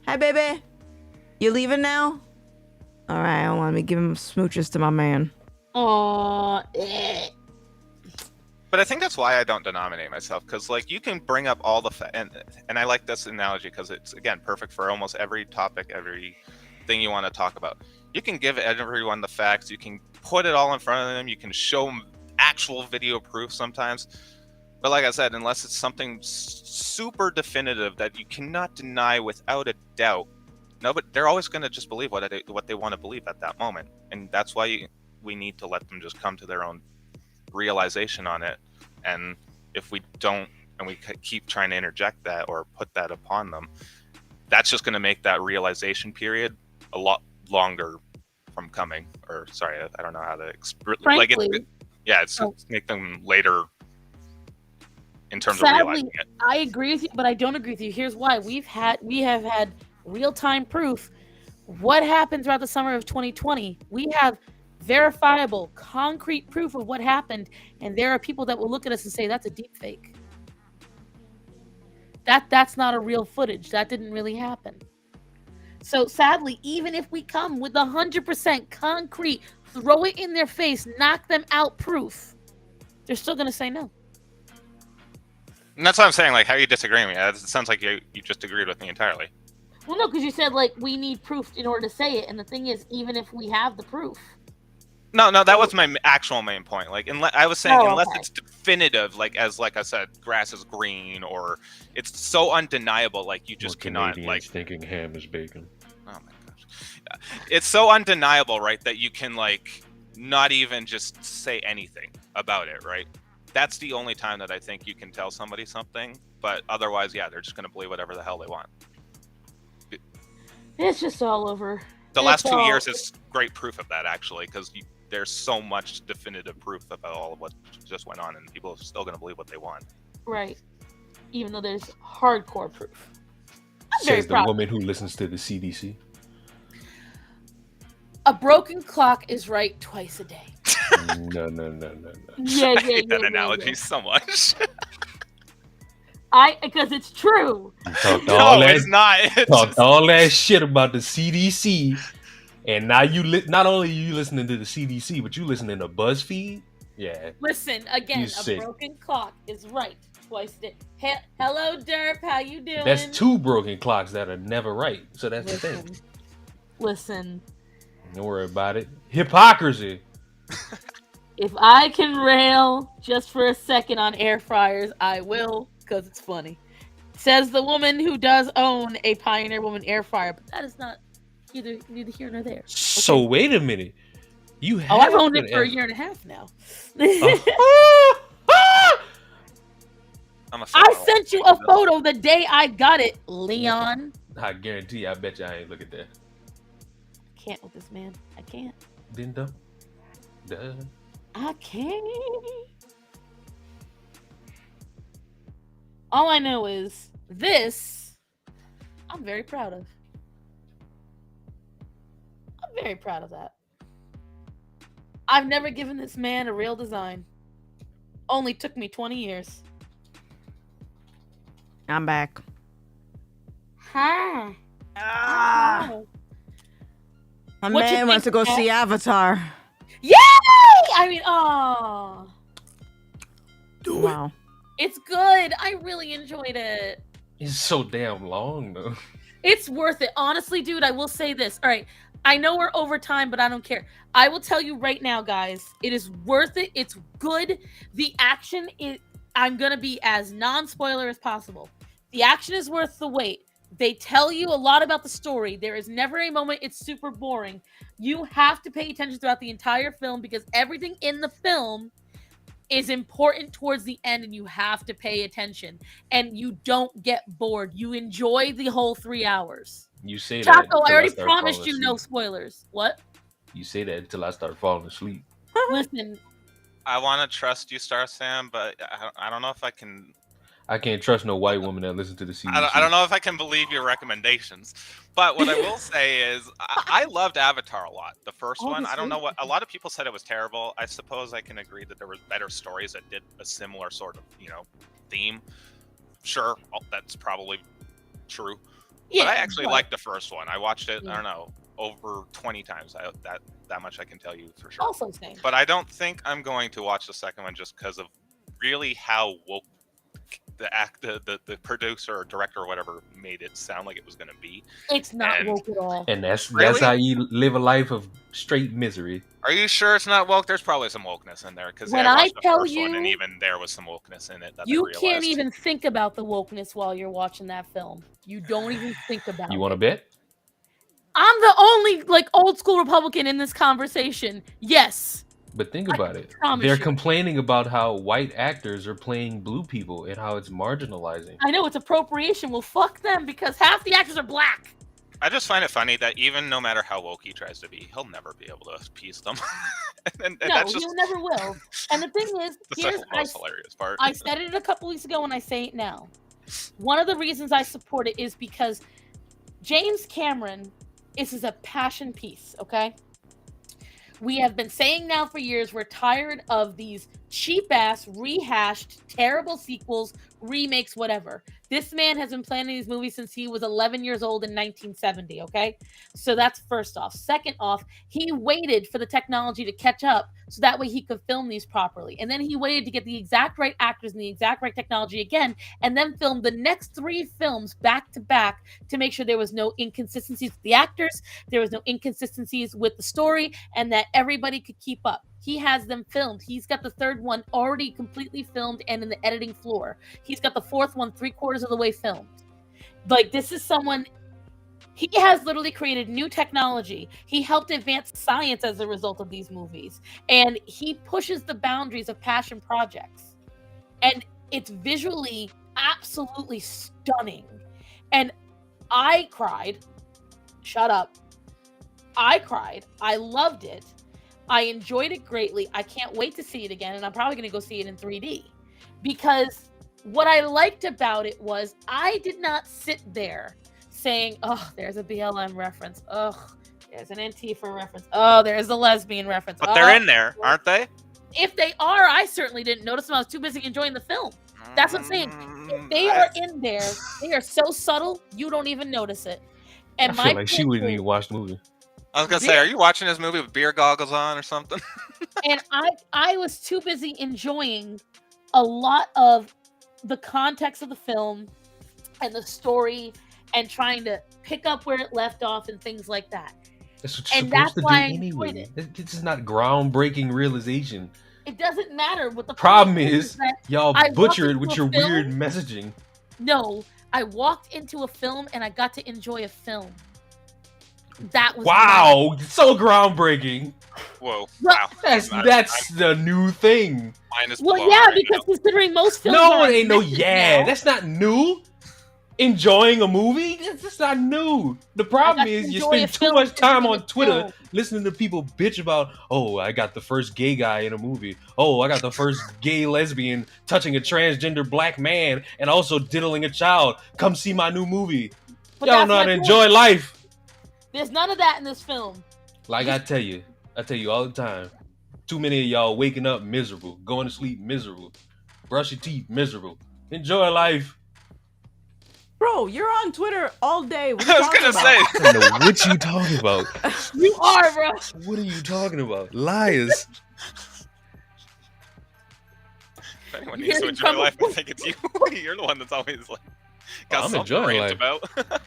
Hi, baby. You leaving now? All right, hold on. Let me give him smooches to my man. Aww. But I think that's why I don't denominate myself, because like you can bring up all the and I like this analogy because it's again perfect for almost every topic, every thing you want to talk about. You can give everyone the facts, you can put it all in front of them, you can show them actual video proof sometimes. But like I said, unless it's something super definitive that you cannot deny without a doubt, no, but they're always going to just believe what they want to believe at that moment, and that's why we need to let them just come to their own realization on it. And if we don't, and we keep trying to interject that or put that upon them, that's just going to make that realization period a lot longer from coming. Or sorry, I don't know how to Frankly, it's make them later in terms of sadly, realizing it. I agree with you, but I don't agree with you. Here's why. We have had real-time proof. What happened throughout the summer of 2020? We have verifiable, concrete proof of what happened, and there are people that will look at us and say that's a deep fake. That's not a real footage. That didn't really happen. So sadly, even if we come with 100% concrete, throw it in their face, knock them out proof, they're still gonna say no. And that's what I'm saying. Like, how are you disagreeing with me? It sounds like you just agreed with me entirely. Well, no, because you said like we need proof in order to say it, and the thing is, even if we have the proof. No, that was my actual main point. Like, I was saying, unless okay. it's definitive, like I said, grass is green, or it's so undeniable, like you just cannot, Canadians like, thinking ham is bacon. oh my gosh, it's so undeniable, right, that you can like not even just say anything about it, right? That's the only time that I think you can tell somebody something, but otherwise, yeah, they're just gonna believe whatever the hell they want. It's just all over. The last 2 years is great proof of that, actually, because there's so much definitive proof about all of what just went on, and people are still going to believe what they want. Right. Even though there's hardcore proof. I'm very Says the proud. woman who listens to the CDC. A broken clock is right twice a day. No. Yeah. I hate that analogy so much. Because it's true. You talked No, all that, it's not. talked all that shit about the CDC, and now not only are you listening to the CDC, but you listening to BuzzFeed. Yeah. Listen, again, You sick. broken clock is right twice a day. Hello, Derp. How you doing? That's two broken clocks that are never right. So that's the thing. Listen. Don't worry about it. Hypocrisy. If I can rail just for a second on air fryers, I will, because it's funny. Says the woman who does own a Pioneer Woman air fryer, but that is not neither here nor there. So wait a minute. You have I've owned it for a year and a half now. I sent you a photo the day I got it, Leon. I guarantee you, I bet you I ain't look at that. I can't with this man. I can't. Duh. I can't. All I know is this I'm very proud of. I'm very proud of that. I've never given this man a real design. Only took me 20 years. I'm back. Huh. Ah, my What you man wants to think, go Kat? see Avatar. Yay! I mean, oh, Wow. it's good. I really enjoyed it. It's so damn long though. It's worth it. Honestly, dude, I will say this. All right. I know we're over time, but I don't care. I will tell you right now, guys, it is worth it. It's good. The action is, I'm going to be as non-spoiler as possible. The action is worth the wait. They tell you a lot about the story. There is never a moment it's super boring. You have to pay attention throughout the entire film because everything in the film is important towards the end and you have to pay attention and you don't get bored. You enjoy the whole 3 hours. You say that. Chaco, until I already start promised falling you no asleep. spoilers. What? You say that until I start falling asleep. Listen, I want to trust you, Star Sam, but I don't know if I can. I can't trust no white woman that listens to the CDC. I don't know if I can believe your recommendations. But what I will say is, I loved Avatar a lot. The first one, I don't know what a lot of people said it was terrible. I suppose I can agree that there was better stories that did a similar sort of theme. Sure, that's probably true. yeah, But I actually but- liked the first one. I watched it. Yeah. I don't know, over 20 times. That much I can tell you for sure. Also same. But I don't think I'm going to watch the second one just because of really how woke the producer or director or whatever made it sound like it was going to be. It's not And- woke at all. And that's Really? how you live a life of straight misery. Are you sure it's not woke? There's probably some wokeness in there because When I I watched the tell first one and you- even there was some wokeness in it. That I You realized. can't even think about the wokeness while you're watching that film. You don't even think about You it. want to bet? I'm the only old school Republican in this conversation. Yes. But think I about it. promise They're you. complaining about how white actors are playing blue people and how it's marginalizing. I know it's appropriation. Well, fuck them because half the actors are black. I just find it funny that even no matter how woke he tries to be, he'll never be able to appease them. and No, that's just you never will. And the thing is, the here's most hilarious part. I said it a couple weeks ago and I say it now. One of the reasons I support it is because James Cameron is a passion piece, okay? We have been saying now for years we're tired of these cheap-ass, rehashed, terrible sequels, remakes, whatever. This man has been planning these movies since he was 11 years old in 1970, okay? So that's first off. Second off, he waited for the technology to catch up so that way he could film these properly. And then he waited to get the exact right actors and the exact right technology again, and then filmed the next 3 films back to back to make sure there was no inconsistencies with the actors, there was no inconsistencies with the story, and that everybody could keep up. He has them filmed. He's got the third one already completely filmed and in the editing floor. He's got the fourth one 3/4 of the way filmed. Like, this is someone, he has literally created new technology. He helped advance science as a result of these movies. And he pushes the boundaries of passion projects. And it's visually absolutely stunning. And I cried. Shut up. I cried. I loved it. I enjoyed it greatly. I can't wait to see it again. And I'm probably going to go see it in 3D. Because what I liked about it was I did not sit there saying, oh, there's a BLM reference. Oh, there's an Antifa reference. Oh, there's a lesbian reference. But they're in there, aren't they? If they are, I certainly didn't notice them. I was too busy enjoying the film. That's what I'm saying. If they are in there, they are so subtle, you don't even notice it. And I my feel like she point wouldn't is- even watch the movie. I was gonna say, are you watching this movie with beer goggles on or something? and I was too busy enjoying a lot of the context of the film and the story and trying to pick up where it left off and things like that. That's what you're And supposed that's to do why I enjoyed anyway. it. This is not groundbreaking realization. It doesn't matter what the Problem point is, that y'all I walked butcher it into with a your film- weird messaging. no, I walked into a film and I got to enjoy a film. That was Wow, so groundbreaking. Whoa! Well, Wow. That's the new thing. Mine is Well, blown yeah, right because considering most films No, are it ain't no invented yeah. now, That's not new. Enjoying a movie? That's just not new. The problem got to is you enjoy a spend too film much time considering on it's Twitter film. listening to people bitch about, oh, I got the first gay guy in a movie. Oh, I got the first gay lesbian touching a transgender black man and also diddling a child. Come see my new movie. But Y'all that's know how my to point. enjoy life. There's none of that in this film. Like I tell you all the time. Too many of y'all waking up miserable, going to sleep miserable, brush your teeth miserable. Enjoy life. Bro, you're on Twitter all day. What are I you was talking gonna about? say. I don't know what you talking about. You are, bro. What are you talking about? Liars. If anyone You're needs to enjoy from- life, I think it's you. You're the one that's always like got I'm something to enjoying rant life. about.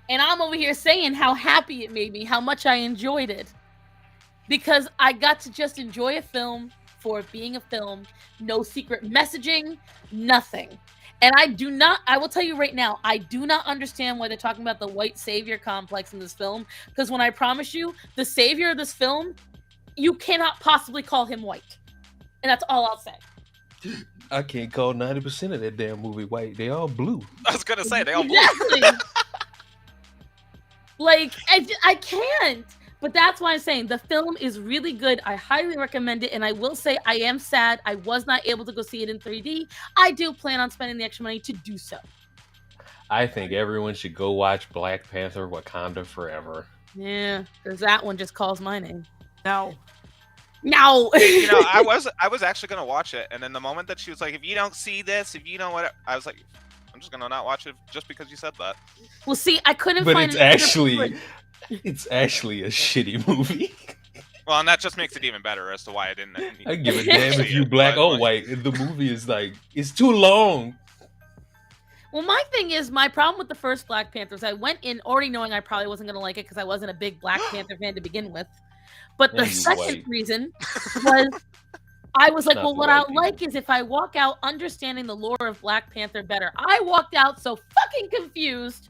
And I'm over here saying how happy it made me, how much I enjoyed it. Because I got to just enjoy a film for it being a film. No secret messaging, nothing. And I will tell you right now, I do not understand why they're talking about the white savior complex in this film. Because when I promise you, the savior of this film, you cannot possibly call him white. And that's all I'll say. I can't call 90% of that damn movie white. They all blue. I was gonna say they all blue. Exactly. Like, I can't. But that's why I'm saying the film is really good. I highly recommend it. And I will say I am sad I was not able to go see it in 3D. I do plan on spending the extra money to do so. I think everyone should go watch Black Panther Wakanda Forever. Yeah, because that one just calls my name. No. No. You know, I was actually gonna watch it, and then the moment that she was like, "If you don't see this, if you don't whatever," I was like, "I'm just gonna not watch it just because you said that." Well, see, I couldn't But find it's another actually person. it's actually a shitty movie. Well, and that just makes it even better as to why I didn't. I give a damn if see you it, black but, or like, white. The movie is like it's too long. Well, my thing is, my problem with the first Black Panthers, I went in already knowing I probably wasn't going to like it because I wasn't a big Black Panther fan to begin with. But the Yeah, you second white. reason was I was like, Not well, the what white I people. like is if I walk out understanding the lore of Black Panther better. I walked out so fucking confused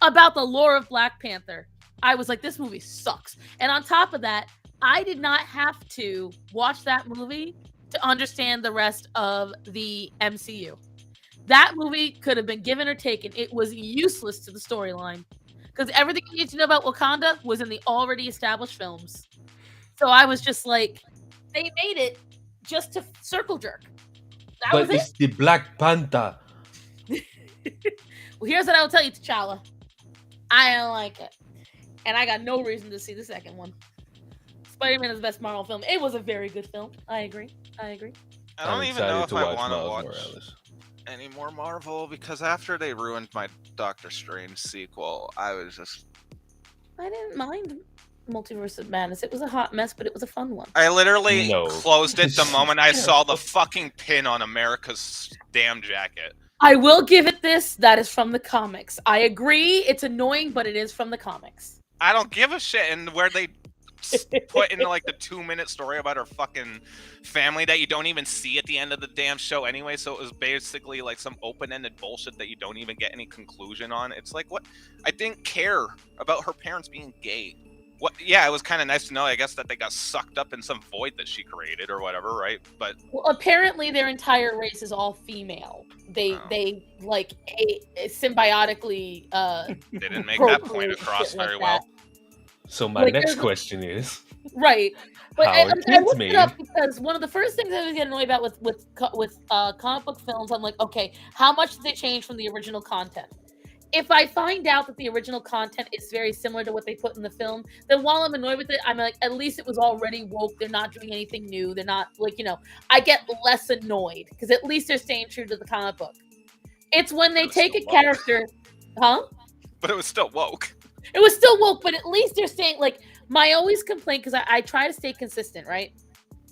about the lore of Black Panther. I was like, this movie sucks. And on top of that, I did not have to watch that movie to understand the rest of the MCU. That movie could have been given or taken. It was useless to the storyline because everything you need to know about Wakanda was in the already established films. So I was just like, they made it just to circle jerk. That But was it's the Black Panther. it. Well, here's what I will tell you, T'Challa. I don't like it. And I got no reason to see the second one. Spider-Man is the best Marvel film. It was a very good film. I agree. I don't I'm even know excited if to I watch want to Miles watch Morales. any more Marvel because after they ruined my Doctor Strange sequel, I was just. I didn't mind Multiverse of Madness. It was a hot mess, but it was a fun one. I literally No. closed it the moment I saw the fucking pin on America's damn jacket. I will give it this. That is from the comics. I agree. It's annoying, but it is from the comics. I don't give a shit. And where they put in like the 2-minute story about her fucking family that you don't even see at the end of the damn show anyway. So it was basically like some open-ended bullshit that you don't even get any conclusion on. It's like, what? I didn't care about her parents being gay. What? Yeah, it was kind of nice to know, I guess, that they got sucked up in some void that she created or whatever, right? But Well, apparently their entire race is all female. They Oh. they like symbiotically they didn't make that point procreate across shit like very that. well. So my Like, next there's a- question is, Right. But How I it looked kids it up made. because one of the first things I was getting annoyed about with comic book films, I'm like, okay, how much did they change from the original content? If I find out that the original content is very similar to what they put in the film, then while I'm annoyed with it, I'm like, at least it was already woke. They're not doing anything new. They're not like, I get less annoyed because at least they're staying true to the comic book. It's when they That's take a still woke. character, huh? But it was still woke. It was still woke, but at least they're staying like my always complaint because I try to stay consistent, right?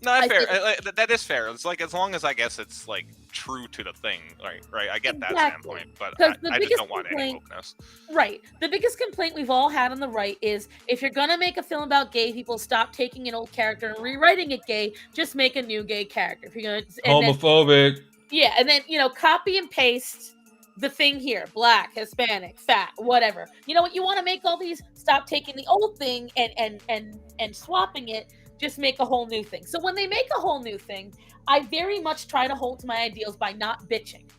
No, I fair. think- That is fair. It's like as long as I guess it's like true to the thing, right? I get that Exactly. standpoint, but 'Cause the I just biggest don't want any complaint- wokeness. Right. The biggest complaint we've all had on the right is if you're gonna make a film about gay people, stop taking an old character and rewriting it gay. Just make a new gay character. If you're gonna, and then, homophobic. yeah, and then copy and paste the thing here: black, Hispanic, fat, whatever. You know what? You want to make all these. Stop taking the old thing and swapping it. Just make a whole new thing. So when they make a whole new thing, I very much try to hold to my ideals by not bitching.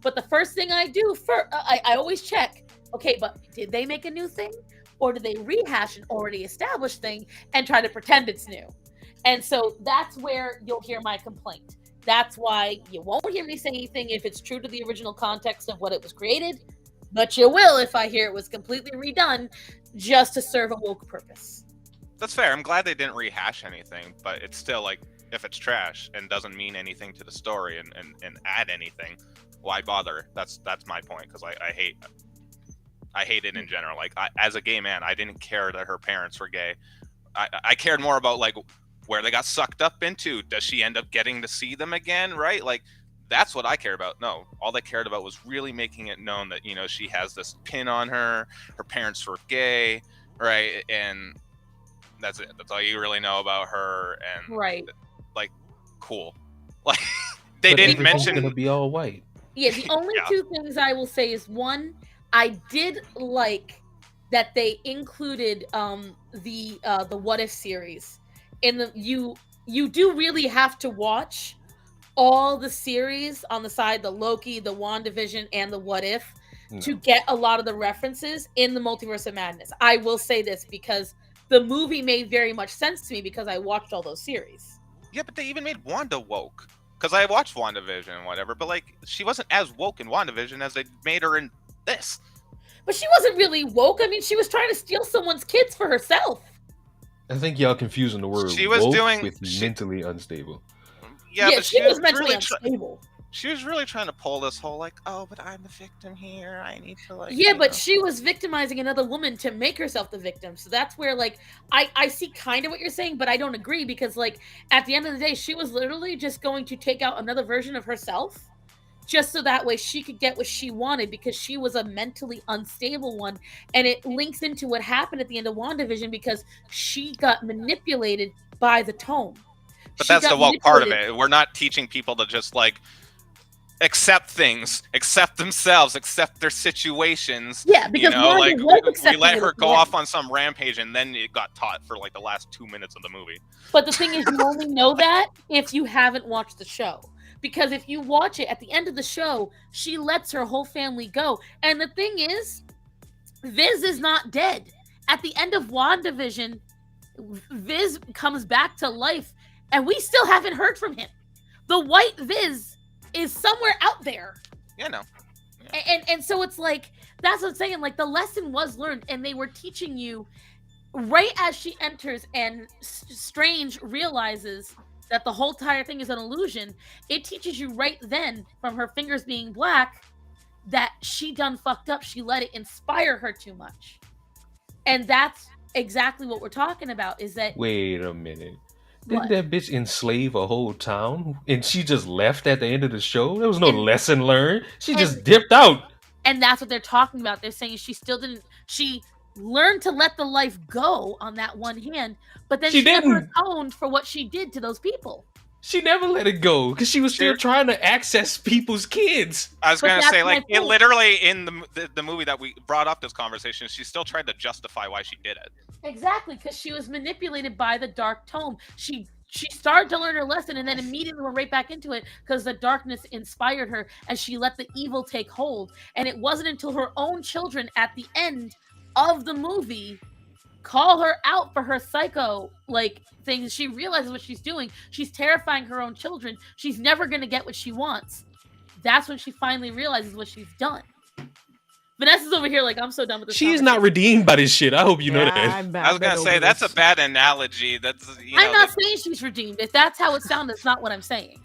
But the first thing I do, I always check, okay, but did they make a new thing? Or did they rehash an already established thing and try to pretend it's new? And so that's where you'll hear my complaint. That's why you won't hear me say anything if it's true to the original context of what it was created, but you will if I hear it was completely redone just to serve a woke purpose. That's fair. I'm glad they didn't rehash anything, but it's still like, if it's trash and doesn't mean anything to the story and add anything, why bother? That's my point, because I hate it in general. Like, as a gay man, I didn't care that her parents were gay. I cared more about like where they got sucked up into. Does she end up getting to see them again? Right? Like, that's what I care about. No, all they cared about was really making it known that, you know, she has this pin on her. Her parents were gay, right? And that's it. That's all you really know about her. And Right. like, cool. Like, they But didn't everything's mention. gonna be all white. Yeah, the only Yeah. two things I will say is, one, I did like that they included the What If series in the you do really have to watch all the series on the side, the Loki, the WandaVision, and the What If, to get a lot of the references in the Multiverse of Madness. I will say this because the movie made very much sense to me because I watched all those series. Yeah, but they even made Wanda woke. Because I watched WandaVision and whatever, but like, she wasn't as woke in WandaVision as they made her in this. But she wasn't really woke. I mean, she was trying to steal someone's kids for herself. I think y'all confusing the word She was woke doing- with she- mentally unstable. Yeah, but she was mentally really unstable. she was really trying to pull this whole like, oh, but I'm the victim here. I need to like. Yeah, you but know. she was victimizing another woman to make herself the victim. So that's where, like, I see kind of what you're saying, but I don't agree because, like, at the end of the day, she was literally just going to take out another version of herself just so that way she could get what she wanted because she was a mentally unstable one. And it links into what happened at the end of WandaVision because she got manipulated by the tome. But She that's got the woke part of manipulated. it. We're not teaching people to just like accept things, accept themselves, accept their situations. Yeah, because you know, Wanda like was we accepting let it her at the go end. off on some rampage, and then it got taught for like the last 2 minutes of the movie. But the thing is, you only know that if you haven't watched the show. Because if you watch it, at the end of the show, she lets her whole family go. And the thing is, Viz is not dead. At the end of WandaVision, Viz comes back to life, and we still haven't heard from him. The white Viz is somewhere out there. Yeah, no. And so it's like, that's what I'm saying. Like, the lesson was learned, and they were teaching you right as she enters and Strange realizes that the whole entire thing is an illusion. It teaches you right then, from her fingers being black, that she done fucked up. She let it inspire her too much. And that's exactly what we're talking about, is that Wait a minute. What? Didn't that bitch enslave a whole town? And she just left at the end of the show? There was no And- lesson learned. She and- just dipped out. and that's what they're talking about. They're saying she still didn't, she learned to let the life go on that one hand, but then She she never didn't. atoned for what she did to those people. She never let it go because she was still She- trying to access people's kids. I was But gonna that's say, my like, it point. literally in the movie that we brought up this conversation, she still tried to justify why she did it. Exactly, because she was manipulated by the dark tome. She started to learn her lesson and then immediately went right back into it because the darkness inspired her and she let the evil take hold. And it wasn't until her own children at the end of the movie call her out for her psycho like things. She realizes what she's doing. She's terrifying her own children. She's never gonna get what she wants. That's when she finally realizes what she's done. Vanessa's over here like, I'm so done with this. She's not conversation. redeemed by this shit. I hope you know that. I was gonna say that's a bad analogy. That's I'm not saying she's redeemed. If that's how it sounds, that's not what I'm saying.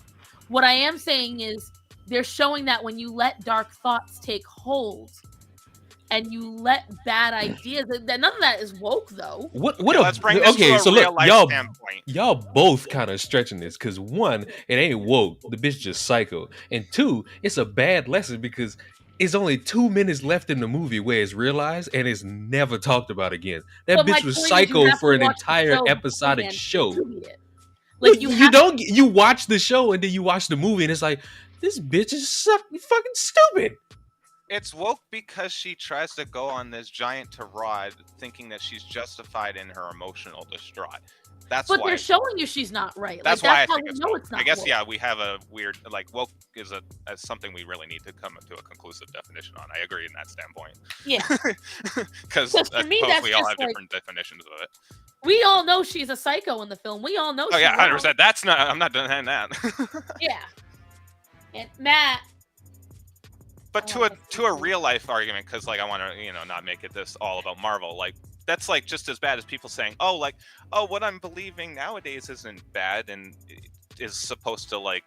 What I am saying is they're showing that when you let dark thoughts take hold and you let bad ideas, that none of that is woke though. What Yeah, a let's bring this okay, to a so real look, life y'all standpoint. y'all both kind of stretching this because one, it ain't woke, the bitch just psycho, and two, it's a bad lesson because it's only 2 minutes left in the movie where it's realized and it's never talked about again. That But my bitch was point is psycho you have for to an watch the entire show episodic beforehand show. to see it. Like you don't you watch the show and then you watch the movie and it's like this bitch is fucking stupid. It's woke because she tries to go on this giant tirade thinking that she's justified in her emotional distraught. That's But why. they're showing you she's not right. That's like, why I that's how think we it's know woke. it's not I guess woke. yeah, we have a weird like woke is as something we really need to come to a conclusive definition on. I agree in that standpoint. Yeah. Because 'Cause for me, that's we all just have like- different definitions of it. We all know she's a psycho in the film. We all know Oh yeah, she's wrong. 100%. That's not. I'm not denying that. Yeah. And Matt, But I to want a this to a to- real life argument, because like I want to not make it this all about Marvel. Like that's like just as bad as people saying, oh, what I'm believing nowadays isn't bad and is supposed to like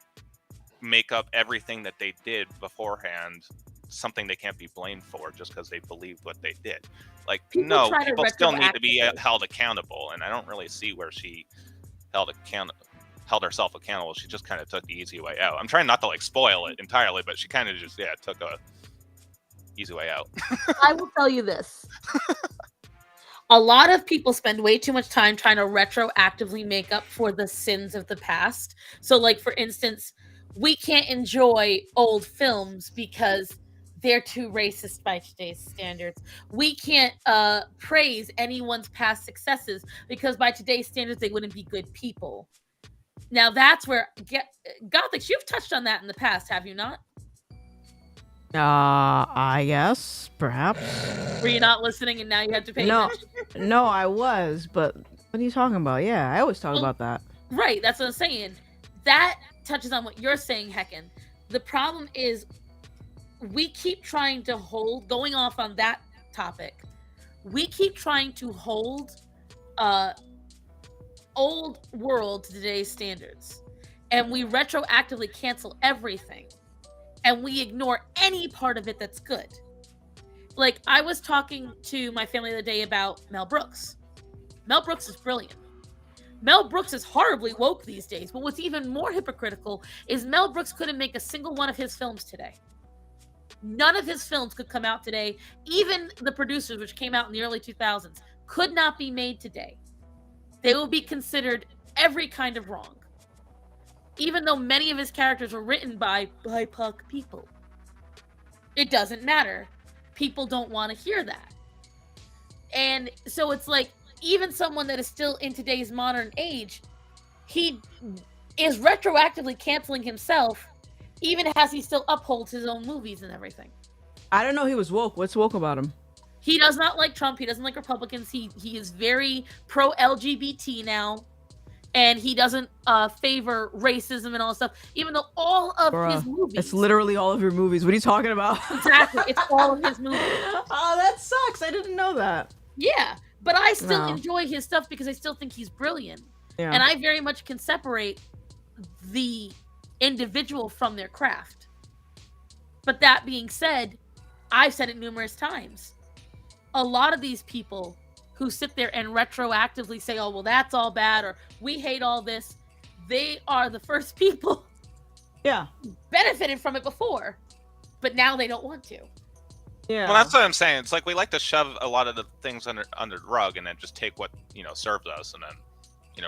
make up everything that they did beforehand something they can't be blamed for just because they believed what they did. Like, People no, try to people still need to be retroactively. held accountable, and I don't really see where she held herself accountable. She just kind of took the easy way out. I'm trying not to like spoil it entirely, but she kind of just took a easy way out. I will tell you this. A lot of people spend way too much time trying to retroactively make up for the sins of the past. So, like, for instance, we can't enjoy old films because they're too racist by today's standards. We can't praise anyone's past successes because by today's standards, they wouldn't be good people. Now, that's where Gothics, you've touched on that in the past, have you not? I guess, perhaps. Were you not listening and now you have to pay No, attention? no, I was, but what are you talking about? Yeah, I always talk about that. Right, that's what I'm saying. That touches on what you're saying, Heckin. The problem is we keep trying to going off on that topic, we keep trying to hold old world to today's standards. And we retroactively cancel everything. And we ignore any part of it that's good. Like, I was talking to my family the other day about Mel Brooks. Mel Brooks is brilliant. Mel Brooks is horribly woke these days, but what's even more hypocritical is Mel Brooks couldn't make a single one of his films today. None of his films could come out today. Even the producers, which came out in the early 2000s, could not be made today. They will be considered every kind of wrong. Even though many of his characters were written by BIPOC people. It doesn't matter. People don't want to hear that. And so it's like, even someone that is still in today's modern age, he is retroactively canceling himself, even as he still upholds his own movies and everything. I don't know he was woke. What's woke about him? He does not like Trump. He doesn't like Republicans. He is very pro-LGBT now. And he doesn't favor racism and all that stuff, even though all of his movies... It's literally all of your movies. What are you talking about? Exactly. It's all of his movies. Oh, that sucks. I didn't know that. Yeah. But I still enjoy his stuff because I still think he's brilliant. Yeah. And I very much can separate the individual from their craft. But that being said, I've said it numerous times. A lot of these people who sit there and retroactively say, oh, well, that's all bad, or we hate all this, they are the first people benefited from it before, but now they don't want to. Yeah. Well, that's what I'm saying. It's like we like to shove a lot of the things under the rug and then just take what, serves us and then,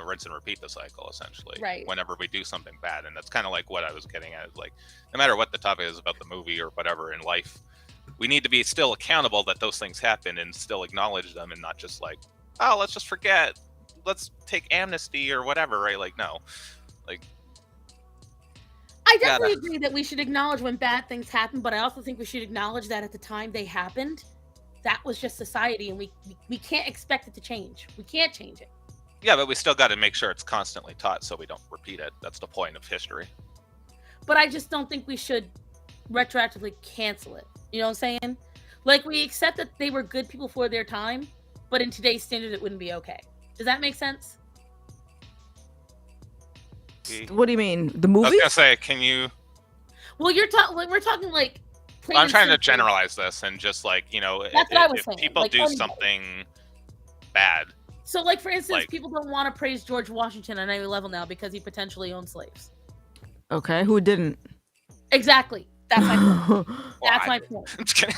rinse and repeat the cycle, essentially. Right. Whenever we do something bad. And that's kind of like what I was getting at. Is like, no matter what the topic is about the movie or whatever in life, we need to be still accountable that those things happen and still acknowledge them and not just like, oh, let's just forget. Let's take amnesty or whatever, right? Like, no. Like, I definitely agree that we should acknowledge when bad things happen, but I also think we should acknowledge that at the time they happened, that was just society, and we can't expect it to change. We can't change it. Yeah, but we still got to make sure it's constantly taught so we don't repeat it. That's the point of history. But I just don't think we should retroactively cancel it. You know what I'm saying? Like, we accept that they were good people for their time, but in today's standard, it wouldn't be okay. Does that make sense? What do you mean? The movie? I was gonna say, can you? Well, we're talking like. I'm trying to generalize this and just like, That's what I was saying. People do something bad. So, like, for instance, people don't want to praise George Washington on any level now because he potentially owned slaves. Okay, who didn't? Exactly. That's my point. That's my point. I'm just kidding.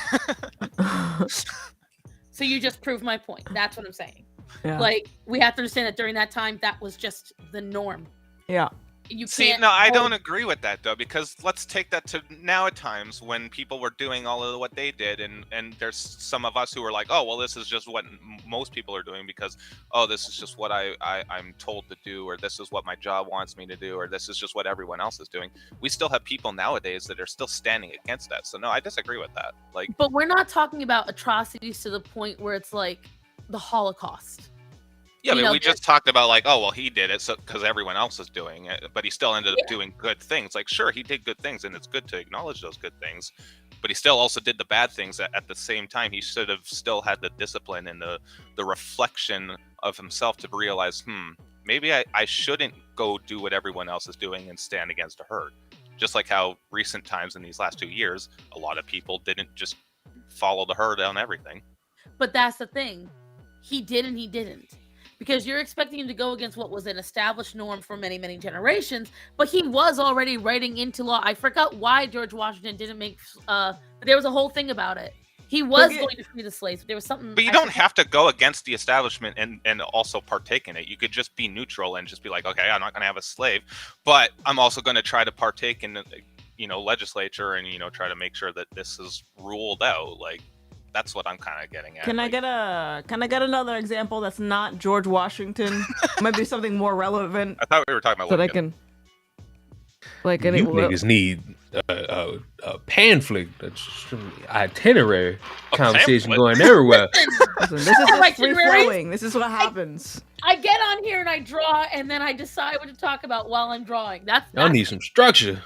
So you just proved my point. That's what I'm saying. Yeah. Like, we have to understand that during that time, that was just the norm. Yeah. You See, can't. no, I don't agree with that though, because let's take that to now at times when people were doing all of what they did, and there's some of us who are like, oh, well, this is just what most people are doing because, oh, this is just what I'm told to do, or this is what my job wants me to do, or this is just what everyone else is doing. We still have people nowadays that are still standing against that. So no, I disagree with that. Like, but we're not talking about atrocities to the point where it's like the Holocaust. Yeah, but we just talked about like, oh, well, he did it so because everyone else is doing it, but he still ended up doing good things. Like, sure, he did good things, and it's good to acknowledge those good things. but he still also did the bad things at the same time. He should have still had the discipline and the reflection of himself to realize, maybe I shouldn't go do what everyone else is doing and stand against a herd. Just like how recent times in these last 2 years, a lot of people didn't just follow the herd on everything. But that's the thing. He did and he didn't. Because you're expecting him to go against what was an established norm for many, many generations, but he was already writing into law. I forgot why George Washington didn't make, but there was a whole thing about it. He was going to free the slaves, but there was something. But you don't have to go against the establishment and also partake in it. You could just be neutral and just be like, okay, I'm not going to have a slave, but I'm also going to try to partake in the, legislature and, try to make sure that this is ruled out. Like, that's what I'm kind of getting at. Can I get another example that's not George Washington? Maybe something more relevant. I thought we were talking about so Lincoln. You niggas need a pamphlet, itinerary conversation going everywhere. Listen, this is just free flowing. This is what happens. I get on here and I draw, and then I decide what to talk about while I'm drawing. Y'all need some structure.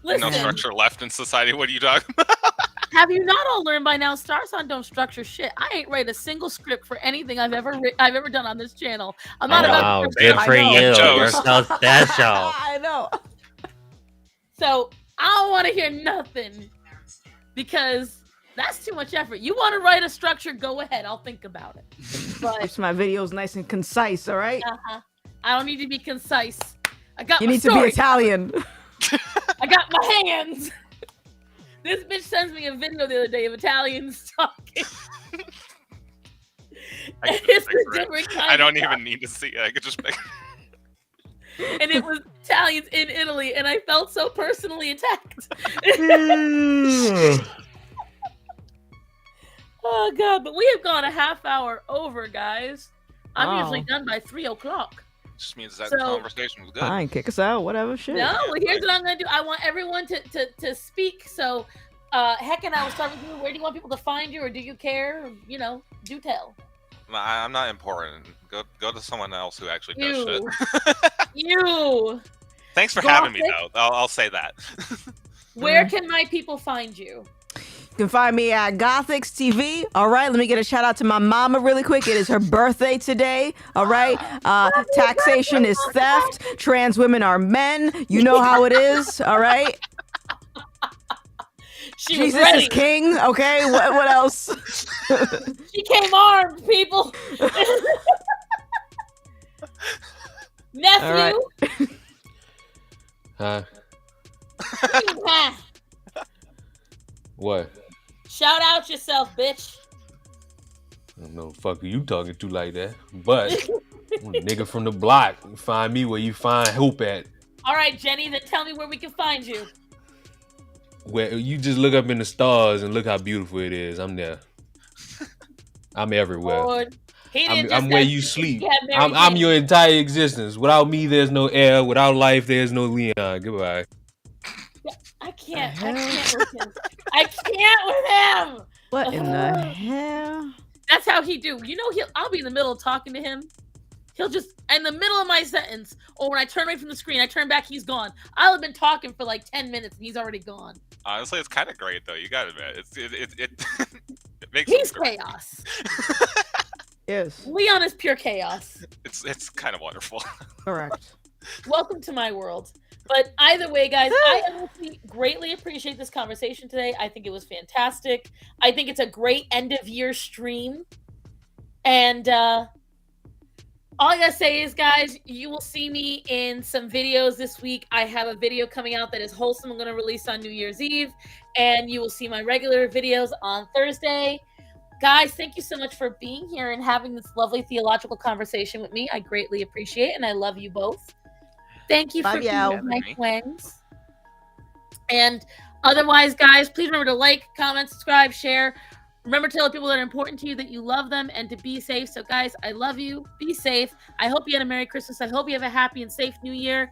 Listen, No structure left in society. What are you talking about? have you not all learned by now? Starson don't structure shit. I ain't write a single script for anything I've ever done on this channel. I'm not about. Good for you. You're so special. I know. So I don't want to hear nothing because that's too much effort. You want to write a structure? Go ahead. I'll think about it. But Keeps my videos nice and concise. All right. I don't need to be concise. I got. You my need to be story. Italian. I got my hands. This bitch sends me a video the other day of Italians talking. It's a different kind I don't of even need to see it. I could just make. And it was Italians in Italy, and I felt so personally attacked. Oh god! But we have gone a half hour over, guys. I'm usually done by 3 o'clock. Just means that conversation was good. Fine, kick us out. Whatever. Shit. No, well, here's what I'm gonna do. I want everyone to speak. So, Heck and I will start with you. Where do you want people to find you, or do you care? Do tell. I'm not important. Go to someone else who actually does shit. You. Thanks for having me, though. I'll say that. Where can my people find you? You can find me at Gothics TV. All right, let me get a shout out to my mama really quick. It is her birthday today. All right, taxation is theft. Trans women are men. You know how it is. All right. Jesus is king. Okay, what else? She came armed, people. Nephew. Huh? What? Shout out yourself, bitch. I don't know the fuck are you talking to like that. But I'm a nigga from the block. You find me where you find hope at. All right, Jenny, then tell me where we can find you. Where you just look up in the stars and look how beautiful it is. I'm there. I'm everywhere. Lord. I'm where you sleep. I'm your entire existence. Without me, there's no air. Without life, there's no Leon. Goodbye. I can't with him. I can't with him. What in the hell? That's how he do. I'll be in the middle talking to him. He'll just in the middle of my sentence, or when I turn away from the screen, I turn back, he's gone. I'll have been talking for like 10 minutes and he's already gone. Honestly, it's kind of great though. You gotta admit, it makes. He's chaos. Yes. Leon is pure chaos. It's kind of wonderful. Correct. Welcome to my world. But either way, guys, I honestly greatly appreciate this conversation today. I think it was fantastic. I think it's a great end of year stream. And all I gotta say is, guys, you will see me in some videos this week. I have a video coming out that is wholesome. I'm going to release on New Year's Eve. And you will see my regular videos on Thursday. Guys, thank you so much for being here and having this lovely theological conversation with me. I greatly appreciate it, and I love you both. Thank you for being my friends. And otherwise, guys, please remember to like, comment, subscribe, share. Remember to tell people that are important to you that you love them and to be safe. So, guys, I love you. Be safe. I hope you had a Merry Christmas. I hope you have a happy and safe New Year.